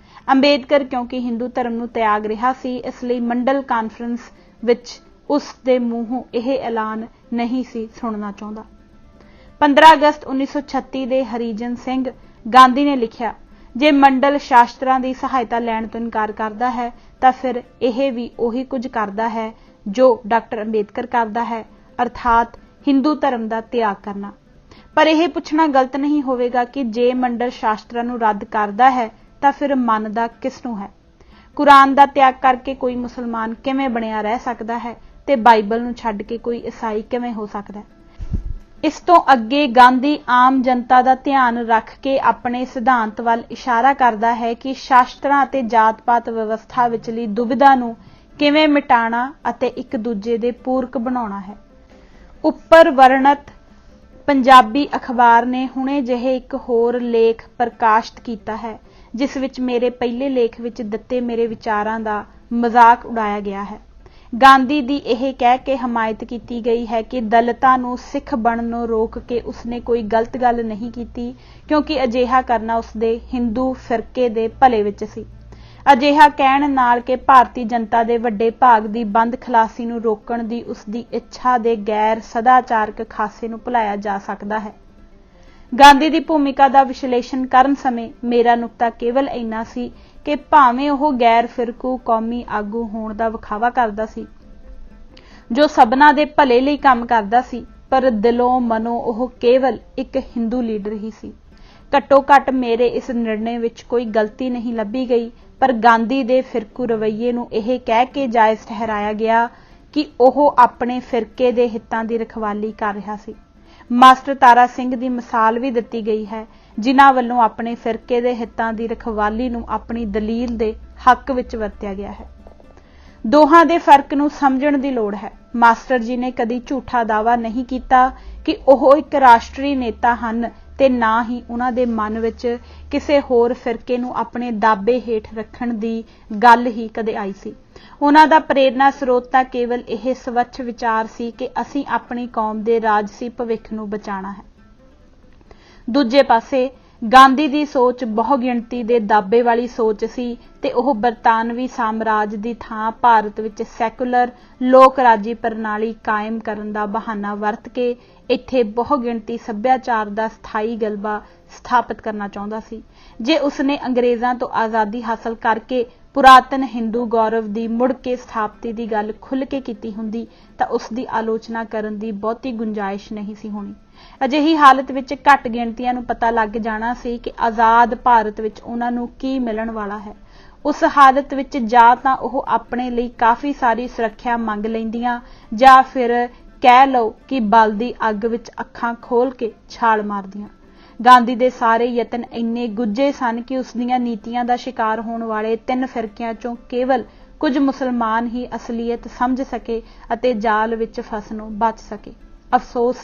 Speaker 1: ਅੰਬੇਦਕਰ ਕਿਉਂਕਿ ਹਿੰਦੂ ਧਰਮ ਨੂੰ ਤਿਆਗ ਰਿਹਾ ਸੀ, ਇਸ ਲਈ ਮੰਡਲ ਕਾਨਫਰੰਸ ਵਿੱਚ ਉਸ ਦੇ ਮੂੰਹੋਂ ਇਹ ਐਲਾਨ ਨਹੀਂ ਸੀ ਸੁਣਨਾ ਚਾਹੁੰਦਾ। 15 ਅਗਸਤ 1936 ਦੇ ਹਰੀਜਨ ਸਿੰਘ ਗਾਂਧੀ ਨੇ ਲਿਖਿਆ, ਜੇ ਮੰਡਲ ਸ਼ਾਸਤਰਾਂ ਦੀ ਸਹਾਇਤਾ ਲੈਣ ਤੋਂ ਇਨਕਾਰ ਕਰਦਾ ਹੈ ਤਾਂ ਫਿਰ ਇਹ ਵੀ ਉਹੀ ਕੁਝ ਕਰਦਾ ਹੈ ਜੋ ਡਾਕਟਰ ਅੰਬੇਦਕਰ ਕਰਦਾ ਹੈ, ਅਰਥਾਤ ਹਿੰਦੂ ਧਰਮ ਦਾ ਤਿਆਗ ਕਰਨਾ। ਪਰ ਇਹ ਪੁੱਛਣਾ ਗਲਤ ਨਹੀਂ ਹੋਵੇਗਾ ਕਿ ਜੇ ਮੰਡਲ ਸ਼ਾਸਤਰਾਂ ਨੂੰ ਰੱਦ ਕਰਦਾ ਹੈ ਤਾਂ ਫਿਰ ਮੰਨਦਾ ਕਿਸ ਨੂੰ ਹੈ? ਕੁਰਾਨ ਦਾ ਤਿਆਗ ਕਰਕੇ ਕੋਈ ਮੁਸਲਮਾਨ ਕਿਵੇਂ ਬਣਿਆ ਰਹਿ ਸਕਦਾ ਹੈ ਤੇ ਬਾਈਬਲ ਨੂੰ ਛੱਡ ਕੇ ਕੋਈ ਈਸਾਈ ਕਿਵੇਂ ਹੋ ਸਕਦਾ ਹੈ? ਇਸ ਤੋਂ ਅੱਗੇ ਗਾਂਧੀ ਆਮ ਜਨਤਾ ਦਾ ਧਿਆਨ ਰੱਖ ਕੇ ਆਪਣੇ ਸਿਧਾਂਤ ਵੱਲ ਇਸ਼ਾਰਾ ਕਰਦਾ ਹੈ ਕਿ ਸ਼ਾਸਤਰਾਂ ਅਤੇ ਜਾਤ-ਪਾਤ ਵਿਵਸਥਾ ਵਿਚਲੀ ਦੁਬਿਧਾ ਨੂੰ ਕਿਵੇਂ ਮਿਟਾਉਣਾ ਅਤੇ ਇੱਕ ਦੂਜੇ ਦੇ ਪੂਰਕ ਬਣਾਉਣਾ ਹੈ। ਉੱਪਰ ਵਰਣਿਤ ਪੰਜਾਬੀ ਅਖਬਾਰ ਨੇ ਹੁਣੇ ਜਿਹੇ ਇੱਕ ਹੋਰ ਲੇਖ ਪ੍ਰਕਾਸ਼ਿਤ ਕੀਤਾ ਹੈ ਜਿਸ ਵਿੱਚ ਮੇਰੇ ਪਹਿਲੇ ਲੇਖ ਵਿੱਚ ਦਿੱਤੇ ਮੇਰੇ ਵਿਚਾਰਾਂ ਦਾ ਮਜ਼ਾਕ ਉਡਾਇਆ ਗਿਆ ਹੈ। ਗਾਂਧੀ ਦੀ ਇਹ ਕਹਿ ਕੇ ਹਮਾਇਤ ਕੀਤੀ ਗਈ ਹੈ ਕਿ ਦਲਿਤਾਂ ਨੂੰ ਸਿੱਖ ਬਣਨੋਂ ਰੋਕ ਕੇ ਉਸਨੇ ਕੋਈ ਗਲਤ ਗੱਲ ਨਹੀਂ ਕੀਤੀ ਕਿਉਂਕਿ ਅਜਿਹਾ ਕਰਨਾ ਉਸਦੇ ਹਿੰਦੂ ਫਿਰਕੇ ਦੇ ਭਲੇ ਵਿੱਚ ਸੀ। ਅਜਿਹਾ ਕਹਿਣ ਨਾਲ ਕਿ ਭਾਰਤੀ ਜਨਤਾ ਦੇ ਵੱਡੇ ਭਾਗ ਦੀ ਬੰਦ ਖਲਾਸੀ ਨੂੰ ਰੋਕਣ ਦੀ ਉਸਦੀ ਇੱਛਾ ਦੇ ਗੈਰ ਸਦਾਚਾਰਕ ਖਾਸੇ ਨੂੰ ਭੁਲਾਇਆ ਜਾ ਸਕਦਾ ਹੈ। ਗਾਂਧੀ ਦੀ ਭੂਮਿਕਾ ਦਾ ਵਿਸ਼ਲੇਸ਼ਣ ਕਰਨ ਸਮੇਂ ਮੇਰਾ ਨੁਕਤਾ ਕੇਵਲ ਇੰਨਾ ਸੀ ਕਿ ਭਾਵੇਂ ਉਹ ਗੈਰ ਫਿਰਕੂ ਕੌਮੀ ਆਗੂ ਹੋਣ ਦਾ ਵਿਖਾਵਾ ਕਰਦਾ ਸੀ ਜੋ ਸਭਨਾਂ ਦੇ ਭਲੇ ਲਈ ਕੰਮ ਕਰਦਾ ਸੀ, ਪਰ ਦਿਲੋਂ ਮਨੋਂ ਉਹ ਕੇਵਲ ਇੱਕ ਹਿੰਦੂ ਲੀਡਰ ਹੀ ਸੀ। ਘੱਟੋ ਘੱਟ ਮੇਰੇ ਇਸ ਨਿਰਣੇ ਵਿੱਚ ਕੋਈ ਗਲਤੀ ਨਹੀਂ ਲੱਭੀ ਗਈ, ਪਰ ਗਾਂਧੀ ਦੇ ਫਿਰਕੂ ਰਵੱਈਏ ਨੂੰ ਇਹ ਕਹਿ ਕੇ ਜਾਇਜ਼ ਠਹਿਰਾਇਆ ਗਿਆ ਕਿ ਉਹ ਆਪਣੇ ਫਿਰਕੇ ਦੇ ਹਿੱਤਾਂ ਦੀ ਰਖਵਾਲੀ ਕਰ ਰਿਹਾ ਸੀ। ਮਾਸਟਰ ਤਾਰਾ ਸਿੰਘ ਦੀ ਮਿਸਾਲ ਵੀ ਦਿੱਤੀ ਗਈ ਹੈ ਜਿਨ੍ਹਾਂ ਵੱਲੋਂ ਆਪਣੇ ਫਿਰਕੇ ਦੇ ਹਿੱਤਾਂ ਦੀ ਰਖਵਾਲੀ ਨੂੰ ਆਪਣੀ ਦਲੀਲ ਦੇ ਹੱਕ ਵਿੱਚ ਵਰਤਿਆ ਗਿਆ ਹੈ। ਦੋਹਾਂ ਦੇ ਫਰਕ ਨੂੰ ਸਮਝਣ ਦੀ ਲੋੜ ਹੈ। ਮਾਸਟਰ ਜੀ ਨੇ ਕਦੀ ਝੂਠਾ ਦਾਅਵਾ ਨਹੀਂ ਕੀਤਾ ਕਿ ਉਹ ਇੱਕ ਰਾਸ਼ਟਰੀ ਨੇਤਾ ਹਨ ਤੇ ਨਾ ਹੀ ਉਹਨਾਂ ਦੇ ਮਨ ਵਿੱਚ ਕਿਸੇ ਹੋਰ ਫਿਰਕੇ ਨੂੰ ਆਪਣੇ ਦਾਅਵੇ ਹੇਠ ਰੱਖਣ ਦੀ ਗੱਲ ਹੀ ਕਦੇ ਆਈ ਸੀ। ਉਹਨਾਂ ਦਾ ਪ੍ਰੇਰਨਾ ਸਰੋਤ ਤਾਂ ਕੇਵਲ ਇਹ ਸਵੱਛ ਵਿਚਾਰ ਸੀ ਕਿ ਅਸੀਂ ਆਪਣੀ ਕੌਮ ਦੇ ਰਾਜਸੀ ਭਵਿੱਖ ਨੂੰ ਬਚਾਉਣਾ ਹੈ। ਦੂਜੇ ਪਾਸੇ ਗਾਂਧੀ ਦੀ ਸੋਚ ਬਹੁਗਿਣਤੀ ਦੇ ਦਾਅਵੇ ਵਾਲੀ ਸੋਚ ਸੀ ਤੇ ਉਹ ਬਰਤਾਨਵੀ ਸਾਮਰਾਜ ਦੀ ਥਾਂ ਭਾਰਤ ਵਿੱਚ ਸੈਕੂਲਰ ਲੋਕ ਰਾਜੀ ਪ੍ਰਣਾਲੀ ਕਾਇਮ ਕਰਨ ਦਾ ਬਹਾਨਾ ਵਰਤ ਕੇ ਇੱਥੇ ਬਹੁਗਿਣਤੀ ਸੱਭਿਆਚਾਰ ਦਾ ਸਥਾਈ ਗਲਬਾ ਸਥਾਪਿਤ ਕਰਨਾ ਚਾਹੁੰਦਾ ਸੀ। ਜੇ ਉਸਨੇ ਅੰਗਰੇਜ਼ਾਂ ਤੋਂ ਆਜ਼ਾਦੀ ਹਾਸਲ ਕਰਕੇ ਪੁਰਾਤਨ ਹਿੰਦੂ ਗੌਰਵ ਦੀ ਮੁੜ ਕੇ ਸਥਾਪਤੀ ਦੀ ਗੱਲ ਖੁੱਲ੍ਹ ਕੇ ਕੀਤੀ ਹੁੰਦੀ ਤਾਂ ਉਸ ਦੀ ਆਲੋਚਨਾ ਕਰਨ ਦੀ ਬਹੁਤੀ ਗੁੰਜਾਇਸ਼ ਨਹੀਂ ਸੀ ਹੋਣੀ। ਅਜਿਹੀ ਹਾਲਤ ਵਿੱਚ ਘੱਟ ਗਿਣਤੀਆਂ ਨੂੰ ਪਤਾ ਲੱਗ ਜਾਣਾ ਸੀ ਕਿ ਆਜ਼ਾਦ ਭਾਰਤ ਵਿੱਚ ਉਹਨਾਂ ਨੂੰ ਕੀ ਮਿਲਣ ਵਾਲਾ ਹੈ। ਉਸ ਹਾਲਤ ਵਿੱਚ ਜਾਂ ਤਾਂ ਉਹ ਆਪਣੇ ਲਈ ਕਾਫੀ ਸਾਰੀ ਸੁਰੱਖਿਆ ਮੰਗ ਲੈਂਦੀਆਂ ਜਾਂ ਫਿਰ ਕਹਿ ਲਓ ਕਿ ਬਲ ਦੀ ਅੱਗ ਵਿੱਚ ਅੱਖਾਂ ਖੋਲ ਕੇ ਛਾਲ ਮਾਰਦੀਆਂ। ਗਾਂਧੀ ਦੇ ਸਾਰੇ ਯਤਨ ਇੰਨੇ ਗੁੱਝੇ ਸਨ ਕਿ ਉਸ ਦੀਆਂ ਨੀਤੀਆਂ ਦਾ ਸ਼ਿਕਾਰ ਹੋਣ ਵਾਲੇ 3 ਫਿਰਕਿਆਂ ਚੋਂ ਕੇਵਲ ਕੁਝ ਮੁਸਲਮਾਨ ਹੀ ਅਸਲੀਅਤ ਸਮਝ ਸਕੇ ਅਤੇ ਜਾਲ ਵਿੱਚ ਫਸਣੋਂ ਬਚ ਸਕੇ। ਅਫਸੋਸ,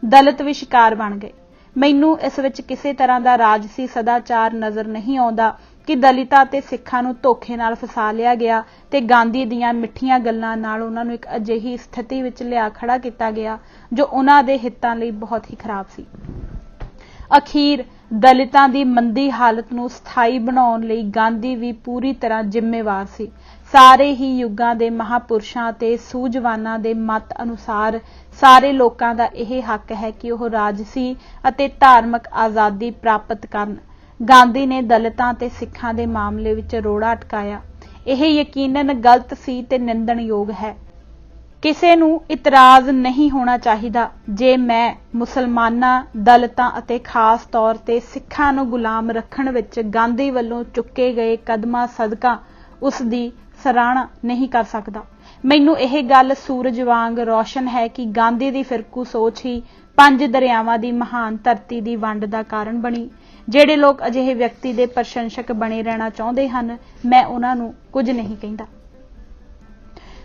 Speaker 1: ਦਲਿਤ ਵੀ ਸ਼ਿਕਾਰ ਬਣ ਗਏ। ਮੈਨੂੰ ਇਸ ਵਿੱਚ ਕਿਸੇ ਤਰ੍ਹਾਂ ਦਾ ਰਾਜਸੀ ਸਦਾਚਾਰ ਨਜ਼ਰ ਨਹੀਂ ਆਉਂਦਾ ਕਿ ਦਲਿਤਾਂ ਤੇ ਸਿੱਖਾਂ ਨੂੰ ਧੋਖੇ ਨਾਲ ਫਸਾ ਲਿਆ ਗਿਆ ਤੇ ਗਾਂਧੀ ਦੀਆਂ ਮਿੱਠੀਆਂ ਗੱਲਾਂ ਨਾਲ ਉਹਨਾਂ ਨੂੰ ਇੱਕ ਅਜਿਹੀ ਸਥਿਤੀ ਵਿੱਚ ਲਿਆ ਖੜਾ ਕੀਤਾ ਗਿਆ ਜੋ ਉਹਨਾਂ ਦੇ ਹਿੱਤਾਂ ਲਈ ਬਹੁਤ ਹੀ ਖਰਾਬ ਸੀ। ਅਖੀਰ ਦਲਿਤਾਂ ਦੀ ਮੰਦੀ ਹਾਲਤ ਨੂੰ ਸਥਾਈ ਬਣਾਉਣ ਲਈ ਗਾਂਧੀ ਵੀ ਪੂਰੀ ਤਰ੍ਹਾਂ ਜ਼ਿੰਮੇਵਾਰ ਸੀ। ਸਾਰੇ ਹੀ ਯੁੱਗਾਂ ਦੇ ਮਹਾਪੁਰਸ਼ਾਂ ਅਤੇ ਸੂਝਵਾਨਾਂ ਦੇ ਮਤ ਅਨੁਸਾਰ ਸਾਰੇ ਲੋਕਾਂ ਦਾ ਇਹ ਹੱਕ ਹੈ ਕਿ ਉਹ ਰਾਜਸੀ ਅਤੇ ਧਾਰਮਿਕ ਆਜ਼ਾਦੀ ਪ੍ਰਾਪਤ ਕਰਨ। ਗਾਂਧੀ ਨੇ ਦਲਿਤਾਂ ਤੇ ਸਿੱਖਾਂ ਦੇ ਮਾਮਲੇ ਵਿੱਚ ਰੋੜਾ ਅਟਕਾਇਆ। ਇਹ ਯਕੀਨਨ ਗਲਤ ਸੀ ਤੇ ਨਿੰਦਣਯੋਗ ਹੈ। ਕਿਸੇ ਨੂੰ ਇਤਰਾਜ਼ ਨਹੀਂ ਹੋਣਾ ਚਾਹੀਦਾ ਜੇ ਮੈਂ ਮੁਸਲਮਾਨਾਂ, ਦਲਿਤਾਂ ਅਤੇ ਖਾਸ ਤੌਰ ਤੇ ਸਿੱਖਾਂ ਨੂੰ ਗੁਲਾਮ ਰੱਖਣ ਵਿੱਚ ਗਾਂਧੀ ਵੱਲੋਂ ਚੁੱਕੇ ਗਏ ਕਦਮਾਂ ਸਦਕਾ ਉਸ ਦੀ ਸਰਾਹਨਾ ਨਹੀਂ ਕਰ ਸਕਦਾ। ਮੈਨੂੰ ਇਹ ਗੱਲ ਸੂਰਜ ਵਾਂਗ ਰੌਸ਼ਨ ਹੈ ਕਿ ਗਾਂਧੀ ਦੀ ਫਿਰਕੂ ਸੋਚ ਹੀ 5 ਦਰਿਆਵਾਂ ਦੀ ਮਹਾਨ ਧਰਤੀ ਦੀ ਵੰਡ ਦਾ ਕਾਰਨ ਬਣੀ। ਜਿਹੜੇ ਲੋਕ ਅਜਿਹੇ ਵਿਅਕਤੀ ਦੇ ਪ੍ਰਸ਼ੰਸਕ ਬਣੇ ਰਹਿਣਾ ਚਾਹੁੰਦੇ ਹਨ, ਮੈਂ ਉਹਨਾਂ ਨੂੰ ਕੁਝ ਨਹੀਂ ਕਹਿੰਦਾ।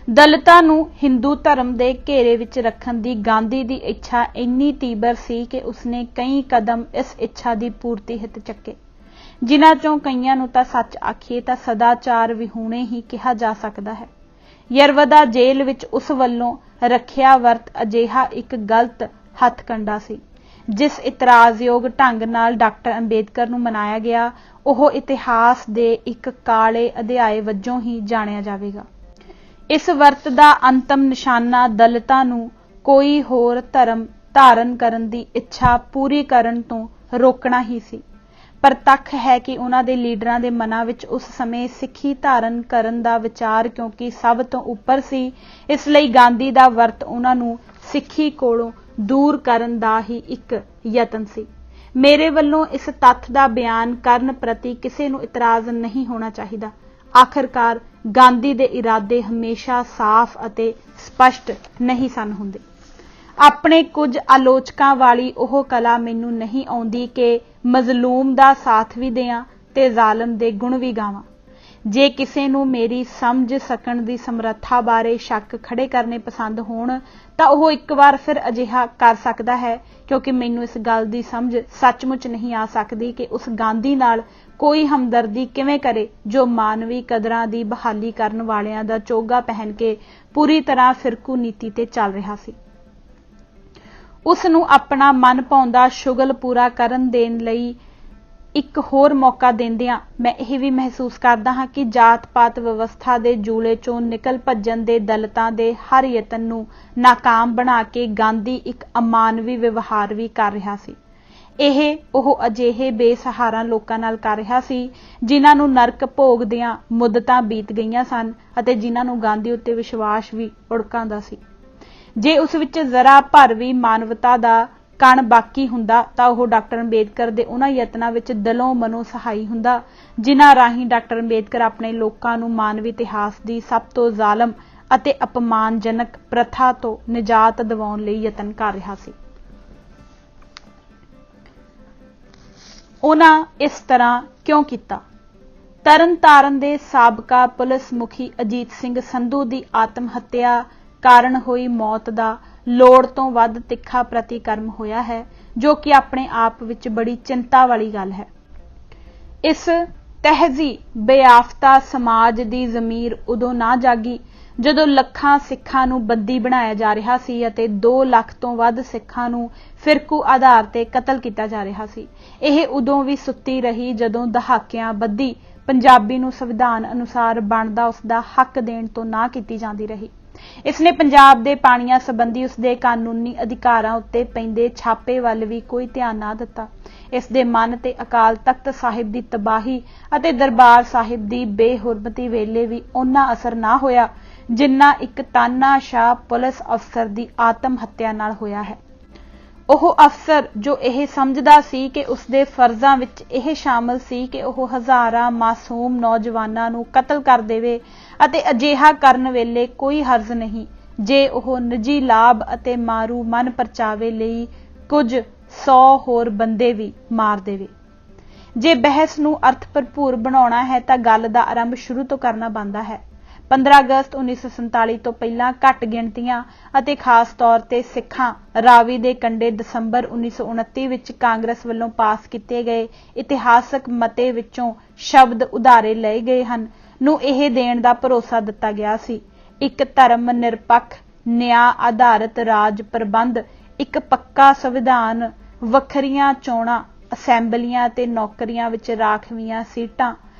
Speaker 1: ਦਲਿਤਾਂ ਨੂੰ ਹਿੰਦੂ ਧਰਮ ਦੇ ਘੇਰੇ ਵਿੱਚ ਰੱਖਣ ਦੀ ਗਾਂਧੀ ਦੀ ਇੱਛਾ ਇੰਨੀ ਤੀਬਰ ਸੀ ਕਿ ਉਸਨੇ ਕਈ ਕਦਮ ਇਸ ਇੱਛਾ ਦੀ ਪੂਰਤੀ ਹਿੱਤ ਚੱਕੇ, ਜਿਨ੍ਹਾਂ ਚੋਂ ਕਈਆਂ ਨੂੰ ਤਾਂ ਸੱਚ ਆਖੀਏ ਤਾਂ ਸਦਾਚਾਰ ਵਿਹੂਣੇ ਹੀ ਕਿਹਾ ਜਾ ਸਕਦਾ ਹੈ। ਯਰਵਦਾ ਜੇਲ੍ਹ ਵਿੱਚ ਉਸ ਵੱਲੋਂ ਰੱਖਿਆ ਵਰਤ ਅਜਿਹਾ ਇੱਕ ਗਲਤ ਹੱਥਕੰਡਾ ਸੀ ਜਿਸ ਇਤਰਾਜ਼ਯੋਗ ਢੰਗ ਨਾਲ ਡਾਕਟਰ ਅੰਬੇਦਕਰ ਨੂੰ ਮਨਾਇਆ ਗਿਆ, ਉਹ ਇਤਿਹਾਸ ਦੇ ਇੱਕ ਕਾਲੇ ਅਧਿਆਏ ਵਜੋਂ ਹੀ ਜਾਣਿਆ ਜਾਵੇਗਾ। ਇਸ ਵਰਤ ਦਾ ਅੰਤਮ ਨਿਸ਼ਾਨਾ ਦਲਿਤਾਂ ਨੂੰ ਕੋਈ ਹੋਰ ਧਰਮ ਧਾਰਨ ਕਰਨ ਦੀ ਇੱਛਾ ਪੂਰੀ ਕਰਨ ਤੋਂ ਰੋਕਣਾ ਹੀ ਸੀ। ਪ੍ਰਤੱਖ ਹੈ ਕਿ ਉਹਨਾਂ ਦੇ ਲੀਡਰਾਂ ਦੇ ਮਨਾਂ ਵਿੱਚ ਉਸ ਸਮੇਂ ਸਿੱਖੀ ਧਾਰਨ ਕਰਨ ਦਾ ਵਿਚਾਰ ਕਿਉਂਕਿ ਸਭ ਤੋਂ ਉੱਪਰ ਸੀ, ਇਸ ਲਈ ਗਾਂਧੀ ਦਾ ਵਰਤ ਉਹਨਾਂ ਨੂੰ ਸਿੱਖੀ ਕੋਲੋਂ ਦੂਰ ਕਰਨ ਦਾ ਹੀ ਇੱਕ ਯਤਨ ਸੀ। ਮੇਰੇ ਵੱਲੋਂ ਇਸ ਤੱਥ ਦਾ ਬਿਆਨ ਕਰਨ ਪ੍ਰਤੀ ਕਿਸੇ ਨੂੰ ਇਤਰਾਜ਼ ਨਹੀਂ ਹੋਣਾ ਚਾਹੀਦਾ। ਆਖਰਕਾਰ ਗਾਂਧੀ ਦੇ ਇਰਾਦੇ ਹਮੇਸ਼ਾ ਸਾਫ਼ ਅਤੇ ਸਪਸ਼ਟ ਨਹੀਂ ਸਨ ਹੁੰਦੇ। ਆਪਣੇ ਕੁਝ ਆਲੋਚਕਾਂ ਵਾਲੀ ਉਹ ਕਲਾ ਮੈਨੂੰ ਨਹੀਂ ਆਉਂਦੀ ਕਿ ਮਜ਼ਲੂਮ ਦਾ ਸਾਥ ਵੀ ਦਿਆਂ ਤੇ ਜ਼ਾਲਮ ਦੇ ਗੁਣ ਵੀ ਗਾਵਾਂ। ਜੇ ਕਿਸੇ ਨੂੰ ਮੇਰੀ ਸਮਝ ਸਕਣ ਦੀ ਸਮਰੱਥਾ ਬਾਰੇ ਸ਼ੱਕ ਖੜੇ ਕਰਨੇ ਪਸੰਦ ਹੋਣ ਤਾਂ ਉਹ ਇੱਕ ਵਾਰ ਫਿਰ ਅਜਿਹਾ ਕਰ ਸਕਦਾ ਹੈ, ਕਿਉਂਕਿ ਮੈਨੂੰ ਇਸ ਗੱਲ ਦੀ ਸਮਝ ਸੱਚਮੁੱਚ ਨਹੀਂ ਆ ਸਕਦੀ ਕਿ ਉਸ ਗਾਂਧੀ ਨਾਲ ਕੋਈ ਹਮਦਰਦੀ ਕਿਵੇਂ ਕਰੇ ਜੋ ਮਾਨਵੀ ਕਦਰਾਂ ਦੀ ਬਹਾਲੀ ਕਰਨ ਵਾਲਿਆਂ ਦਾ ਚੋਗਾ ਪਹਿਨ ਕੇ ਪੂਰੀ ਤਰ੍ਹਾਂ ਫਿਰਕੂ ਨੀਤੀ ਤੇ ਚੱਲ ਰਿਹਾ ਸੀ। ਉਸ ਨੂੰ ਆਪਣਾ ਮਨ ਭਾਉਂਦਾ ਸ਼ੁਗਲ ਪੂਰਾ ਕਰਨ ਦੇਣ ਲਈ ਇੱਕ ਹੋਰ ਮੌਕਾ ਦਿੰਦਿਆਂ ਮੈਂ ਇਹ ਵੀ ਮਹਿਸੂਸ ਕਰਦਾ ਹਾਂ ਕਿ ਜਾਤ-ਪਾਤ ਵਿਵਸਥਾ ਦੇ ਜੂਲੇ ਚੋਂ ਨਿਕਲ ਭੱਜਣ ਦੇ ਦਲਿਤਾਂ ਦੇ ਹਰ ਯਤਨ ਨੂੰ ਨਾਕਾਮ ਬਣਾ ਕੇ ਗਾਂਧੀ ਇੱਕ ਅਮਾਨਵੀ ਵਿਵਹਾਰ ਵੀ ਕਰ ਰਿਹਾ ਸੀ। ਇਹ ਉਹ ਅਜਿਹੇ ਬੇਸਹਾਰਾ ਲੋਕਾਂ ਨਾਲ ਕਰ ਰਿਹਾ ਸੀ ਜਿਨ੍ਹਾਂ ਨੂੰ ਨਰਕ ਭੋਗਦਿਆਂ ਮੁੱਦਤਾਂ ਬੀਤ ਗਈਆਂ ਸਨ ਅਤੇ ਜਿਨ੍ਹਾਂ ਨੂੰ ਗਾਂਧੀ ਉੱਤੇ ਵਿਸ਼ਵਾਸ ਵੀ ਉੜਕਾਂਦਾ ਸੀ। ਜੇ ਉਸ ਵਿੱਚ ਜ਼ਰਾ ਭਰ ਵੀ ਮਾਨਵਤਾ ਦਾ ਕਣ ਬਾਕੀ ਹੁੰਦਾ ਤਾਂ ਉਹ ਡਾਕਟਰ ਅੰਬੇਦਕਰ ਦੇ ਉਹਨਾਂ ਯਤਨਾਂ ਵਿੱਚ ਦਿਲੋਂ ਮਨੋਂ ਸਹਾਈ ਹੁੰਦਾ ਜਿਨ੍ਹਾਂ ਰਾਹੀਂ ਡਾਕਟਰ ਅੰਬੇਦਕਰ ਆਪਣੇ ਲੋਕਾਂ ਨੂੰ ਮਾਨਵੀ ਇਤਿਹਾਸ ਦੀ ਸਭ ਤੋਂ ਜ਼ਾਲਮ ਅਤੇ ਅਪਮਾਨਜਨਕ ਪ੍ਰਥਾ ਤੋਂ ਨਿਜਾਤ ਦਿਵਾਉਣ ਲਈ ਯਤਨ ਕਰ ਰਿਹਾ ਸੀ। ਉਹਨਾਂ ਇਸ ਤਰ੍ਹਾਂ ਕਿਉਂ ਕੀਤਾ? ਤਰਨਤਾਰਨ ਦੇ ਸਾਬਕਾ ਪੁਲਿਸ ਮੁਖੀ ਅਜੀਤ ਸਿੰਘ ਸੰਧੂ ਦੀ ਆਤਮ ਹੱਤਿਆ ਕਾਰਨ ਹੋਈ ਮੌਤ ਦਾ ਲੋੜ ਤੋਂ ਵੱਧ ਤਿੱਖਾ ਪ੍ਰਤੀਕਰਮ ਹੋਇਆ ਹੈ, ਜੋ ਕਿ ਆਪਣੇ ਆਪ ਵਿੱਚ ਬੜੀ ਚਿੰਤਾ ਵਾਲੀ ਗੱਲ ਹੈ। ਇਸ ਤਹਿਜ਼ੀਬ ਬੇਆਫਤਾ ਸਮਾਜ ਦੀ ਜ਼ਮੀਰ ਉਦੋਂ ਨਾ ਜਾਗੀ ਜਦੋਂ ਲੱਖਾਂ ਸਿੱਖਾਂ ਨੂੰ ਬੰਦੀ ਬਣਾਇਆ ਜਾ ਰਿਹਾ ਸੀ ਅਤੇ 2 ਲੱਖ ਤੋਂ ਵੱਧ ਸਿੱਖਾਂ ਨੂੰ ਫਿਰਕੂ ਆਧਾਰ ਤੇ ਕਤਲ ਕੀਤਾ ਜਾ ਰਿਹਾ ਸੀ। ਇਹ ਉਦੋਂ ਵੀ ਸੁੱਤੀ ਰਹੀ ਜਦੋਂ ਦਹਾਕਿਆਂ ਬੱਧੀ ਪੰਜਾਬੀ ਨੂੰ ਸੰਵਿਧਾਨ ਅਨੁਸਾਰ ਬਣਦਾ ਉਸਦਾ ਹੱਕ ਦੇਣ ਤੋਂ ਨਾ ਕੀਤੀ ਜਾਂਦੀ ਰਹੀ। ਇਸਨੇ ਪੰਜਾਬ ਦੇ ਪਾਣੀਆਂ ਸੰਬੰਧੀ ਉਸਦੇ ਕਾਨੂੰਨੀ ਅਧਿਕਾਰਾਂ ਉੱਤੇ ਪੈਂਦੇ ਛਾਪੇ ਵੱਲ ਵੀ ਕੋਈ ਧਿਆਨ ਨਾ ਦਿੱਤਾ। ਇਸ ਦੇ ਮਨ ਤੇ ਅਕਾਲ ਤਖਤ ਸਾਹਿਬ ਦੀ ਤਬਾਹੀ ਅਤੇ ਦਰਬਾਰ ਸਾਹਿਬ ਦੀ ਬੇਹੁਰਮਤੀ ਵੇਲੇ ਵੀ ਓਨਾ ਅਸਰ ਨਾ ਹੋਇਆ ਜਿੰਨਾ ਇੱਕ ਤਾਨਾਸ਼ਾਹ ਪੁਲਿਸ ਅਫਸਰ ਦੀ ਆਤਮ ਹੱਤਿਆ ਨਾਲ ਹੋਇਆ ਹੈ। ਉਹ ਅਫਸਰ ਜੋ ਇਹ ਸਮਝਦਾ ਸੀ ਕਿ ਉਸਦੇ ਫਰਜ਼ਾਂ ਵਿੱਚ ਇਹ ਸ਼ਾਮਲ ਸੀ ਕਿ ਉਹ ਹਜ਼ਾਰਾਂ ਮਾਸੂਮ ਨੌਜਵਾਨਾਂ ਨੂੰ ਕਤਲ ਕਰ ਦੇਵੇ ਅਤੇ ਅਜਿਹਾ ਕਰਨ ਵੇਲੇ ਕੋਈ ਹਰਜ਼ ਨਹੀਂ ਜੇ ਉਹ ਨਿੱਜੀ ਲਾਭ ਅਤੇ ਮਾਰੂ ਮਨ ਪਰਚਾਵੇ ਲਈ ਕੁਝ 100 ਹੋਰ ਬੰਦੇ ਵੀ ਮਾਰ ਦੇਵੇ। ਜੇ ਬਹਿਸ ਨੂੰ ਅਰਥ ਭਰਪੂਰ ਬਣਾਉਣਾ ਹੈ ਤਾਂ ਗੱਲ ਦਾ ਆਰੰਭ ਸ਼ੁਰੂ ਤੋਂ ਕਰਨਾ ਬਣਦਾ ਹੈ। 15 ਅਗਸਤ 1947 ਤੋਂ ਪਹਿਲਾਂ ਘੱਟ ਗਿਣਤੀਆਂ ਅਤੇ ਖਾਸ ਤੌਰ ਤੇ ਸਿੱਖਾਂ ਰਾਵੀ ਦੇ ਕੰਢੇ ਦਸੰਬਰ 1929 ਵਿੱਚ ਕਾਂਗਰਸ ਵੱਲੋਂ ਪਾਸ ਕੀਤੇ ਗਏ ਇਤਿਹਾਸਕ ਮਤੇ ਵਿੱਚੋਂ ਸ਼ਬਦ ਉਧਾਰੇ ਲਏ ਗਏ ਹਨ ਨੂੰ ਇਹ ਦੇਣ ਦਾ ਭਰੋਸਾ ਦਿੱਤਾ ਗਿਆ ਸੀ। ਇੱਕ ਧਰਮ ਨਿਰਪੱਖ ਨਿਆਂ ਆਧਾਰਿਤ ਰਾਜ ਪ੍ਰਬੰਧ, ਇੱਕ ਪੱਕਾ ਸੰਵਿਧਾਨ, ਵੱਖਰੀਆਂ ਚੋਣਾਂ, ਅਸੈਂਬਲੀਆਂ ਤੇ ਨੌਕਰੀਆਂ ਵਿੱਚ ਰਾਖਵੀਆਂ ਸੀਟਾਂ,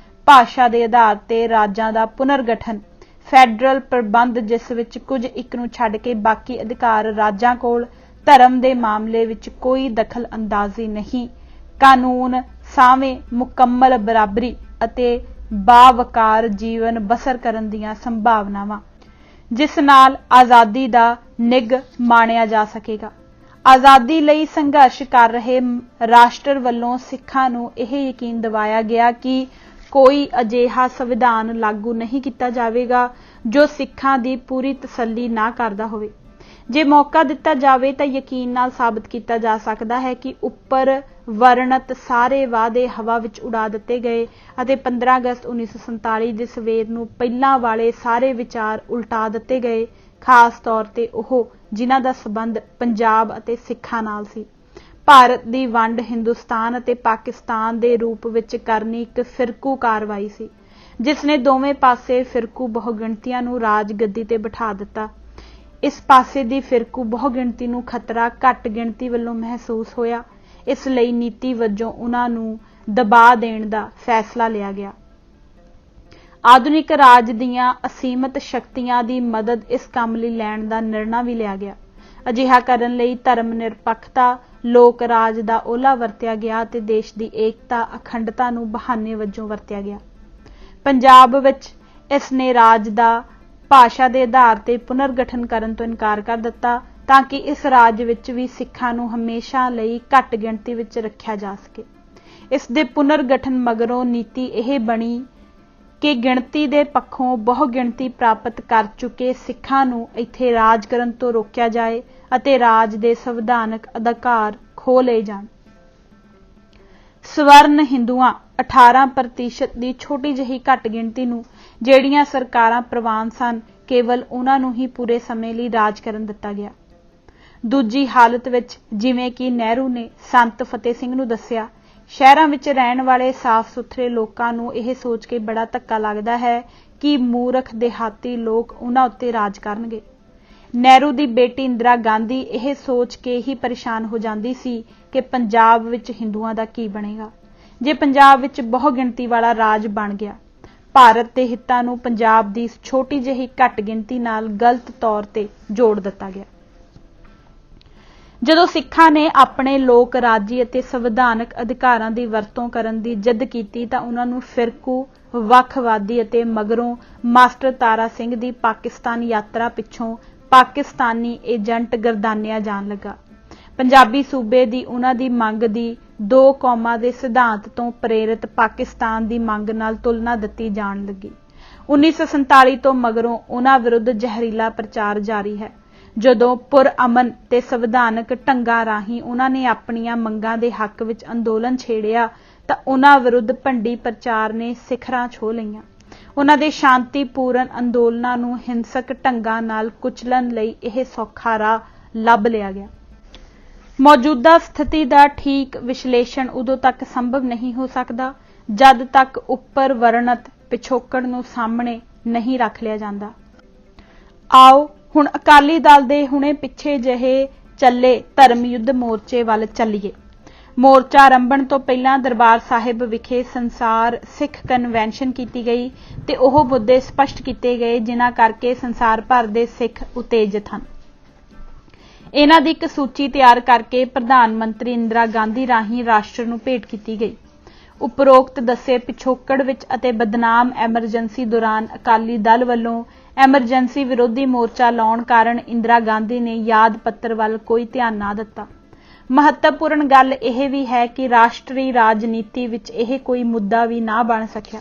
Speaker 1: ਭਾਸ਼ਾ ਦੇ ਆਧਾਰ ਤੇ ਰਾਜਾਂ ਦਾ ਪੁਨਰਗਠਨ, ਫੈਡਰਲ ਪ੍ਰਬੰਧ ਜਿਸ ਵਿੱਚ ਕੁਝ ਇੱਕ ਨੂੰ ਛੱਡ ਕੇ ਬਾਕੀ ਅਧਿਕਾਰ ਰਾਜਾਂ ਕੋਲ, ਧਰਮ ਦੇ ਮਾਮਲੇ ਵਿੱਚ ਕੋਈ ਦਖਲ ਅੰਦਾਜ਼ੀ ਨਹੀਂ, ਕਾਨੂੰਨ ਸਾਵੇਂ ਮੁਕੰਮਲ ਬਰਾਬਰੀ ਅਤੇ ਬਾਵਕਾਰ ਜੀਵਨ ਬਸਰ ਕਰਨ ਦੀਆਂ ਸੰਭਾਵਨਾਵਾਂ ਜਿਸ ਨਾਲ ਆਜ਼ਾਦੀ ਦਾ ਨਿੱਘ ਮਾਣਿਆ ਜਾ ਸਕੇਗਾ। ਆਜ਼ਾਦੀ ਲਈ ਸੰਘਰਸ਼ ਕਰ ਰਹੇ ਰਾਸ਼ਟਰ ਵੱਲੋਂ ਸਿੱਖਾਂ ਨੂੰ ਇਹ ਯਕੀਨ ਦਿਵਾਇਆ ਗਿਆ ਕਿ ਕੋਈ ਅਜਿਹਾ ਸੰਵਿਧਾਨ ਲਾਗੂ ਨਹੀਂ ਕੀਤਾ ਜਾਵੇਗਾ ਜੋ ਸਿੱਖਾਂ ਦੀ ਪੂਰੀ ਤਸੱਲੀ ਨਾ ਕਰਦਾ ਹੋਵੇ। ਜੇ ਮੌਕਾ ਦਿੱਤਾ ਜਾਵੇ ਤਾਂ ਯਕੀਨ ਨਾਲ ਸਾਬਤ ਕੀਤਾ ਜਾ ਸਕਦਾ ਹੈ ਕਿ ਉੱਪਰ ਵਰਣਤ ਸਾਰੇ ਵਾਅਦੇ ਹਵਾ ਵਿੱਚ ਉਡਾ ਦਿੱਤੇ ਗਏ ਅਤੇ 15 ਅਗਸਤ 1947 ਦੇ ਸਵੇਰ ਨੂੰ ਪਹਿਲਾਂ ਵਾਲੇ ਸਾਰੇ ਵਿਚਾਰ ਉਲਟਾ ਦਿੱਤੇ ਗਏ, ਖਾਸ ਤੌਰ ਤੇ ਉਹ ਜਿਨ੍ਹਾਂ ਦਾ ਸਬੰਧ ਪੰਜਾਬ ਅਤੇ ਸਿੱਖਾਂ ਨਾਲ ਸੀ। ਭਾਰਤ ਦੀ ਵੰਡ ਹਿੰਦੁਸਤਾਨ ਅਤੇ ਪਾਕਿਸਤਾਨ ਦੇ ਰੂਪ ਵਿੱਚ ਕਰਨੀ ਇੱਕ ਫਿਰਕੂ ਕਾਰਵਾਈ ਸੀ ਜਿਸ ਨੇ ਦੋਵੇਂ ਪਾਸੇ ਫਿਰਕੂ ਬਹੁਗਿਣਤੀਆਂ ਨੂੰ ਰਾਜ ਗੱਦੀ ਤੇ ਬਿਠਾ ਦਿੱਤਾ। ਇਸ ਪਾਸੇ ਦੀ ਫਿਰਕੂ ਬਹੁਗਿਣਤੀ ਨੂੰ ਖਤਰਾ ਘੱਟ ਗਿਣਤੀ ਵੱਲੋਂ ਮਹਿਸੂਸ ਹੋਇਆ, ਇਸ ਲਈ ਨੀਤੀ ਵਜੋਂ ਉਹਨਾਂ ਨੂੰ ਦਬਾ ਦੇਣ ਦਾ ਫੈਸਲਾ ਲਿਆ ਗਿਆ। ਆਧੁਨਿਕ ਰਾਜ ਦੀਆਂ ਅਸੀਮਤ ਸ਼ਕਤੀਆਂ ਦੀ ਮਦਦ ਇਸ ਕੰਮ ਲਈ ਲੈਣ ਦਾ ਨਿਰਣਾ ਵੀ ਲਿਆ ਗਿਆ। ਅਜਿਹਾ ਕਰਨ ਲਈ ਧਰਮ ਨਿਰਪੱਖਤਾ, ਲੋਕ ਰਾਜ ਦਾ ਓਹਲਾ ਵਰਤਿਆ ਗਿਆ ਤੇ ਦੇਸ਼ ਦੀ ਏਕਤਾ ਅਖੰਡਤਾ ਨੂੰ ਬਹਾਨੇ ਵਜੋਂ ਵਰਤਿਆ ਗਿਆ। ਪੰਜਾਬ ਵਿੱਚ ਇਸ ਨੇ ਰਾਜ ਦਾ ਭਾਸ਼ਾ ਦੇ ਆਧਾਰ ਤੇ ਪੁਨਰਗਠਨ ਕਰਨ ਤੋਂ ਇਨਕਾਰ ਕਰ ਦਿੱਤਾ ਤਾਂ ਕਿ ਇਸ ਰਾਜ ਵਿੱਚ ਵੀ ਸਿੱਖਾਂ ਨੂੰ ਹਮੇਸ਼ਾ ਲਈ ਘੱਟ ਗਿਣਤੀ ਵਿੱਚ ਰੱਖਿਆ ਜਾ ਸਕੇ। ਇਸ ਦੇ ਪੁਨਰਗਠਨ ਮਗਰੋਂ ਨੀਤੀ ਇਹ ਬਣੀ ਕਿ ਗਿਣਤੀ ਦੇ ਪੱਖੋਂ ਬਹੁ ਗਿਣਤੀ ਪ੍ਰਾਪਤ ਕਰ ਚੁੱਕੇ ਸਿੱਖਾਂ ਨੂੰ ਇੱਥੇ ਰਾਜ ਕਰਨ ਤੋਂ ਰੋਕਿਆ ਜਾਏ ਅਤੇ ਰਾਜ ਦੇ ਸੰਵਿਧਾਨਕ ਅਧਿਕਾਰ ਖੋਹ ਲਏ ਜਾਣ। ਸਵਰਨ ਹਿੰਦੂਆਂ 18% ਦੀ ਛੋਟੀ ਜਿਹੀ ਘੱਟ ਗਿਣਤੀ ਨੂੰ ਜਿਹੜੀਆਂ ਸਰਕਾਰਾਂ ਪ੍ਰਵਾਨ ਸਨ ਕੇਵਲ ਉਹਨਾਂ ਨੂੰ ਹੀ ਪੂਰੇ ਸਮੇਂ ਲਈ ਰਾਜ ਕਰਨ ਦਿੱਤਾ ਗਿਆ। ਦੂਜੀ ਹਾਲਤ ਵਿੱਚ ਜਿਵੇਂ ਕਿ ਨਹਿਰੂ ਨੇ ਸੰਤ ਫਤਿਹ ਸਿੰਘ ਨੂੰ ਦੱਸਿਆ, ਸ਼ਹਿਰਾਂ ਵਿੱਚ ਰਹਿਣ ਵਾਲੇ ਸਾਫ਼ ਸੁਥਰੇ ਲੋਕਾਂ ਨੂੰ ਇਹ ਸੋਚ ਕੇ ਬੜਾ ਧੱਕਾ ਲੱਗਦਾ ਹੈ ਕਿ ਮੂਰਖ ਦਿਹਾਤੀ ਲੋਕ ਉਹਨਾਂ ਉੱਤੇ ਰਾਜ ਕਰਨਗੇ। ਨਹਿਰੂ ਦੀ ਬੇਟੀ ਇੰਦਰਾ ਗਾਂਧੀ ਇਹ ਸੋਚ ਕੇ ਹੀ ਪਰੇਸ਼ਾਨ ਹੋ ਜਾਂਦੀ ਸੀ ਕਿ ਪੰਜਾਬ ਵਿੱਚ ਹਿੰਦੂਆਂ ਦਾ ਕੀ ਬਣੇਗਾ ਜੇ ਪੰਜਾਬ ਵਿੱਚ ਬਹੁ ਗਿਣਤੀ ਵਾਲਾ ਰਾਜ ਬਣ ਗਿਆ। ਭਾਰਤ ਦੇ ਹਿੱਤਾਂ ਨੂੰ ਪੰਜਾਬ ਦੀ ਛੋਟੀ ਜਿਹੀ ਘੱਟ ਗਿਣਤੀ ਨਾਲ ਗਲਤ ਤੌਰ ਤੇ ਜੋੜ ਦਿੱਤਾ ਗਿਆ। ਜਦੋਂ ਸਿੱਖਾਂ ਨੇ ਆਪਣੇ ਲੋਕ ਰਾਜੀ ਅਤੇ ਸੰਵਿਧਾਨਕ ਅਧਿਕਾਰਾਂ ਦੀ ਵਰਤੋਂ ਕਰਨ ਦੀ ਜਿੱਦ ਕੀਤੀ ਤਾਂ ਉਹਨਾਂ ਨੂੰ ਫਿਰਕੂ, ਵੱਖਵਾਦੀ ਅਤੇ ਮਗਰੋਂ ਮਾਸਟਰ ਤਾਰਾ ਸਿੰਘ ਦੀ ਪਾਕਿਸਤਾਨ ਯਾਤਰਾ ਪਿੱਛੋਂ ਪਾਕਿਸਤਾਨੀ ਏਜੰਟ ਗਰਦਾਨਿਆ ਜਾਣ ਲੱਗਾ। ਪੰਜਾਬੀ ਸੂਬੇ ਦੀ ਉਹਨਾਂ ਦੀ ਮੰਗ ਦੀ ਦੋ ਕੌਮਾਂ ਦੇ ਸਿਧਾਂਤ ਤੋਂ ਪ੍ਰੇਰਿਤ ਪਾਕਿਸਤਾਨ ਦੀ ਮੰਗ ਨਾਲ ਤੁਲਨਾ ਦਿੱਤੀ ਜਾਣ ਲੱਗੀ। 1947 ਤੋਂ ਮਗਰੋਂ ਉਹਨਾਂ ਵਿਰੁੱਧ ਜ਼ਹਿਰੀਲਾ ਪ੍ਰਚਾਰ ਜਾਰੀ ਹੈ। ਜਦੋਂ ਪੁਰ-ਅਮਨ ਤੇ ਸੰਵਿਧਾਨਕ ਢੰਗਾਂ ਰਾਹੀਂ ਉਹਨਾਂ ਨੇ ਆਪਣੀਆਂ ਮੰਗਾਂ ਦੇ ਹੱਕ ਵਿੱਚ ਅੰਦੋਲਨ ਛੇੜਿਆ ਤਾਂ ਉਹਨਾਂ ਵਿਰੁੱਧ ਭੰਡੀ ਪ੍ਰਚਾਰ ਨੇ ਸਿਖਰਾਂ ਛੋਹ ਲਈਆਂ। ਉਹਨਾਂ ਦੇ ਸ਼ਾਂਤੀਪੂਰਨ ਅੰਦੋਲਨਾਂ ਨੂੰ ਹਿੰਸਕ ਢੰਗਾਂ ਨਾਲ ਕੁਚਲਣ ਲਈ ਇਹ ਸੌਖਾ ਰਾਹ ਲੱਭ ਲਿਆ ਗਿਆ। ਮੌਜੂਦਾ ਸਥਿਤੀ ਦਾ ਠੀਕ ਵਿਸ਼ਲੇਸ਼ਣ ਉਦੋਂ ਤੱਕ ਸੰਭਵ ਨਹੀਂ ਹੋ ਸਕਦਾ ਜਦ ਤੱਕ ਉੱਪਰ ਵਰਣਿਤ ਪਿਛੋਕੜ ਨੂੰ ਸਾਹਮਣੇ ਨਹੀਂ ਰੱਖ ਲਿਆ ਜਾਂਦਾ। ਆਓ ਹੁਣ ਅਕਾਲੀ ਦਲ ਦੇ ਹੁਣੇ ਪਿੱਛੇ ਜਿਹੇ ਚੱਲੇ ਧਰਮ ਯੁੱਧ ਮੋਰਚੇ ਵੱਲ ਚੱਲੀਏ। ਮੋਰਚਾ ਆਰੰਭਣ ਤੋਂ ਪਹਿਲਾਂ ਦਰਬਾਰ ਸਾਹਿਬ ਵਿਖੇ ਸੰਸਾਰ ਸਿੱਖ ਕਨਵੈਨਸ਼ਨ ਕੀਤੀ ਗਈ ਤੇ ਉਹ ਮੁੱਦੇ ਸਪਸ਼ਟ ਕੀਤੇ ਗਏ ਜਿਨ੍ਹਾਂ ਕਰਕੇ ਸੰਸਾਰ ਭਰ ਦੇ ਸਿੱਖ ਉਤੇਜਿਤ ਹਨ। ਇਹਨਾਂ ਦੀ ਇੱਕ ਸੂਚੀ ਤਿਆਰ ਕਰਕੇ ਪ੍ਰਧਾਨ ਮੰਤਰੀ ਇੰਦਰਾ ਗਾਂਧੀ ਰਾਹੀਂ ਰਾਸ਼ਟਰ ਨੂੰ ਭੇਟ ਕੀਤੀ ਗਈ। ਉਪਰੋਕਤ ਦੱਸੇ ਪਿਛੋਕੜ ਵਿੱਚ ਅਤੇ ਬਦਨਾਮ ਐਮਰਜੈਂਸੀ ਦੌਰਾਨ ਅਕਾਲੀ ਦਲ ਵੱਲੋਂ ਐਮਰਜੈਂਸੀ ਵਿਰੋਧੀ ਮੋਰਚਾ ਲਾਉਣ ਕਾਰਨ ਇੰਦਰਾ ਗਾਂਧੀ ਨੇ ਯਾਦ ਪੱਤਰ ਵੱਲ ਕੋਈ ਧਿਆਨ ਨਾ ਦਿੱਤਾ। ਮਹੱਤਵਪੂਰਨ ਗੱਲ ਇਹ ਵੀ ਹੈ ਕਿ ਰਾਸ਼ਟਰੀ ਰਾਜਨੀਤੀ ਵਿੱਚ ਇਹ ਕੋਈ ਮੁੱਦਾ ਵੀ ਨਾ ਬਣ ਸਕਿਆ।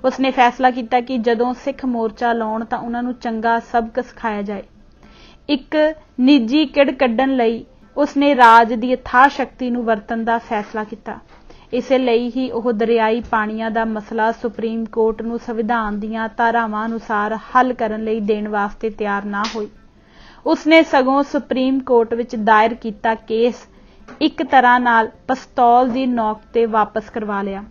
Speaker 1: ਉਸਨੇ ਫੈਸਲਾ ਕੀਤਾ ਕਿ ਜਦੋਂ ਸਿੱਖ ਮੋਰਚਾ ਲਾਉਣ ਤਾਂ ਉਹਨਾਂ ਨੂੰ ਚੰਗਾ ਸਬਕ ਸਿਖਾਇਆ ਜਾਏ। ਇੱਕ ਨਿੱਜੀ ਕਿੜ ਕੱਢਣ ਲਈ ਉਸਨੇ ਰਾਜ ਦੀ ਅਥਾਹ ਸ਼ਕਤੀ ਨੂੰ ਵਰਤਣ ਦਾ ਫੈਸਲਾ ਕੀਤਾ। ਇਸੇ ਲਈ ਹੀ ਉਹ ਦਰਿਆਈ ਪਾਣੀਆਂ ਦਾ ਮਸਲਾ ਸੁਪਰੀਮ ਕੋਰਟ ਨੂੰ ਸੰਵਿਧਾਨ ਦੀਆਂ ਧਾਰਾਵਾਂ ਅਨੁਸਾਰ ਹੱਲ ਕਰਨ ਲਈ ਦੇਣ ਵਾਸਤੇ ਤਿਆਰ ਨਾ ਹੋਈ। ਉਸਨੇ ਸਗੋਂ ਸੁਪਰੀਮ ਕੋਰਟ ਵਿੱਚ ਦਾਇਰ ਕੀਤਾ ਕੇਸ ਇੱਕ ਤਰ੍ਹਾਂ ਨਾਲ ਪਿਸਤੌਲ ਦੀ ਨੋਕ ਤੇ ਵਾਪਸ ਕਰਵਾ ਲਿਆ।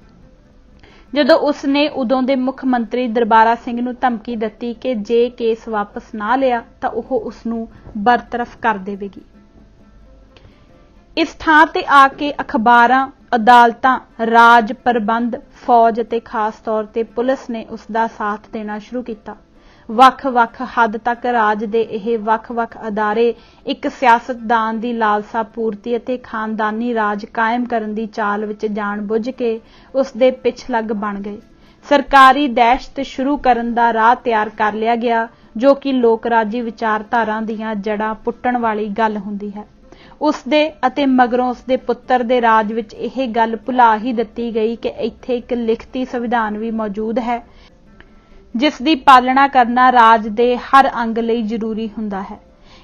Speaker 1: ਜਦੋਂ ਉਸਨੇ ਉਦੋਂ ਦੇ ਮੁੱਖ ਮੰਤਰੀ ਦਰਬਾਰਾ ਸਿੰਘ ਨੂੰ ਧਮਕੀ ਦਿੱਤੀ ਕਿ ਜੇ ਕੇਸ ਵਾਪਸ ਨਾ ਲਿਆ ਤਾਂ ਉਹ ਉਸਨੂੰ ਬਰਤਰਫ ਕਰ ਦੇਵੇਗੀ। ਇਸ ਥਾਂ ਤੇ ਆ ਕੇ ਅਖਬਾਰਾਂ, ਅਦਾਲਤਾਂ, ਰਾਜ ਪ੍ਰਬੰਧ, ਫੌਜ ਅਤੇ ਖਾਸ ਤੌਰ ਤੇ ਪੁਲਿਸ ਨੇ ਉਸ ਦਾ ਸਾਥ ਦੇਣਾ ਸ਼ੁਰੂ ਕੀਤਾ। ਵੱਖ-ਵੱਖ ਹੱਦ ਤੱਕ ਰਾਜ ਦੇ ਇਹ ਵੱਖ-ਵੱਖ ਅਦਾਰੇ ਇੱਕ ਸਿਆਸਤਦਾਨ ਦੀ ਲਾਲਸਾ ਪੂਰਤੀ ਅਤੇ ਖਾਨਦਾਨੀ ਰਾਜ ਕਾਇਮ ਕਰਨ ਦੀ ਚਾਲ ਵਿੱਚ ਜਾਣ-ਬੁੱਝ ਕੇ ਉਸ ਦੇ ਪਿਛਲੱਗ ਬਣ ਗਏ। ਸਰਕਾਰੀ ਦਹਿਸ਼ਤ ਸ਼ੁਰੂ ਕਰਨ ਦਾ ਰਾਹ ਤਿਆਰ ਕਰ ਲਿਆ ਗਿਆ ਜੋ ਕਿ ਲੋਕ ਰਾਜੀ ਵਿਚਾਰਧਾਰਾ ਦੀਆਂ ਜੜ੍ਹਾਂ ਪੁੱਟਣ ਵਾਲੀ ਗੱਲ ਹੁੰਦੀ ਹੈ। ਉਸਦੇ ਅਤੇ ਮਗਰੋਂ ਉਸਦੇ ਪੁੱਤਰ ਦੇ ਰਾਜ ਵਿੱਚ ਇਹ ਗੱਲ ਭੁਲਾ ਹੀ ਦਿੱਤੀ ਗਈ ਕਿ ਇੱਥੇ ਇੱਕ ਲਿਖਤੀ ਸੰਵਿਧਾਨ ਵੀ ਮੌਜੂਦ ਹੈ ਜਿਸ ਦੀ ਪਾਲਣਾ ਕਰਨਾ ਰਾਜ ਦੇ ਹਰ ਅੰਗ ਲਈ ਜ਼ਰੂਰੀ ਹੁੰਦਾ ਹੈ।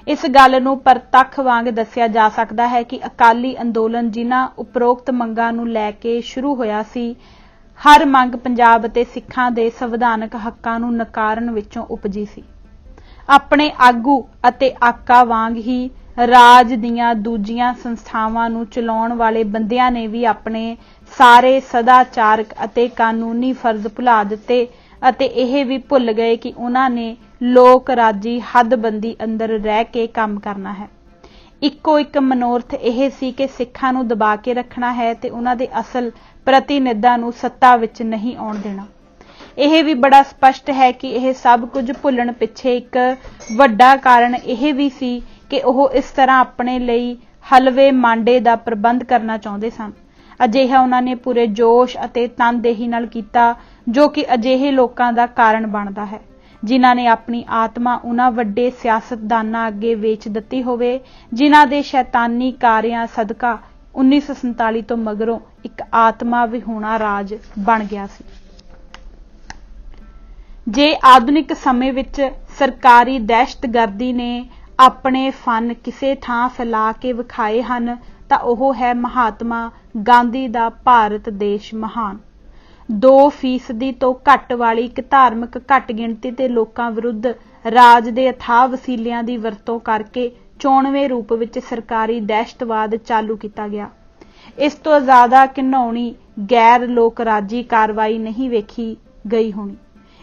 Speaker 1: ਇਸ ਗੱਲ ਨੂੰ ਪ੍ਰਤੱਖ ਵਾਂਗ ਦੱਸਿਆ ਜਾ ਸਕਦਾ ਹੈ ਕਿ ਅਕਾਲੀ ਅੰਦੋਲਨ ਜਿਨ੍ਹਾਂ ਉਪਰੋਕਤ ਮੰਗਾਂ ਨੂੰ ਲੈ ਕੇ ਸ਼ੁਰੂ ਹੋਇਆ ਸੀ, ਹਰ ਮੰਗ ਪੰਜਾਬ ਅਤੇ ਸਿੱਖਾਂ ਦੇ ਸੰਵਿਧਾਨਕ ਹੱਕਾਂ ਨੂੰ ਨਕਾਰਨ ਵਿੱਚੋਂ ਉਪਜੀ ਸੀ। ਆਪਣੇ ਆਗੂ ਅਤੇ ਆਕਾ ਵਾਂਗ ਹੀ ਰਾਜ ਦੀਆਂ ਦੂਜੀਆਂ ਸੰਸਥਾਵਾਂ ਨੂੰ ਚਲਾਉਣ ਵਾਲੇ ਬੰਦਿਆਂ ਨੇ ਵੀ ਆਪਣੇ ਸਾਰੇ ਸਦਾਚਾਰਕ ਅਤੇ ਕਾਨੂੰਨੀ ਫਰਜ਼ ਭੁਲਾ ਦਿੱਤੇ ਅਤੇ ਇਹ ਵੀ ਭੁੱਲ ਗਏ ਕਿ ਉਹਨਾਂ ਨੇ ਲੋਕ ਰਾਜੀ ਹੱਦਬੰਦੀ ਅੰਦਰ ਰਹਿ ਕੇ ਕੰਮ ਕਰਨਾ ਹੈ। ਇੱਕੋ ਇੱਕ ਮਨੋਰਥ ਇਹ ਸੀ ਕਿ ਸਿੱਖਾਂ ਨੂੰ ਦਬਾ ਕੇ ਰੱਖਣਾ ਹੈ ਤੇ ਉਹਨਾਂ ਦੇ ਅਸਲ ਪ੍ਰਤੀਨਿਧਾਂ ਨੂੰ ਸੱਤਾ ਵਿੱਚ ਨਹੀਂ ਆਉਣ ਦੇਣਾ। ਇਹ ਵੀ ਬੜਾ ਸਪਸ਼ਟ ਹੈ ਕਿ ਇਹ ਸਭ ਕੁਝ ਭੁੱਲਣ ਪਿੱਛੇ ਇੱਕ ਵੱਡਾ ਕਾਰਨ ਇਹ ਵੀ ਸੀ ਕਿ ਉਹ ਇਸ ਤਰ੍ਹਾਂ ਆਪਣੇ ਲਈ ਹਲਵੇ ਮਾਂਡੇ ਦਾ ਪ੍ਰਬੰਧ ਕਰਨਾ ਚਾਹੁੰਦੇ ਸਨ। ਅਜਿਹਾ ਉਹਨਾਂ ਨੇ ਪੂਰੇ ਜੋਸ਼ ਅਤੇ ਤਨਦੇਹੀ ਨਾਲ ਕੀਤਾ, ਜੋ ਕਿ ਅਜਿਹੇ ਲੋਕਾਂ ਦਾ ਕਾਰਨ ਬਣਦਾ ਹੈ ਜਿਨ੍ਹਾਂ ਨੇ ਆਪਣੀ ਆਤਮਾ ਉਹਨਾਂ ਵੱਡੇ ਸਿਆਸਤਦਾਨਾਂ ਅੱਗੇ ਵੇਚ ਦਿੱਤੀ ਹੋਵੇ, ਜਿਨ੍ਹਾਂ ਦੇ ਸ਼ੈਤਾਨੀ ਕਾਰਿਆਂ ਸਦਕਾ 1947 ਤੋਂ ਮਗਰੋਂ ਇੱਕ ਆਤਮਾ ਵਿਹੂਣਾ ਰਾਜ ਬਣ ਗਿਆ ਸੀ। ਜੇ ਆਧੁਨਿਕ ਸਮੇਂ ਵਿੱਚ ਸਰਕਾਰੀ ਦਹਿਸ਼ਤਗਰਦੀ ਨੇ ਆਪਣੇ ਫਨ ਕਿਸੇ ਥਾਂ ਫੈਲਾ ਕੇ ਵਿਖਾਏ ਹਨ ਤਾਂ ਉਹ ਹੈ ਮਹਾਤਮਾ ਗਾਂਧੀ ਦਾ ਭਾਰਤ ਦੇਸ਼ ਮਹਾਨ। 2% ਤੋਂ ਘੱਟ ਵਾਲੀ ਇੱਕ ਧਾਰਮਿਕ ਘੱਟ ਗਿਣਤੀ ਦੇ ਲੋਕਾਂ ਵਿਰੁੱਧ ਰਾਜ ਦੇ ਅਥਾਹ ਵਸੀਲਿਆਂ ਦੀ ਵਰਤੋਂ ਕਰਕੇ ਚੋਣਵੇਂ ਰੂਪ ਵਿੱਚ ਸਰਕਾਰੀ ਦਹਿਸ਼ਤਵਾਦ ਚਾਲੂ ਕੀਤਾ ਗਿਆ। ਇਸ ਤੋਂ ਜ਼ਿਆਦਾ ਘਿਨਾਉਣੀ ਗੈਰ ਲੋਕ ਰਾਜੀ ਕਾਰਵਾਈ ਨਹੀਂ ਵੇਖੀ ਗਈ ਹੋਣੀ।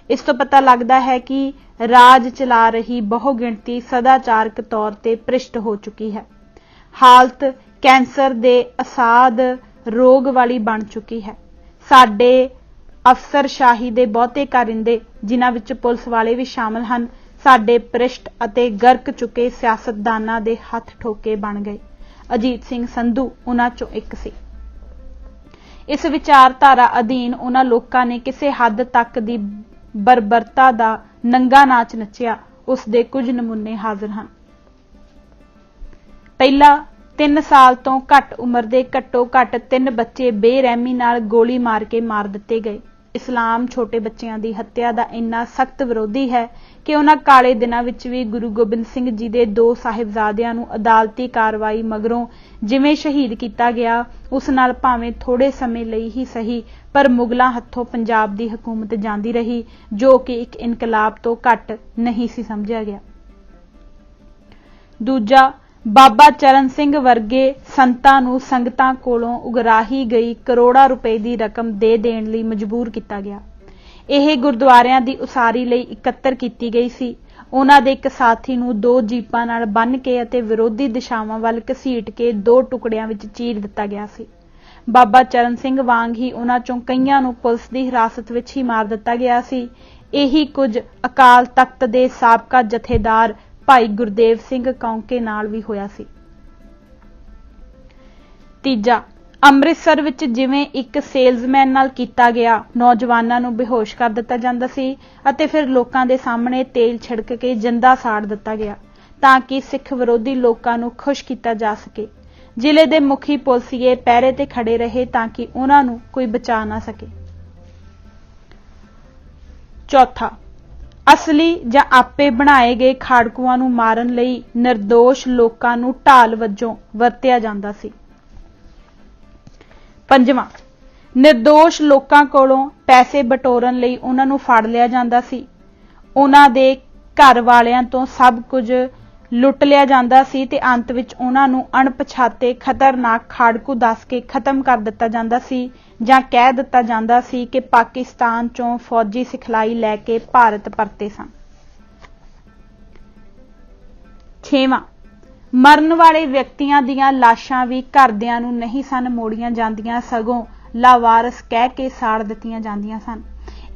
Speaker 1: ਇਸ ਤੋਂ ਪਤਾ ਲੱਗਦਾ ਹੈ ਕਿ ਰਾਜ ਚਲਾ ਰਹੀ ਬਹੁਗਿਣਤੀ ਸਦਾਚਾਰਕ ਤੌਰ ਤੇ ਭ੍ਰਿਸ਼ਟ ਹੋ ਚੁੱਕੀ ਹੈ। ਹਾਲਤ ਕੈਂਸਰ ਦੇ ਅਸਾਧ ਰੋਗ ਵਾਲੀ ਬਣ ਚੁੱਕੀ ਹੈ। ਸਾਡੇ ਅਫਸਰਸ਼ਾਹੀ ਦੇ ਬਹੁਤੇ ਕਾਰਿੰਦੇ, ਜਿਨ੍ਹਾਂ ਵਿੱਚ ਪੁਲਿਸ ਵਾਲੇ ਵੀ ਸ਼ਾਮਲ ਹਨ, ਸਾਡੇ ਭ੍ਰਿਸ਼ਟ ਅਤੇ ਗਰਕ ਚੁੱਕੇ ਸਿਆਸਤਦਾਨਾਂ ਦੇ ਹੱਥ ਠੋਕੇ ਬਣ ਗਏ। ਅਜੀਤ ਸਿੰਘ ਸੰਧੂ ਉਹਨਾਂ ਚੋਂ ਇੱਕ ਸੀ। ਇਸ ਵਿਚਾਰਧਾਰਾ ਅਧੀਨ ਉਹਨਾਂ ਲੋਕਾਂ ਨੇ ਕਿਸੇ ਹੱਦ ਤੱਕ ਦੀ ਬਰਬਰਤਾ ਦਾ ਨੰਗਾ ਨਾਚ ਨੱਚਿਆ। ਉਸ ਦੇ ਕੁਝ ਨਮੂਨੇ ਹਾਜ਼ਰ ਹਨ। ਪਹਿਲਾ, 3 ਸਾਲ ਤੋਂ ਘੱਟ ਉਮਰ ਦੇ ਘੱਟੋ ਘੱਟ 3 ਬੱਚੇ ਬੇਰਹਿਮੀ ਨਾਲ ਗੋਲੀ ਮਾਰ ਕੇ ਮਾਰ ਦਿੱਤੇ ਗਏ। ਇਸਲਾਮ ਛੋਟੇ ਬੱਚਿਆਂ ਦੀ ਹੱਤਿਆ ਦਾ ਇੰਨਾ ਸਖਤ ਵਿਰੋਧੀ ਹੈ ਕਿ ਉਹਨਾਂ ਕਾਲੇ ਦਿਨਾਂ ਵਿੱਚ ਵੀ ਗੁਰੂ ਗੋਬਿੰਦ ਸਿੰਘ ਜੀ ਦੇ 2 ਸਾਹਿਬਜ਼ਾਦਿਆਂ ਨੂੰ ਅਦਾਲਤੀ ਕਾਰਵਾਈ ਮਗਰੋਂ ਜਿਵੇਂ ਸ਼ਹੀਦ ਕੀਤਾ ਗਿਆ, ਉਸ ਨਾਲ ਭਾਵੇਂ ਥੋੜੇ ਸਮੇਂ ਲਈ ਹੀ ਸਹੀ ਪਰ ਮੁਗਲਾਂ ਹੱਥੋਂ ਪੰਜਾਬ ਦੀ ਹਕੂਮਤ ਜਾਂਦੀ ਰਹੀ, ਜੋ ਕਿ ਇੱਕ ਇਨਕਲਾਬ ਤੋਂ ਘੱਟ ਨਹੀਂ ਸੀ ਸਮਝਿਆ ਗਿਆ। ਦੂਜਾ, ਬਾਬਾ ਚਰਨ ਸਿੰਘ ਵਰਗੇ ਸੰਤਾਂ ਨੂੰ ਸੰਗਤਾਂ ਕੋਲੋਂ ਉਗਰਾਹੀ ਗਈ ਕਰੋੜਾਂ ਰੁਪਏ ਦੀ ਰਕਮ ਦੇ ਦੇਣ ਲਈ ਮਜਬੂਰ ਕੀਤਾ ਗਿਆ। ਇਹ ਗੁਰਦੁਆਰਿਆਂ ਦੀ ਉਸਾਰੀ ਲਈ ਇਕੱਤਰ ਕੀਤੀ ਗਈ ਸੀ। ਉਹਨਾਂ ਦੇ ਇੱਕ ਸਾਥੀ ਨੂੰ 2 ਜੀਪਾਂ ਨਾਲ ਬੰਨ੍ਹ ਕੇ ਅਤੇ ਵਿਰੋਧੀ ਦਿਸ਼ਾਵਾਂ ਵੱਲ ਘਸੀਟ ਕੇ 2 ਟੁਕੜਿਆਂ ਵਿੱਚ ਚੀਰ ਦਿੱਤਾ ਗਿਆ ਸੀ। ਬਾਬਾ ਚਰਨ ਸਿੰਘ ਵਾਂਗ ਹੀ ਉਹਨਾਂ ਚੋਂ ਕਈਆਂ ਨੂੰ ਪੁਲਿਸ ਦੀ ਹਿਰਾਸਤ ਵਿੱਚ ਹੀ ਮਾਰ ਦਿੱਤਾ ਗਿਆ ਸੀ। ਇਹੀ ਕੁਝ ਅਕਾਲ ਤਖਤ ਦੇ ਸਾਬਕਾ ਜਥੇਦਾਰ ਭਾਈ ਗੁਰਦੇਵ ਸਿੰਘ ਕੌਂਕੇ ਨਾਲ ਵੀ ਹੋਇਆ ਸੀ। ਤੀਜਾ, ਅੰਮ੍ਰਿਤਸਰ ਵਿੱਚ ਜਿਵੇਂ ਇੱਕ ਸੇਲਜ਼ਮੈਨ ਨਾਲ ਕੀਤਾ ਗਿਆ, ਨੌਜਵਾਨਾਂ ਨੂੰ ਬੇਹੋਸ਼ ਕਰ ਦਿੱਤਾ ਜਾਂਦਾ ਸੀ ਅਤੇ ਫਿਰ ਲੋਕਾਂ ਦੇ ਸਾਹਮਣੇ ਤੇਲ ਛਿੜਕ ਕੇ ਜਿੰਦਾ ਸਾੜ ਦਿੱਤਾ ਗਿਆ ਤਾਂ ਕਿ ਸਿੱਖ ਵਿਰੋਧੀ ਲੋਕਾਂ ਨੂੰ ਖੁਸ਼ ਕੀਤਾ ਜਾ ਸਕੇ। ਜ਼ਿਲ੍ਹੇ ਦੇ ਮੁਖੀ ਪੁਲਸੀਏ ਪਹਿਰੇ ਤੇ ਖੜੇ ਰਹੇ ਤਾਂ ਕਿ ਉਹਨਾਂ ਨੂੰ ਕੋਈ ਬਚਾ ਨਾ ਸਕੇ। ਚੌਥਾ, ਅਸਲੀ ਜਾਂ ਆਪੇ ਬਣਾਏ ਗਏ ਖਾੜਕੂਆਂ ਨੂੰ ਮਾਰਨ ਲਈ ਨਿਰਦੋਸ਼ ਲੋਕਾਂ ਨੂੰ ਢਾਲ ਵਜੋਂ ਵਰਤਿਆ ਜਾਂਦਾ ਸੀ। ਪੰਜਵਾਂ, ਨਿਰਦੋਸ਼ ਲੋਕਾਂ ਕੋਲੋਂ ਪੈਸੇ ਬਟੋਰਨ ਲਈ ਉਹਨਾਂ ਨੂੰ ਫੜ ਲਿਆ ਜਾਂਦਾ ਸੀ। ਉਹਨਾਂ ਦੇ ਘਰ ਵਾਲਿਆਂ ਤੋਂ ਸਭ ਕੁਝ ਲੁੱਟ ਲਿਆ ਜਾਂਦਾ ਸੀ ਤੇ ਅੰਤ ਵਿੱਚ ਉਹਨਾਂ ਨੂੰ ਅਣਪਛਾਤੇ ਖਤਰਨਾਕ ਖਾੜਕੂ ਦੱਸ ਕੇ ਖਤਮ ਕਰ ਦਿੱਤਾ ਜਾਂਦਾ ਸੀ ਜਾਂ ਕਹਿ ਦਿੱਤਾ ਜਾਂਦਾ ਸੀ ਕਿ ਪਾਕਿਸਤਾਨ ਚੋਂ ਫੌਜੀ ਸਿਖਲਾਈ ਲੈ ਕੇ ਭਾਰਤ ਪਰਤੇ ਸਨ। ਛੇਵਾਂ, ਮਰਨ ਵਾਲੇ ਵਿਅਕਤੀਆਂ ਦੀਆਂ ਲਾਸ਼ਾਂ ਵੀ ਘਰਦਿਆਂ ਨੂੰ ਨਹੀਂ ਸਨ ਮੋੜੀਆਂ ਜਾਂਦੀਆਂ, ਸਗੋਂ ਲਾਵਾਰਸ ਕਹਿ ਕੇ ਸਾੜ ਦਿੱਤੀਆਂ ਜਾਂਦੀਆਂ ਸਨ।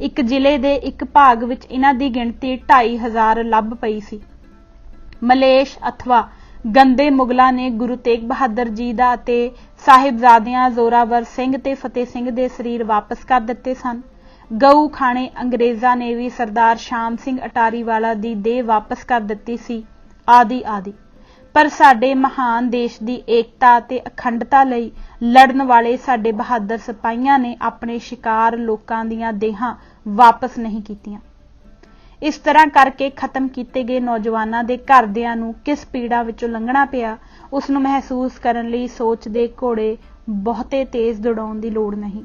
Speaker 1: ਇੱਕ ਜ਼ਿਲ੍ਹੇ ਦੇ ਇੱਕ ਭਾਗ ਵਿੱਚ ਇਹਨਾਂ ਦੀ ਗਿਣਤੀ 2500 ਲੱਭ ਪਈ ਸੀ। ਮਲੇਸ਼ ਅਥਵਾ ਗੰਦੇ ਮੁਗਲਾਂ ਨੇ ਗੁਰੂ ਤੇਗ ਬਹਾਦਰ ਜੀ ਦਾ ਅਤੇ ਸਾਹਿਬਜ਼ਾਦਿਆਂ ਜ਼ੋਰਾਵਰ ਸਿੰਘ ਤੇ ਫਤਿਹ ਸਿੰਘ ਦੇ ਸਰੀਰ ਵਾਪਸ ਕਰ ਦਿੱਤੇ ਸਨ। ਗਊ ਖਾਣੇ ਅੰਗਰੇਜ਼ਾਂ ਨੇ ਵੀ ਸਰਦਾਰ ਸ਼ਾਮ ਸਿੰਘ ਅਟਾਰੀਵਾਲਾ ਦੀ ਦੇਹ ਵਾਪਸ ਕਰ ਦਿੱਤੀ ਸੀ, ਆਦਿ ਆਦਿ। ਪਰ ਸਾਡੇ ਮਹਾਨ ਦੇਸ਼ ਦੀ ਏਕਤਾ ਅਤੇ ਅਖੰਡਤਾ ਲਈ ਲੜਨ ਵਾਲੇ ਸਾਡੇ ਬਹਾਦਰ ਸਿਪਾਹੀਆਂ ਨੇ ਆਪਣੇ ਸ਼ਿਕਾਰ ਲੋਕਾਂ ਦੀਆਂ ਦੇਹਾਂ ਵਾਪਸ ਨਹੀਂ ਕੀਤੀਆਂ। ਇਸ ਤਰ੍ਹਾਂ ਕਰਕੇ ਖਤਮ ਕੀਤੇ ਗਏ ਨੌਜਵਾਨਾਂ ਦੇ ਘਰਦਿਆਂ ਨੂੰ ਕਿਸ ਪੀੜਾ ਵਿੱਚੋਂ ਲੰਘਣਾ ਪਿਆ, ਉਸ ਨੂੰ ਮਹਿਸੂਸ ਕਰਨ ਲਈ ਸੋਚ ਦੇ ਘੋੜੇ ਬਹੁਤੇ ਤੇਜ਼ ਦੌੜਾਉਣ ਦੀ ਲੋੜ ਨਹੀਂ।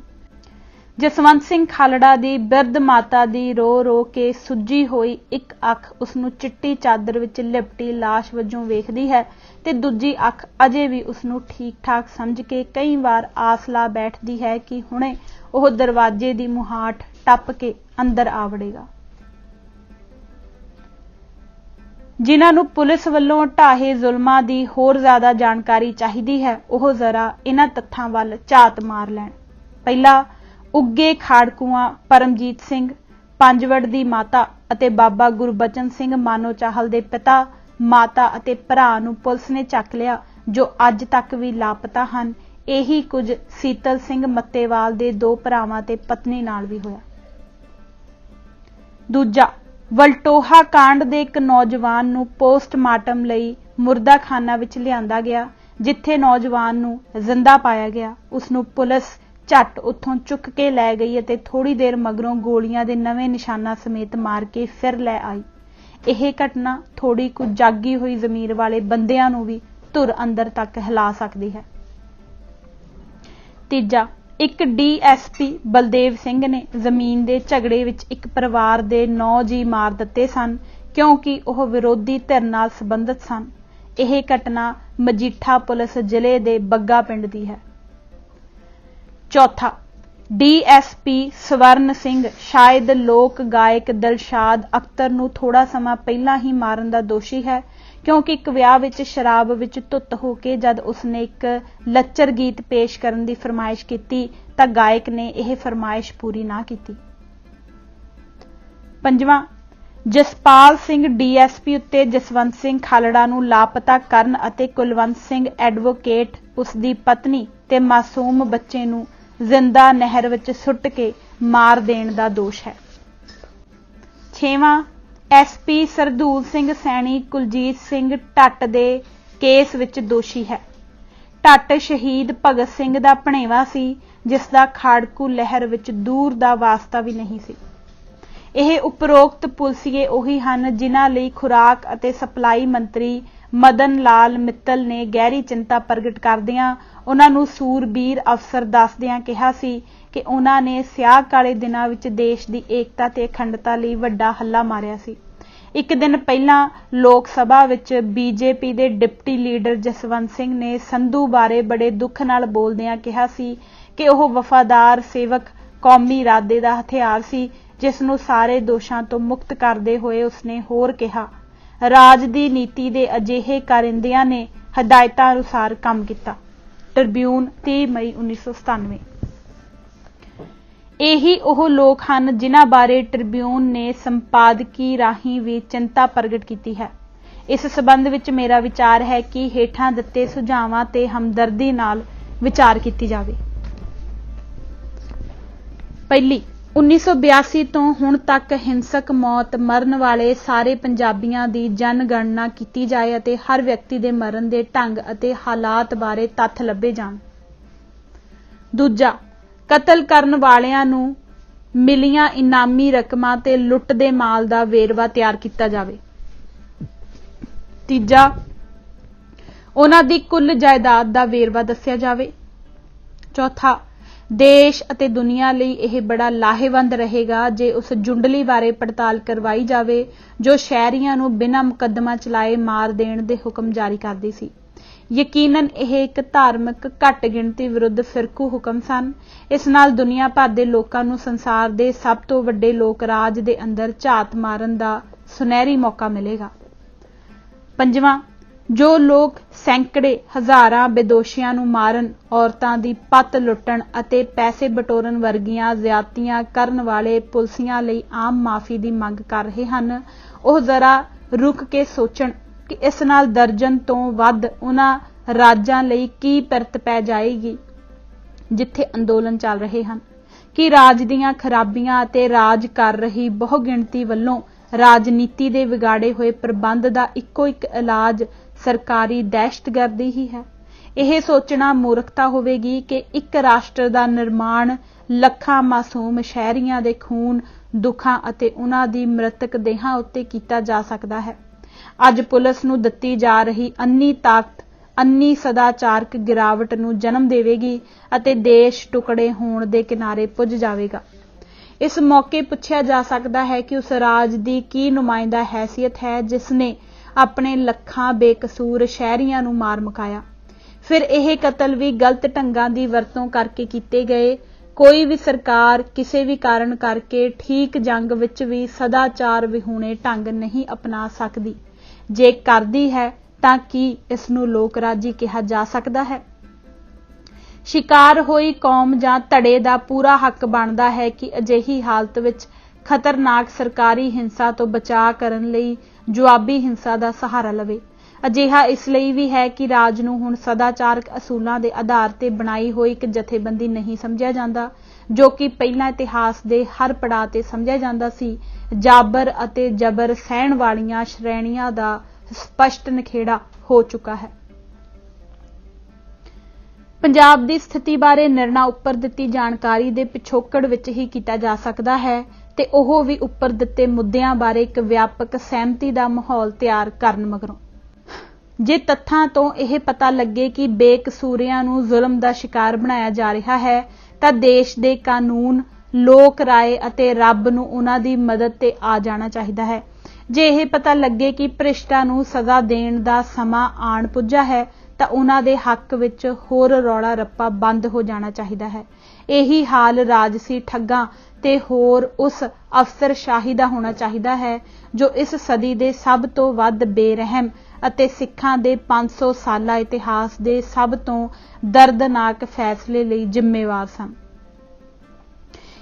Speaker 1: ਜਸਵੰਤ ਸਿੰਘ ਖਾਲੜਾ ਦੀ ਬਿਰਧ ਮਾਤਾ ਦੀ ਰੋ ਰੋ ਕੇ ਸੁੱਜੀ ਹੋਈ ਇੱਕ ਅੱਖ ਉਸ ਨੂੰ ਚਿੱਟੀ ਚਾਦਰ ਵਿੱਚ ਲਿਪਟੀ ਲਾਸ਼ ਵਜੋਂ ਵੇਖਦੀ ਹੈ ਤੇ ਦੂਜੀ ਅੱਖ ਅਜੇ ਵੀ ਉਸ ਨੂੰ ਠੀਕ ਠਾਕ ਸਮਝ ਕੇ ਕਈ ਵਾਰ ਆਸ ਲਾ ਬੈਠਦੀ ਹੈ ਕਿ ਹੁਣੇ ਉਹ ਦਰਵਾਜ਼ੇ ਦੀ ਮੁਹਾਟ ਟੱਪ ਕੇ ਅੰਦਰ ਆ ਵੜੇਗਾ। ਜਿਨ੍ਹਾਂ ਨੂੰ ਪੁਲਿਸ ਵੱਲੋਂ ਢਾਹੇ ਜ਼ੁਲਮਾਂ ਦੀ ਹੋਰ ਜ਼ਿਆਦਾ ਜਾਣਕਾਰੀ ਚਾਹੀਦੀ ਹੈ, ਉਹ ਜ਼ਰਾ ਇਹਨਾਂ ਤੱਥਾਂ ਵੱਲ ਝਾਤ ਮਾਰ ਲੈਣ। ਪਹਿਲਾ, ਉੱਗੇ ਖਾੜਕੂਆਂ ਪਰਮਜੀਤ ਸਿੰਘ ਪੰਜਵੜ ਦੀ ਮਾਤਾ ਅਤੇ ਬਾਬਾ ਗੁਰਬਚਨ ਸਿੰਘ ਮਾਨੋ ਚਾਹਲ ਦੇ ਪਿਤਾ, ਮਾਤਾ ਅਤੇ ਭਰਾ ਨੂੰ ਪੁਲਿਸ ਨੇ ਚੱਕ ਲਿਆ जो अज तक भी लापता हैं। यही कुछ सीतल सिंह मत्तेवाल दे 2 भरावां ते पत्नी नाल भी होया। दूजा, वलटोहा कांड दे एक नौजवान नूं पोस्टमार्टम लई मुर्दाखाना विच लिआंदा गया, जिथे नौजवान नूं जिंदा पाया गया। उसनूं पुलिस झट उत्थों चुक के लै गई अते थोड़ी देर मगरों गोलियां दे नवे निशाना समेत मार के फिर लै आई। यह घटना थोड़ी कुछ जागी हुई जमीर वाले बंदियां नूं भी धुर अंदर तक हिला सकती है। तीजा, एक DSP बलदेव सिंह ने जमीन के झगड़े विच एक परिवार के 9 जी मार दिते सन, क्योंकि वह विरोधी धिर नाल संबंधित सन। यह घटना मजीठा पुलिस जिले के बग्गा पिंड की है। चौथा, DSP स्वर्ण सिंह शायद लोक गायक दिलशाद अख्तर नूं थोड़ा समा पहला ही मारन का दोषी है, क्योंकि एक विआह विच शराब विच धुत होके जद उसने एक लच्चर गीत पेश करन की फरमाइश की तां गायक ने यह फरमाइश पूरी ना की। पंजवां, जसपाल सिंह DSP उत्ते जसवंत सिंह खालड़ा नूं लापता करन अते कुलवंत सिंह एडवोकेट उसकी पत्नी ते मासूम बच्चे नूं जिंदा नहर विच सुट के मार देण दा दोष है। छेवां, SP सरदूल सिंह सैनी कुलजीत सिंह ढट्ट दे केस विच दोषी है। ढट्ट शहीद भगत सिंह दा भणेवा सी, जिसदा खाड़कू लहर विच दूर दा वास्ता भी नहीं सी। यह उपरोक्त पुलसीए उही हन जिन्हां लई खुराक अते सप्लाई मंत्री मदन लाल मित्तल ने गहरी चिंता प्रगट करदियां उन्हां नूं सूरबीर अफसर दसदियां कहा सी कि उन्हां ने स्याह काले दिनां विच देश की एकता ते अखंडता लई वड्डा हल्ला मारिया सी। एक दिन पहलां लोक सभा विच BJP दे डिप्टी लीडर जसवंत सिंह ने संधू बारे बड़े दुख नाल बोलदियां कहा सी कि वह वफादार सेवक कौमी इरादे दा हथियार सी, जिसनूं सारे दोषां तो मुक्त करदे होए उसने होर कहा, राज दी नीति दे अजिहे कारिंदियां ने हदायतां अनुसार काम किया। ट्रिब्यून 30 मई 1997। यही ਉਹ लोग हैं जिन्हां बारे ट्रिब्यून ने संपादकी राही भी चिंता प्रगट की है। इस संबंध विच मेरा विचार है कि हेठां दिते सुझावां ते हमदर्दी नाल विचार की जावे। पहली, 1982 तो हुण तक हिंसक मौत मरण वाले सारे पंजाबियों की जनगणना की जाए अते हर व्यक्ति के मरण के ढंग अते हालात बारे तत्थ लभे जाण। दूजा, कतल करन वालियां नूं मिलियां इनामी रकमां ते लुट दे माल दा वेरवा तैयार किया जावे। तीजा, उन्हां दी कुल जायदाद दा वेरवा दस्सिया जावे। चौथा, देश अते दुनिया लई यह बड़ा लाहेवंद रहेगा जे उस जुंडली बारे पड़ताल करवाई जावे जो शहरियां नूं बिना मुकदमा चलाए मार देण दे हुक्म जारी करदी सी। यकीनन यह एक धार्मिक घट गिणती विरुद्ध फिरकू हुक्म सन। इस नाल दुनिया भर दे लोकां नूं संसार दे सब तो वड्डे लोक राज दे अंदर झात मारन दा सुनहरी मौका मिलेगा। पंजवां, जो लोग सैकड़े हज़ारां बेदोशियां नूं मारन, औरतां दी पत लुट्टण अते पैसे बटोरन वर्गियां ज़्यादतियां करन वाले पुलसियां लई आम माफ़ी दी मंग कर रहे हन, ओह जरा रुक के सोचण कि इस नाल दर्जन तो वध उन्हां राजां लई की पिरत पै जाएगी जिथे अंदोलन चल रहे हैं कि राज दीआं खराबियां अते राज कर रही बहुगिणती वल्लों राजनीति दे विगाड़े हुए प्रबंध दा इक्को एक इलाज सरकारी दहशतगर्दी ही है। यह सोचना मूर्खता होवेगी कि एक राष्ट्र का निर्माण ਲੱਖਾਂ मासूम शहरियां दे खून दुखां अते उन्हां दी मृतक देहां उत्ते कीता जा सकदा है। अज पुलिस नूं दित्ती जा रही अन्नी ताकत अन्नी सदाचारक गिरावट नूं जन्म देवेगी अते देश टुकड़े होण दे किनारे पुज जावेगा। इस मौके पुछया जा सकदा है कि उस राज दी की नुमाइंदा हैसियत है जिसने अपने ਲੱਖਾਂ बेकसूर शहरियां नूं मार मुकाया। फिर यह कतल भी गलत ढंगां दी वरतों करके कीते गए। कोई भी सरकार किसी भी कारण करके ठीक जंग विच भी सदाचार विहूणे ढंग नहीं अपना सकती। जे करदी है तां की इसनूं लोक राजी कहा जा सकदा है। शिकार होई कौम जां धड़े दा पूरा हक बनदा है कि अजिही हालत विच खतरनाक सरकारी हिंसा तो बचाव करन लई जवाबी हिंसा का सहारा लवे। ਅਜਿਹਾ ਇਸ ਲਈ ਵੀ ਹੈ ਕਿ ਰਾਜ ਨੂੰ ਹੁਣ ਸਦਾਚਾਰਕ ਅਸੂਲਾਂ ਦੇ ਆਧਾਰ ਤੇ ਬਣਾਈ ਹੋਈ ਇੱਕ ਜਥੇਬੰਦੀ ਨਹੀਂ ਸਮਝਿਆ ਜਾਂਦਾ, ਜੋ ਕਿ ਪਹਿਲਾਂ ਇਤਿਹਾਸ ਦੇ ਹਰ ਪੜਾਅ ਤੇ ਸਮਝਿਆ ਜਾਂਦਾ ਸੀ। ਜਾਬਰ ਅਤੇ ਜਬਰ ਸਹਿਣ ਵਾਲੀਆਂ ਸ਼੍ਰੇਣੀਆਂ ਦਾ ਸਪਸ਼ਟ ਨਿਖੇੜਾ ਹੋ ਚੁੱਕਾ ਹੈ। ਪੰਜਾਬ ਦੀ ਸਥਿਤੀ ਬਾਰੇ ਨਿਰਣਾ ਉੱਪਰ ਦਿੱਤੀ ਜਾਣਕਾਰੀ ਦੇ ਪਿਛੋਕੜ ਵਿੱਚ ਹੀ ਕੀਤਾ ਜਾ ਸਕਦਾ ਹੈ ਤੇ ਉਹ ਵੀ ਉੱਪਰ ਦਿੱਤੇ ਮੁੱਦਿਆਂ ਬਾਰੇ ਇੱਕ ਵਿਆਪਕ ਸਹਿਮਤੀ ਦਾ ਮਾਹੌਲ ਤਿਆਰ ਕਰਨ ਮਗਰੋਂ। ਜੇ ਤੱਥਾਂ ਤੋਂ ਇਹ ਪਤਾ ਲੱਗੇ ਕਿ ਬੇਕਸੂਰਿਆਂ ਨੂੰ ਜ਼ੁਲਮ ਦਾ ਸ਼ਿਕਾਰ ਬਣਾਇਆ ਜਾ ਰਿਹਾ ਹੈ ਤਾਂ ਦੇਸ਼ ਦੇ ਕਾਨੂੰਨ, ਲੋਕ ਰਾਏ ਅਤੇ ਰੱਬ ਨੂੰ ਉਹਨਾਂ ਦੀ ਮਦਦ ਤੇ ਆ ਜਾਣਾ ਚਾਹੀਦਾ ਹੈ। ਜੇ ਇਹ ਪਤਾ ਲੱਗੇ ਕਿ ਭ੍ਰਿਸ਼ਟਾਂ ਨੂੰ ਸਜ਼ਾ ਦੇਣ ਦਾ ਸਮਾਂ ਆਣ ਪੁੱਜਾ ਹੈ ਤਾਂ ਉਹਨਾਂ ਦੇ ਹੱਕ ਵਿੱਚ ਹੋਰ ਰੌਲਾ ਰੱਪਾ ਬੰਦ ਹੋ ਜਾਣਾ ਚਾਹੀਦਾ ਹੈ। ਇਹੀ ਹਾਲ ਰਾਜਸੀ ਠੱਗਾਂ ਤੇ ਹੋਰ ਉਸ ਅਫਸਰਸ਼ਾਹੀ ਦਾ ਹੋਣਾ ਚਾਹੀਦਾ ਹੈ ਜੋ ਇਸ ਸਦੀ ਦੇ ਸਭ ਤੋਂ ਵੱਧ ਬੇਰਹਿਮ ਅਤੇ ਸਿੱਖਾਂ ਦੇ 500 ਸਾਲਾ ਇਤਿਹਾਸ ਦੇ ਸਭ ਤੋਂ ਦਰਦਨਾਕ ਫੈਸਲੇ ਲਈ ਜ਼ਿੰਮੇਵਾਰ ਸਨ।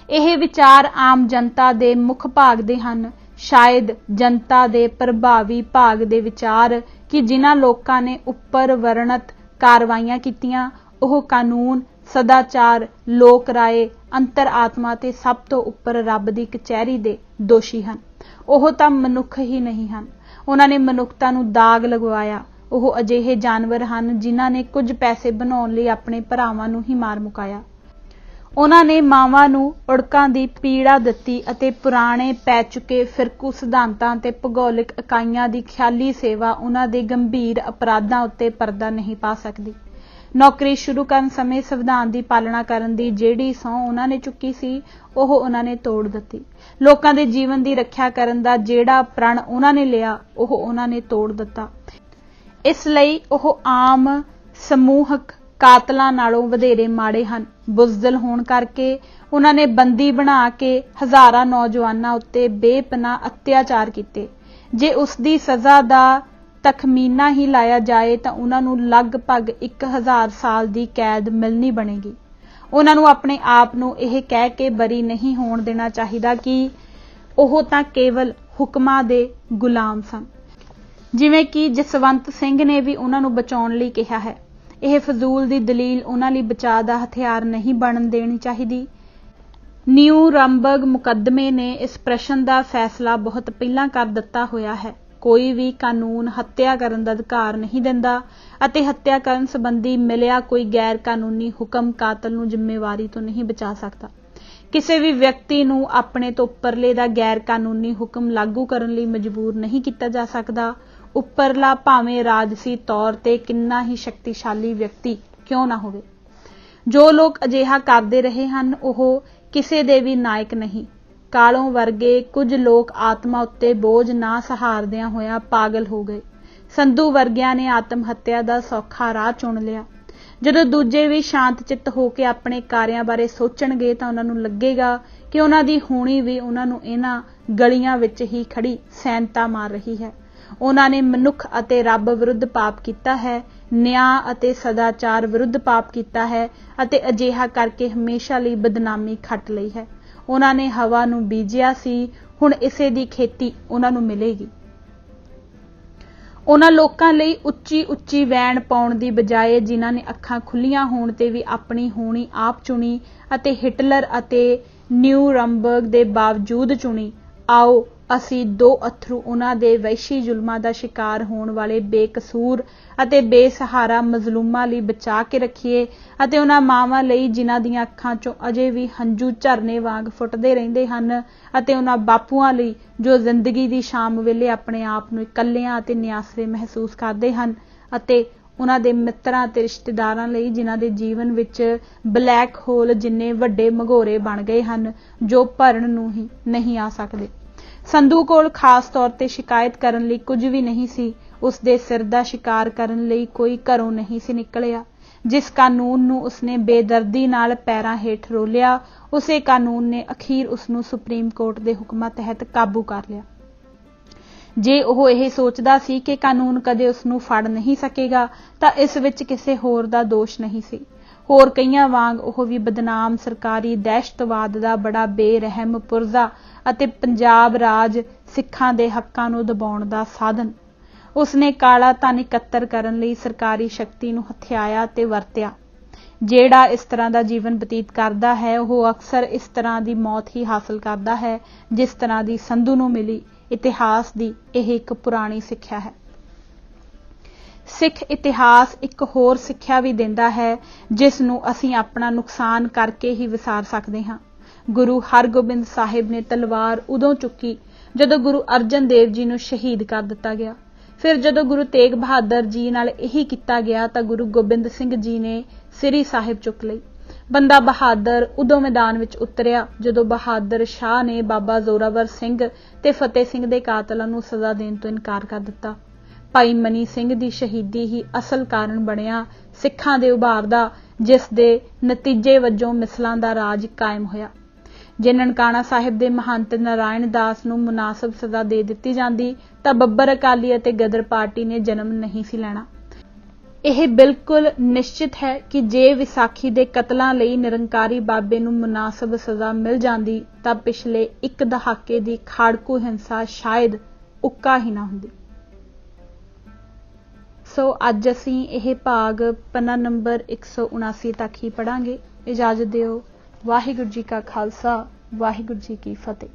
Speaker 1: ਇਹ ਵਿਚਾਰ ਆਮ ਜਨਤਾ ਦੇ ਮੁੱਖ ਭਾਗ ਦੇ ਹਨ, ਸ਼ਾਇਦ ਜਨਤਾ ਦੇ ਪ੍ਰਭਾਵੀ ਭਾਗ ਦੇ ਵਿਚਾਰ ਕਿ ਜਿਨ੍ਹਾਂ ਲੋਕਾਂ ਨੇ ਉੱਪਰ ਵਰਣਿਤ ਕਾਰਵਾਈਆਂ ਕੀਤੀਆਂ ਉਹ ਕਾਨੂੰਨ, ਸਦਾਚਾਰ, ਲੋਕ ਰਾਏ, ਅੰਤਰ ਆਤਮਾ ਤੇ ਸਭ ਤੋਂ ਉੱਪਰ ਰੱਬ ਦੀ ਕਚਹਿਰੀ ਦੇ ਦੋਸ਼ੀ ਹਨ। ਉਹ ਤਾਂ ਮਨੁੱਖ ਹੀ ਨਹੀਂ ਹਨ, ਉਹਨਾਂ ਨੇ ਮਨੁੱਖਤਾ ਨੂੰ ਦਾਗ ਲਗਵਾਇਆ। ਉਹ ਅਜਿਹੇ ਜਾਨਵਰ ਹਨ ਜਿਨ੍ਹਾਂ ਨੇ ਕੁਝ ਪੈਸੇ ਬਣਾਉਣ ਲਈ ਆਪਣੇ ਭਰਾਵਾਂ ਨੂੰ ਹੀ ਮਾਰ ਮੁਕਾਇਆ। ਉਹਨਾਂ ਨੇ ਮਾਵਾਂ ਨੂੰ ਉੜਕਾਂ ਦੀ ਪੀੜਾ ਦਿੱਤੀ ਅਤੇ ਪੁਰਾਣੇ ਪੈ ਚੁੱਕੇ ਫਿਰਕੂ ਸਿਧਾਂਤਾਂ ਤੇ ਭੂਗੋਲਿਕ ਇਕਾਈਆਂ ਦੀ ਖਿਆਲੀ ਸੇਵਾ ਉਹਨਾਂ ਦੇ ਗੰਭੀਰ ਅਪਰਾਧਾਂ ਉੱਤੇ ਪਰਦਾ ਨਹੀਂ ਪਾ ਸਕਦੀ। ਨੌਕਰੀ ਸ਼ੁਰੂ ਕਰਨ ਸਮੇਂ ਸੰਵਿਧਾਨ ਦੀ ਪਾਲਣਾ ਕਰਨ ਦੀ ਜਿਹੜੀ ਸਹੁੰ ਉਹਨਾਂ ਨੇ ਚੁੱਕੀ ਸੀ ਉਹ ਉਹਨਾਂ ਨੇ ਤੋੜ ਦਿੱਤੀ। ਲੋਕਾਂ ਦੇ ਜੀਵਨ ਦੀ ਰੱਖਿਆ ਕਰਨ ਦਾ ਜਿਹੜਾ ਪ੍ਰਣ ਉਹਨਾਂ ਨੇ ਲਿਆ ਉਹ ਉਹਨਾਂ ਨੇ ਤੋੜ ਦਿੱਤਾ। ਇਸ ਲਈ ਉਹ ਆਮ ਸਮੂਹਕ ਕਾਤਲਾਂ ਨਾਲੋਂ ਵਧੇਰੇ ਮਾੜੇ ਹਨ। ਬੁਜ਼ਦਿਲ ਹੋਣ ਕਰਕੇ ਉਹਨਾਂ ਨੇ ਬੰਦੀ ਬਣਾ ਕੇ ਹਜ਼ਾਰਾਂ ਨੌਜਵਾਨਾਂ ਉੱਤੇ ਬੇਪਨਾਹ ਅਤਿਆਚਾਰ ਕੀਤੇ। ਜੇ ਉਸ ਦੀ ਸਜ਼ਾ ਦਾ ਤਖਮੀਨਾ ਹੀ ਲਾਇਆ ਜਾਏ ਤਾਂ ਉਹਨਾਂ ਨੂੰ ਲਗਭਗ 1000 ਸਾਲ ਦੀ ਕੈਦ ਮਿਲਣੀ ਬਣੇਗੀ। ਉਹਨਾਂ ਨੂੰ ਆਪਣੇ ਆਪ ਨੂੰ ਇਹ ਕਹਿ ਕੇ ਬਰੀ ਨਹੀਂ ਹੋਣ ਦੇਣਾ ਚਾਹੀਦਾ ਕਿ ਉਹ ਤਾਂ ਕੇਵਲ ਹੁਕਮਾਂ ਦੇ ਗੁਲਾਮ ਸਨ, ਜਿਵੇਂ ਕਿ ਜਸਵੰਤ ਸਿੰਘ ਨੇ ਵੀ ਉਹਨਾਂ ਨੂੰ ਬਚਾਉਣ ਲਈ ਕਿਹਾ ਹੈ। ਇਹ ਫਜ਼ੂਲ ਦੀ ਦਲੀਲ ਉਹਨਾਂ ਲਈ ਬਚਾਅ ਦਾ ਹਥਿਆਰ ਨਹੀਂ ਬਣਨ ਦੇਣੀ ਚਾਹੀਦੀ। ਨਿਊਰੰਬਰਗ ਮੁਕੱਦਮੇ ਨੇ ਇਸ ਪ੍ਰਸ਼ਨ ਦਾ ਫੈਸਲਾ ਬਹੁਤ ਪਹਿਲਾਂ ਕਰ ਦਿੱਤਾ ਹੋਇਆ ਹੈ। ਕੋਈ ਵੀ ਕਾਨੂੰਨ ਹੱਤਿਆ ਕਰਨ ਦਾ ਅਧਿਕਾਰ ਨਹੀਂ ਦਿੰਦਾ ਅਤੇ ਹੱਤਿਆ ਕਰਨ ਸੰਬੰਧੀ ਮਿਲਿਆ ਕੋਈ ਗੈਰ ਕਾਨੂੰਨੀ ਹੁਕਮ ਕਾਤਲ ਨੂੰ ਜ਼ਿੰਮੇਵਾਰੀ ਤੋਂ ਨਹੀਂ ਬਚਾ ਸਕਦਾ। ਕਿਸੇ ਵੀ ਵਿਅਕਤੀ ਨੂੰ ਆਪਣੇ ਤੋਂ ਉੱਪਰਲੇ ਦਾ ਗੈਰ ਕਾਨੂੰਨੀ ਹੁਕਮ ਲਾਗੂ ਕਰਨ ਲਈ ਮਜਬੂਰ ਨਹੀਂ ਕੀਤਾ ਜਾ ਸਕਦਾ, ਉੱਪਰਲਾ ਭਾਵੇਂ ਰਾਜਸੀ ਤੌਰ ਤੇ ਕਿੰਨਾ ਹੀ ਸ਼ਕਤੀਸ਼ਾਲੀ ਵਿਅਕਤੀ ਕਿਉਂ ਨਾ ਹੋਵੇ। ਜੋ ਲੋਕ ਅਜਿਹਾ ਕਰਦੇ ਰਹੇ ਹਨ ਉਹ ਕਿਸੇ ਦੇ ਵੀ ਨਾਇਕ ਨਹੀਂ। ਕਾਲੋਂ ਵਰਗੇ ਕੁਝ ਲੋਕ ਆਤਮਾ ਉੱਤੇ ਬੋਝ ਨਾ ਸਹਾਰਦਿਆਂ ਹੋਇਆਂ ਪਾਗਲ ਹੋ ਗਏ। ਸੰਧੂ ਵਰਗਿਆਂ ਨੇ ਆਤਮ ਹੱਤਿਆ ਦਾ ਸੌਖਾ ਰਾਹ ਚੁਣ ਲਿਆ। ਜਦੋਂ ਦੂਜੇ ਵੀ ਸ਼ਾਂਤ ਚਿੱਤ ਹੋ ਕੇ ਆਪਣੇ ਕਾਰਿਆਂ ਬਾਰੇ ਸੋਚਣਗੇ ਤਾਂ ਉਹਨਾਂ ਨੂੰ ਲੱਗੇਗਾ ਕਿ ਉਹਨਾਂ ਦੀ ਹੋਣੀ ਵੀ ਉਹਨਾਂ ਨੂੰ ਇਹਨਾਂ ਗਲੀਆਂ ਵਿੱਚ ਹੀ ਖੜੀ ਸੈਨਤਾ ਮਾਰ ਰਹੀ ਹੈ। ਉਹਨਾਂ ਨੇ ਮਨੁੱਖ ਅਤੇ ਰੱਬ ਵਿਰੁੱਧ ਪਾਪ ਕੀਤਾ ਹੈ, ਨਿਆਂ ਅਤੇ ਸਦਾਚਾਰ ਵਿਰੁੱਧ ਪਾਪ ਕੀਤਾ ਹੈ ਅਤੇ ਅਜਿਹਾ ਕਰਕੇ ਹਮੇਸ਼ਾ ਲਈ ਬਦਨਾਮੀ ਖੱਟ ਲਈ ਹੈ। ਉਹਨਾਂ ਨੇ ਹਵਾ ਨੂੰ ਬੀਜਿਆ ਸੀ, ਹੁਣ ਇਸੇ ਦੀ ਖੇਤੀ ਉਹਨਾਂ ਨੂੰ ਮਿਲੇਗੀ। ਉਹਨਾਂ ਲੋਕਾਂ ਲਈ ਉੱਚੀ ਉੱਚੀ ਵੈਣ ਪਾਉਣ ਦੀ ਬਜਾਏ ਜਿਨ੍ਹਾਂ ਨੇ ਅੱਖਾਂ ਖੁੱਲੀਆਂ ਹੋਣ ਤੇ ਵੀ ਆਪਣੀ ਹੋਣੀ ਆਪ ਚੁਣੀ ਅਤੇ ਹਿਟਲਰ ਅਤੇ ਨਿਊਰੰਬਰਗ ਦੇ ਬਾਵਜੂਦ ਚੁਣੀ, ਆਓ ਅਸੀਂ ਦੋ ਅੱਥਰੂ ਉਹਨਾਂ ਦੇ ਵਹਿਸ਼ੀ ਜ਼ੁਲਮਾਂ ਦਾ ਸ਼ਿਕਾਰ ਹੋਣ ਵਾਲੇ ਬੇਕਸੂਰ ਅਤੇ ਬੇਸਹਾਰਾ ਮਜ਼ਲੂਮਾਂ ਲਈ ਬਚਾ ਕੇ ਰੱਖੀਏ ਅਤੇ ਉਹਨਾਂ ਮਾਵਾਂ ਲਈ ਜਿਨ੍ਹਾਂ ਦੀਆਂ ਅੱਖਾਂ 'ਚੋਂ ਅਜੇ ਵੀ ਹੰਝੂ ਝਰਨੇ ਵਾਂਗ ਫੁੱਟਦੇ ਰਹਿੰਦੇ ਹਨ ਅਤੇ ਉਹਨਾਂ ਬਾਪੂਆਂ ਲਈ ਜੋ ਜ਼ਿੰਦਗੀ ਦੀ ਸ਼ਾਮ ਵੇਲੇ ਆਪਣੇ ਆਪ ਨੂੰ ਇਕੱਲਿਆਂ ਅਤੇ ਨਿਆਸਰੇ ਮਹਿਸੂਸ ਕਰਦੇ ਹਨ ਅਤੇ ਉਹਨਾਂ ਦੇ ਮਿੱਤਰਾਂ ਅਤੇ ਰਿਸ਼ਤੇਦਾਰਾਂ ਲਈ ਜਿਨ੍ਹਾਂ ਦੇ ਜੀਵਨ ਵਿੱਚ ਬਲੈਕ ਹੋਲ ਜਿੰਨੇ ਵੱਡੇ ਮਘੋਰੇ ਬਣ ਗਏ ਹਨ ਜੋ ਭਰਨ ਨੂੰ ਹੀ ਨਹੀਂ ਆ ਸਕਦੇ। ਸੰਧੂ ਕੋਲ ਖਾਸ ਤੌਰ ਤੇ ਸ਼ਿਕਾਇਤ ਕਰਨ ਲਈ ਕੁਝ ਵੀ ਨਹੀਂ ਸੀ। ਉਸ ਦੇ ਸਿਰ ਦਾ ਸ਼ਿਕਾਰ ਕਰਨ ਲਈ ਕੋਈ ਘਰੋਂ ਨਹੀਂ ਸੀ ਨਿਕਲਿਆ। ਜਿਸ ਕਾਨੂੰਨ ਨੂੰ ਉਸਨੇ ਬੇਦਰਦੀ ਨਾਲ ਪੈਰਾਂ ਹੇਠ ਰੋਲਿਆ, ਉਸੇ ਕਾਨੂੰਨ ਨੇ ਅਖੀਰ ਉਸਨੂੰ ਸੁਪਰੀਮ ਕੋਰਟ ਦੇ ਹੁਕਮਾਂ ਤਹਿਤ ਕਾਬੂ ਕਰ ਲਿਆ। ਜੇ ਉਹ ਇਹ ਸੋਚਦਾ ਸੀ ਕਿ ਕਾਨੂੰਨ ਕਦੇ ਉਸਨੂੰ ਫੜ ਨਹੀਂ ਸਕੇਗਾ ਤਾਂ ਇਸ ਵਿੱਚ ਕਿਸੇ ਹੋਰ ਦਾ ਦੋਸ਼ ਨਹੀਂ ਸੀ। ਹੋਰ ਕਈਆਂ ਵਾਂਗ ਉਹ ਵੀ ਬਦਨਾਮ ਸਰਕਾਰੀ ਦਹਿਸ਼ਤਵਾਦ ਦਾ ਬੜਾ ਬੇਰਹਿਮ ਪੁਰਜ਼ਾ ਅਤੇ ਪੰਜਾਬ ਰਾਜ ਸਿੱਖਾਂ ਦੇ ਹੱਕਾਂ ਨੂੰ ਦਬਾਉਣ ਦਾ ਸਾਧਨ। ਉਸਨੇ ਕਾਲਾ ਧਨ ਇਕੱਤਰ ਕਰਨ ਲਈ ਸਰਕਾਰੀ ਸ਼ਕਤੀ ਨੂੰ ਹਥਿਆਇਆ ਤੇ ਵਰਤਿਆ। ਜਿਹੜਾ ਇਸ ਤਰ੍ਹਾਂ ਦਾ ਜੀਵਨ ਬਤੀਤ ਕਰਦਾ ਹੈ ਉਹ ਅਕਸਰ ਇਸ ਤਰ੍ਹਾਂ ਦੀ ਮੌਤ ਹੀ ਹਾਸਲ ਕਰਦਾ ਹੈ ਜਿਸ ਤਰ੍ਹਾਂ ਦੀ ਸੰਧੂ ਨੂੰ ਮਿਲੀ। ਇਤਿਹਾਸ ਦੀ ਇਹ ਇੱਕ ਪੁਰਾਣੀ ਸਿੱਖਿਆ ਹੈ। ਸਿੱਖ ਇਤਿਹਾਸ ਇੱਕ ਹੋਰ ਸਿੱਖਿਆ ਵੀ ਦਿੰਦਾ ਹੈ ਜਿਸ ਨੂੰ ਅਸੀਂ ਆਪਣਾ ਨੁਕਸਾਨ ਕਰਕੇ ਹੀ ਵਿਸਾਰ ਸਕਦੇ ਹਾਂ। ਗੁਰੂ ਹਰਗੋਬਿੰਦ ਸਾਹਿਬ ਨੇ ਤਲਵਾਰ ਉਦੋਂ ਚੁੱਕੀ ਜਦੋਂ ਗੁਰੂ ਅਰਜਨ ਦੇਵ ਜੀ ਨੂੰ ਸ਼ਹੀਦ ਕਰ ਦਿੱਤਾ ਗਿਆ। ਫਿਰ ਜਦੋਂ ਗੁਰੂ ਤੇਗ ਬਹਾਦਰ ਜੀ ਨਾਲ ਇਹੀ ਕੀਤਾ ਗਿਆ ਤਾਂ ਗੁਰੂ ਗੋਬਿੰਦ ਸਿੰਘ ਜੀ ਨੇ ਸ੍ਰੀ ਸਾਹਿਬ ਚੁੱਕ ਲਈ। ਬੰਦਾ ਬਹਾਦਰ ਉਦੋਂ ਮੈਦਾਨ ਵਿੱਚ ਉਤਰਿਆ ਜਦੋਂ ਬਹਾਦਰ ਸ਼ਾਹ ਨੇ ਬਾਬਾ ਜ਼ੋਰਾਵਰ ਸਿੰਘ ਤੇ ਫਤਿਹ ਸਿੰਘ ਦੇ ਕਾਤਲਾਂ ਨੂੰ ਸਜ਼ਾ ਦੇਣ ਤੋਂ ਇਨਕਾਰ ਕਰ ਦਿੱਤਾ। ਭਾਈ ਮਨੀ ਸਿੰਘ ਦੀ ਸ਼ਹੀਦੀ ਹੀ ਅਸਲ ਕਾਰਨ ਬਣਿਆ ਸਿੱਖਾਂ ਦੇ ਉਭਾਰ ਦਾ, ਜਿਸ ਦੇ ਨਤੀਜੇ ਵਜੋਂ ਮਿਸਲਾਂ ਦਾ ਰਾਜ ਕਾਇਮ ਹੋਇਆ। ਜੇ ਨਨਕਾਣਾ ਸਾਹਿਬ ਦੇ ਮਹੰਤ ਨਾਰਾਇਣ ਦਾਸ ਨੂੰ ਮੁਨਾਸਬ ਸਜ਼ਾ ਦੇ ਦਿੱਤੀ ਜਾਂਦੀ ਤਾਂ ਬੱਬਰ ਅਕਾਲੀ ਅਤੇ ਗਦਰ ਪਾਰਟੀ ਨੇ ਜਨਮ ਨਹੀਂ ਸੀ ਲੈਣਾ। ਇਹ ਬਿਲਕੁਲ ਨਿਸ਼ਚਿਤ ਹੈ ਕਿ ਜੇ ਵਿਸਾਖੀ ਦੇ ਕਤਲਾਂ ਲਈ ਨਿਰੰਕਾਰੀ ਬਾਬੇ ਨੂੰ ਮੁਨਾਸਬ ਸਜ਼ਾ ਮਿਲ ਜਾਂਦੀ ਤਾਂ ਪਿਛਲੇ ਇੱਕ ਦਹਾਕੇ ਦੀ ਖਾੜਕੂ ਹਿੰਸਾ ਸ਼ਾਇਦ ਉੱਕਾ ਹੀ ਨਾ ਹੁੰਦੀ। ਸੋ ਅੱਜ ਅਸੀਂ ਇਹ ਭਾਗ ਪੰਨਾ ਨੰਬਰ 179 ਤੱਕ ਹੀ ਪੜਾਂਗੇ। ਇਜਾਜ਼ਤ ਦਿਓ। ਵਾਹਿਗੁਰੂ ਜੀ ਕਾ ਖਾਲਸਾ, ਵਾਹਿਗੁਰੂ ਜੀ ਕੀ ਫਤਿਹ।